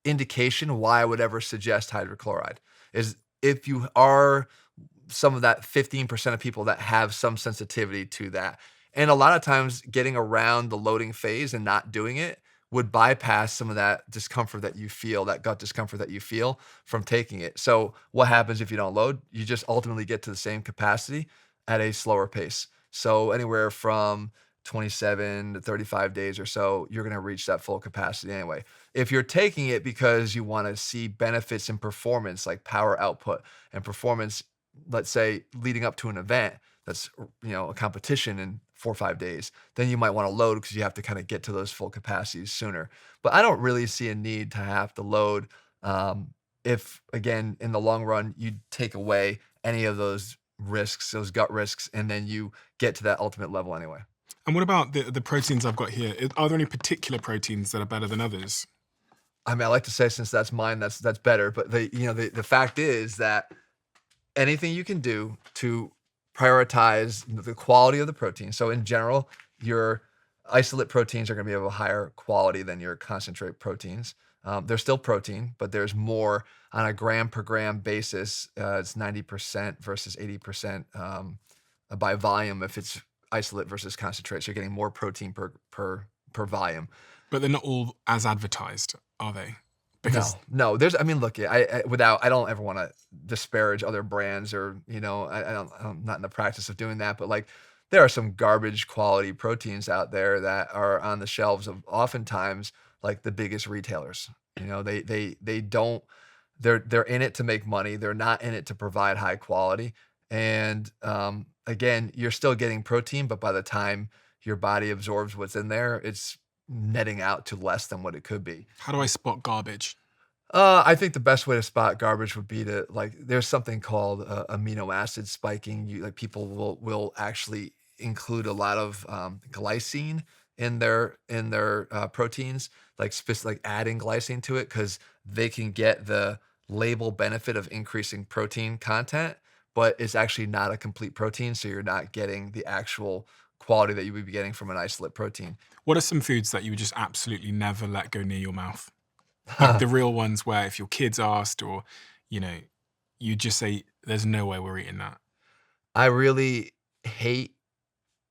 indication why I would ever suggest hydrochloride, is if you are some of that 15% of people that have some sensitivity to that. And a lot of times getting around the loading phase and not doing it would bypass some of that discomfort that you feel, that gut discomfort that you feel from taking it. So what happens if you don't load? You just ultimately get to the same capacity at a slower pace. So anywhere from 27 to 35 days or so, you're going to reach that full capacity anyway. If you're taking it because you want to see benefits in performance, like power output and performance, let's say leading up to an event that's, a competition in 4 or 5 days, then you might want to load because you have to kind of get to those full capacities sooner. But I don't really see a need to have to load if, again, in the long run, you take away any of those risks, those gut risks, and then you get to that ultimate level anyway. And what about the proteins I've got here? Are there any particular proteins that are better than others? I mean, I like to say, since that's mine, that's better. But the fact is that anything you can do to prioritize the quality of the protein. So in general, your isolate proteins are going to be of a higher quality than your concentrate proteins. They're still protein, but there's more on a gram per gram basis. It's 90% versus 80% by volume if it's isolate versus concentrate. So you're getting more protein per volume. But they're not all as advertised, are they? No. There's, I mean, look, I don't ever want to disparage other brands, or I'm not in the practice of doing that. But like, there are some garbage quality proteins out there that are on the shelves of oftentimes like the biggest retailers. They don't. They're in it to make money. They're not in it to provide high quality. And again, you're still getting protein, but by the time your body absorbs what's in there, it's netting out to less than what it could be. How do I spot garbage? I think the best way to spot garbage would be to, like, there's something called amino acid spiking. People will actually include a lot of glycine in their proteins, like adding glycine to it, because they can get the label benefit of increasing protein content, but it's actually not a complete protein, so you're not getting the actual quality that you would be getting from an isolate protein. What are some foods that you would just absolutely never let go near your mouth? Like the real ones where if your kids asked, or, you just say, there's no way we're eating that. I really hate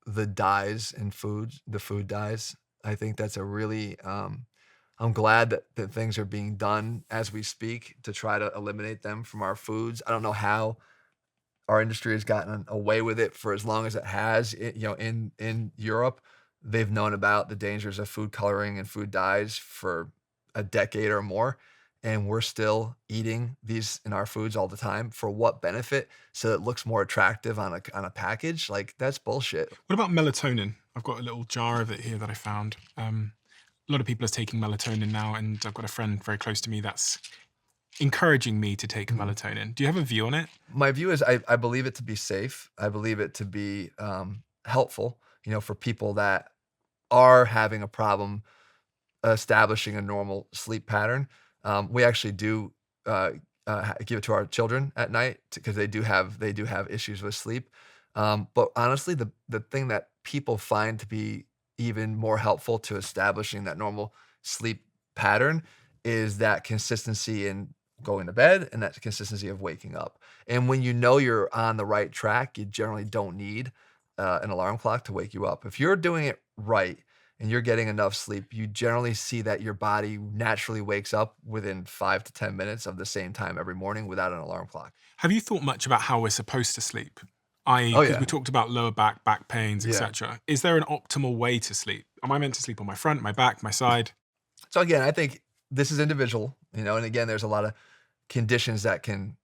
the dyes in foods, the food dyes. I think that's a really, I'm glad that things are being done as we speak to try to eliminate them from our foods. I don't know how our industry has gotten away with it for as long as it has. In Europe, they've known about the dangers of food coloring and food dyes for a decade or more, and we're still eating these in our foods all the time. For what benefit? So it looks more attractive on a package? Like, that's bullshit. What about melatonin? I've got a little jar of it here that I found. A lot of people are taking melatonin now, and I've got a friend very close to me that's encouraging me to take melatonin. Do you have a view on it? My view is I believe it to be safe. I believe it to be helpful, for people that are having a problem establishing a normal sleep pattern. We actually do give it to our children at night because they do have issues with sleep. But honestly, the thing that people find to be even more helpful to establishing that normal sleep pattern is that consistency in going to bed and that consistency of waking up. And when you're on the right track, you generally don't need an alarm clock to wake you up. If you're doing it right and you're getting enough sleep, you generally see that your body naturally wakes up within 5 to 10 minutes of the same time every morning without an alarm clock. Have you thought much about how we're supposed to sleep? Oh, Because yeah. we talked about lower back pains, Yeah. etc. Is there an optimal way to sleep? Am I meant to sleep on my front, my back, my side? So again, I think this is individual, and again, there's a lot of conditions that can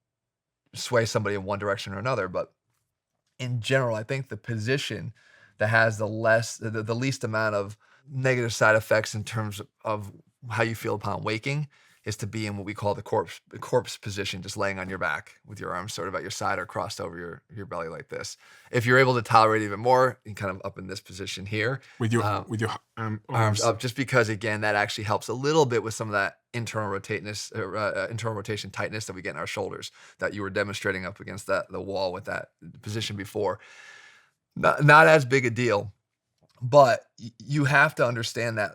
sway somebody in one direction or another. But in general, I think the position that has the least amount of negative side effects in terms of how you feel upon waking is to be in what we call the corpse position, just laying on your back with your arms sort of at your side or crossed over your belly like this. If you're able to tolerate even more, you kind of up in this position here With your arms up, just because again that actually helps a little bit with some of that internal rotation tightness that we get in our shoulders that you were demonstrating up against the wall with that position before. Not as big a deal, but you have to understand that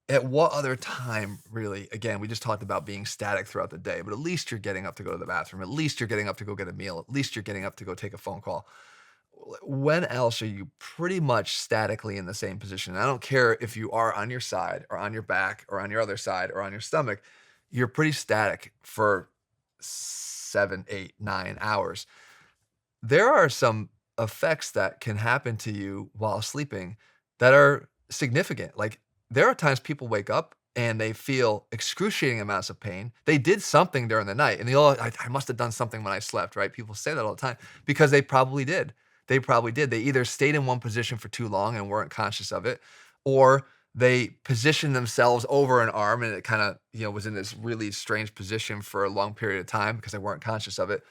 at what other time, really, again, we just talked about being static throughout the day, but at least you're getting up to go to the bathroom. At least you're getting up to go get a meal. At least you're getting up to go take a phone call. When else are you pretty much statically in the same position? I don't care if you are on your side or on your back or on your other side or on your stomach, you're pretty static for 7, 8, 9 hours. There are some effects that can happen to you while sleeping that are significant. Like, there are times people wake up and they feel excruciating amounts of pain. They did something during the night and I must have done something when I slept, right? People say that all the time because they probably did. They probably did. They either stayed in one position for too long and weren't conscious of it, or they positioned themselves over an arm and it kind of, was in this really strange position for a long period of time because they weren't conscious of it.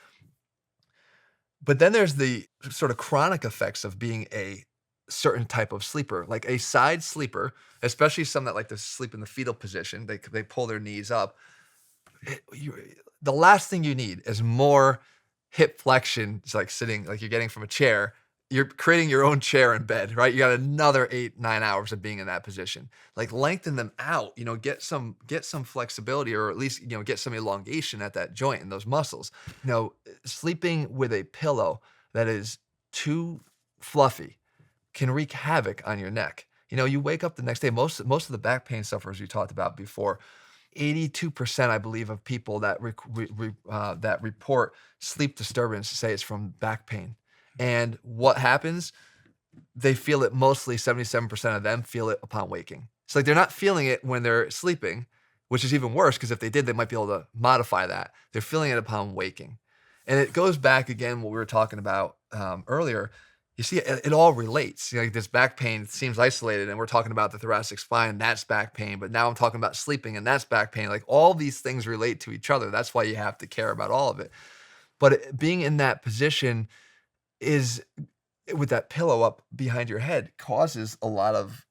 But then there's the sort of chronic effects of being a certain type of sleeper, like a side sleeper, especially some that like to sleep in the fetal position. They pull their knees up. The last thing you need is more hip flexion. It's like sitting, like you're getting from a chair. You're creating your own chair in bed, right? You got another 8, 9 hours of being in that position. Like lengthen them out, get some flexibility, or at least, get some elongation at that joint and those muscles. Sleeping with a pillow that is too fluffy can wreak havoc on your neck. You wake up the next day, most of the back pain sufferers we talked about before, 82%, I believe, of people that that report sleep disturbance say it's from back pain. And what happens? They feel it mostly, 77% of them feel it upon waking. It's like they're not feeling it when they're sleeping, which is even worse because if they did, they might be able to modify that. They're feeling it upon waking. And it goes back again, what we were talking about earlier. You see, it all relates. Like this back pain seems isolated, and we're talking about the thoracic spine, that's back pain. But now I'm talking about sleeping, and that's back pain. Like all these things relate to each other. That's why you have to care about all of it. But being in that position is, with that pillow up behind your head, causes a lot of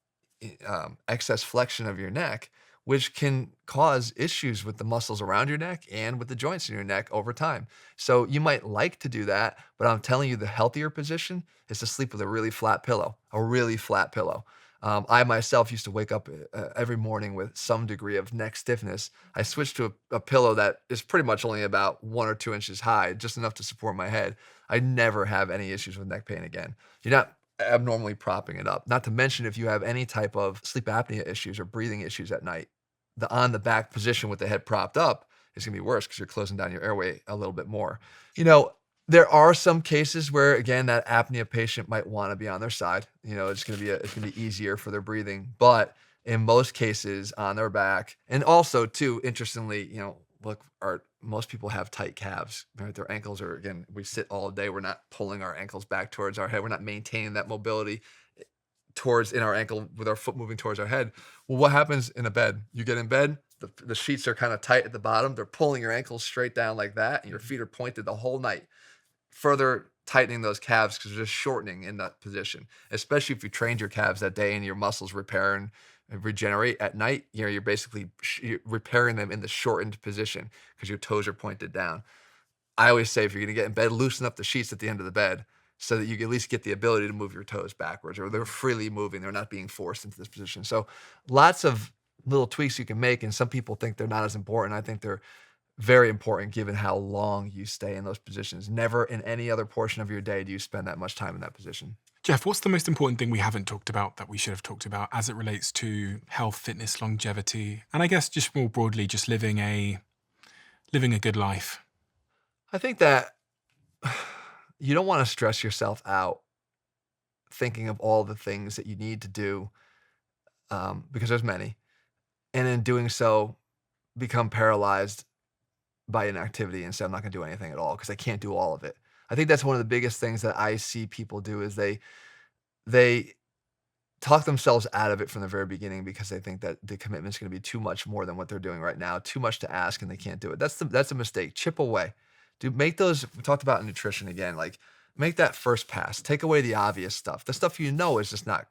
excess flexion of your neck, which can cause issues with the muscles around your neck and with the joints in your neck over time. So you might like to do that, but I'm telling you the healthier position is to sleep with a really flat pillow, I myself used to wake up every morning with some degree of neck stiffness. I switched to a pillow that is pretty much only about 1 or 2 inches high, just enough to support my head. I never have any issues with neck pain again. You're not abnormally propping it up. Not to mention if you have any type of sleep apnea issues or breathing issues at night, the on the back position with the head propped up is going to be worse because you're closing down your airway a little bit more. There are some cases where, again, that apnea patient might want to be on their side. It's going to be easier for their breathing, but in most cases on their back. And also too, interestingly, most people have tight calves, right? Their ankles are, again, we sit all day. We're not pulling our ankles back towards our head. We're not maintaining that mobility in our ankle with our foot moving towards our head. Well, what happens in a bed? You get in bed, the sheets are kind of tight at the bottom. They're pulling your ankles straight down like that, and your feet are pointed the whole night, further tightening those calves because they're just shortening in that position. Especially if you trained your calves that day and your muscles repair and regenerate at night, you're basically repairing them in the shortened position because your toes are pointed down. I always say if you're going to get in bed, loosen up the sheets at the end of the bed so that you can at least get the ability to move your toes backwards, or they're freely moving. They're not being forced into this position. So lots of little tweaks you can make, and some people think they're not as important. I think they're very important given how long you stay in those positions. Never in any other portion of your day do you spend that much time in that position. Jeff, what's the most important thing we haven't talked about that we should have talked about as it relates to health, fitness, longevity, and I guess just more broadly, just living a good life? I think that you don't want to stress yourself out thinking of all the things that you need to do, because there's many, and in doing so, become paralyzed by inactivity and say, I'm not going to do anything at all because I can't do all of it. I think that's one of the biggest things that I see people do is they talk themselves out of it from the very beginning because they think that the commitment's going to be too much more than what they're doing right now, too much to ask, and they can't do it. That's a mistake. Chip away. Make those. We talked about nutrition again. Like, make that first pass. Take away the obvious stuff. The stuff you know is just not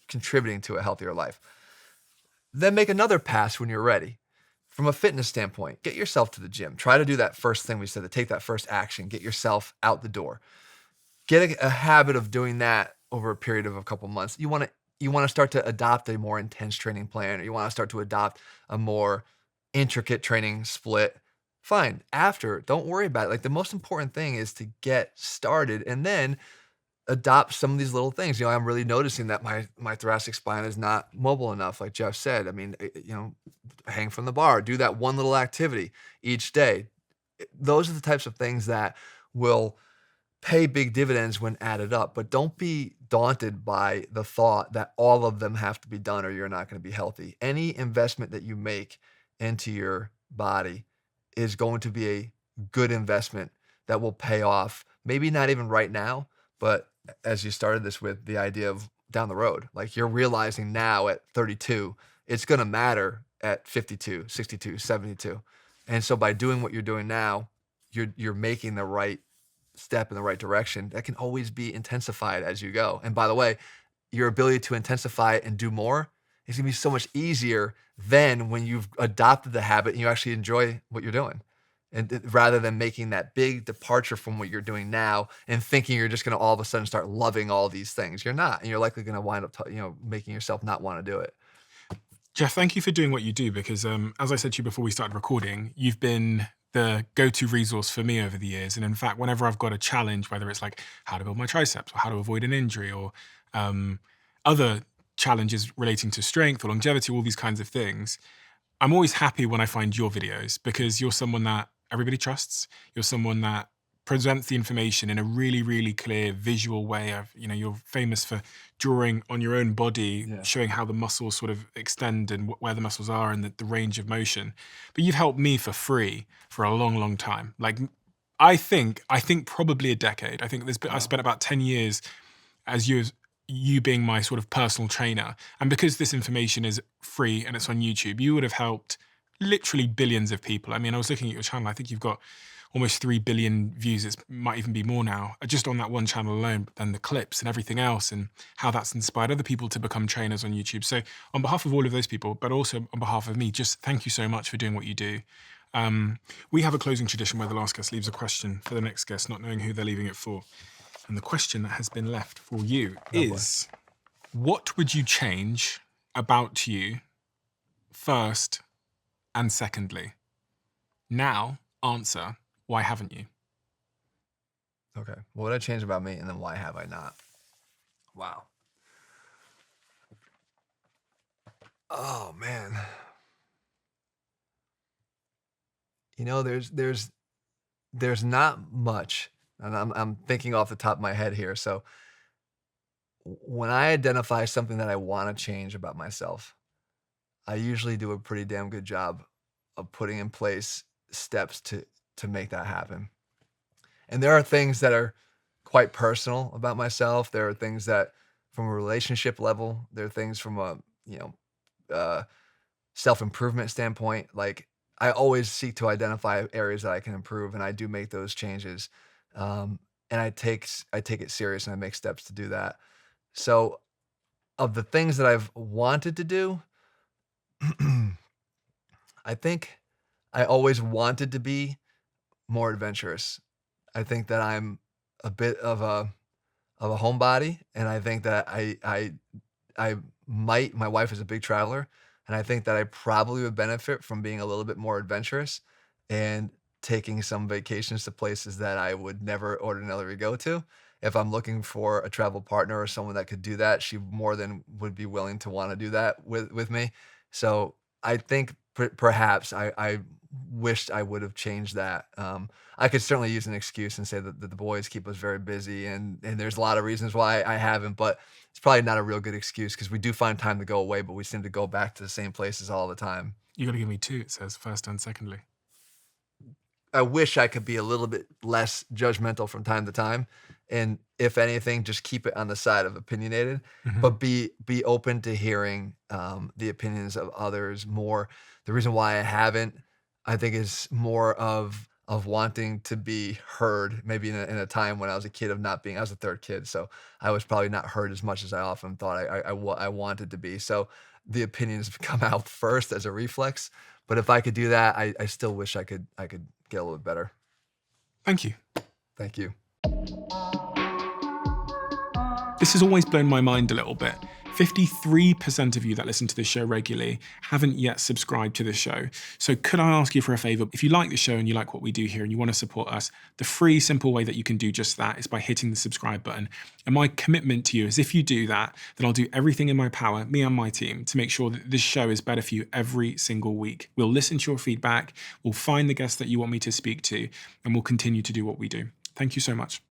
contributing to a healthier life. Then make another pass when you're ready. From a fitness standpoint, get yourself to the gym. Try to do that first thing we said, to take that first action. Get yourself out the door. Get a habit of doing that over a period of a couple months. You want to start to adopt a more intense training plan, or you want to start to adopt a more intricate training split. Fine. After, don't worry about it. Like, the most important thing is to get started and then adopt some of these little things. I'm really noticing that my thoracic spine is not mobile enough, like Jeff said. I mean, hang from the bar, do that one little activity each day. Those are the types of things that will pay big dividends when added up, but don't be daunted by the thought that all of them have to be done or you're not going to be healthy. Any investment that you make into your body is going to be a good investment that will pay off. Maybe not even right now, but as you started this with the idea of down the road, like, you're realizing now at 32, it's going to matter at 52, 62, 72. And so by doing what you're doing now, you're making the right step in the right direction. That can always be intensified as you go. And by the way, your ability to intensify it and do more is going to be so much easier than when you've adopted the habit and you actually enjoy what you're doing. And rather than making that big departure from what you're doing now and thinking you're just going to all of a sudden start loving all these things, you're not, and you're likely going to wind up, making yourself not want to do it. Jeff, thank you for doing what you do because, as I said to you before we started recording, you've been the go-to resource for me over the years. And in fact, whenever I've got a challenge, whether it's like how to build my triceps or how to avoid an injury or other challenges relating to strength or longevity, all these kinds of things, I'm always happy when I find your videos because you're someone that everybody trusts. You're someone that presents the information in a really, really clear visual way. You're famous for drawing on your own body, showing how the muscles sort of extend and where the muscles are and the range of motion. But you've helped me for free for a long, long time. Like, I think probably a decade. I think I spent about 10 years as you being my sort of personal trainer. And because this information is free and it's on YouTube, you would have helped literally billions of people. I mean, I was looking at your channel. I think you've got almost 3 billion views. It might even be more now, just on that one channel alone, but then the clips and everything else and how that's inspired other people to become trainers on YouTube. So on behalf of all of those people, but also on behalf of me, just thank you so much for doing what you do. We have a closing tradition where the last guest leaves a question for the next guest, not knowing who they're leaving it for. And the question that has been left for you is, what would you change about you first and secondly? Now, answer, why haven't you? Okay. What would I change about me, and then why have I not? Wow. Oh, man. There's not much, and I'm thinking off the top of my head here. So when I identify something that I want to change about myself, I usually do a pretty damn good job of putting in place steps to make that happen. And there are things that are quite personal about myself. There are things that from a relationship level, there are things from a self-improvement standpoint. Like, I always seek to identify areas that I can improve, and I do make those changes. And I take it serious and I make steps to do that. So of the things that I've wanted to do, I think I always wanted to be more adventurous. I think that I'm a bit of a homebody, and I think that my wife is a big traveler, and I think that I probably would benefit from being a little bit more adventurous and taking some vacations to places that I would never ordinarily go to. if I'm looking for a travel partner or someone that could do that, she more than would be willing to want to do that with me. So I think perhaps I wished I would have changed that. I could certainly use an excuse and say that the boys keep us very busy, and there's a lot of reasons why I haven't, but it's probably not a real good excuse because we do find time to go away, but we seem to go back to the same places all the time. You got to give me two, it says, first and secondly. I wish I could be a little bit less judgmental from time to time, and if anything, just keep it on the side of opinionated, but be open to hearing the opinions of others more. The reason why I haven't, I think, is more of wanting to be heard. Maybe in a time when I was a kid of not being, I was the third kid, so I was probably not heard as much as I often thought I wanted to be. So the opinions come out first as a reflex. But if I could do that, I still wish I could get a little bit better. Thank you. Thank you. This has always blown my mind a little bit. 53% of you that listen to this show regularly haven't yet subscribed to the show. So could I ask you for a favor? If you like the show and you like what we do here and you want to support us, the free, simple way that you can do just that is by hitting the subscribe button. And my commitment to you is if you do that, then I'll do everything in my power, me and my team, to make sure that this show is better for you every single week. We'll listen to your feedback, we'll find the guests that you want me to speak to, and we'll continue to do what we do. Thank you so much.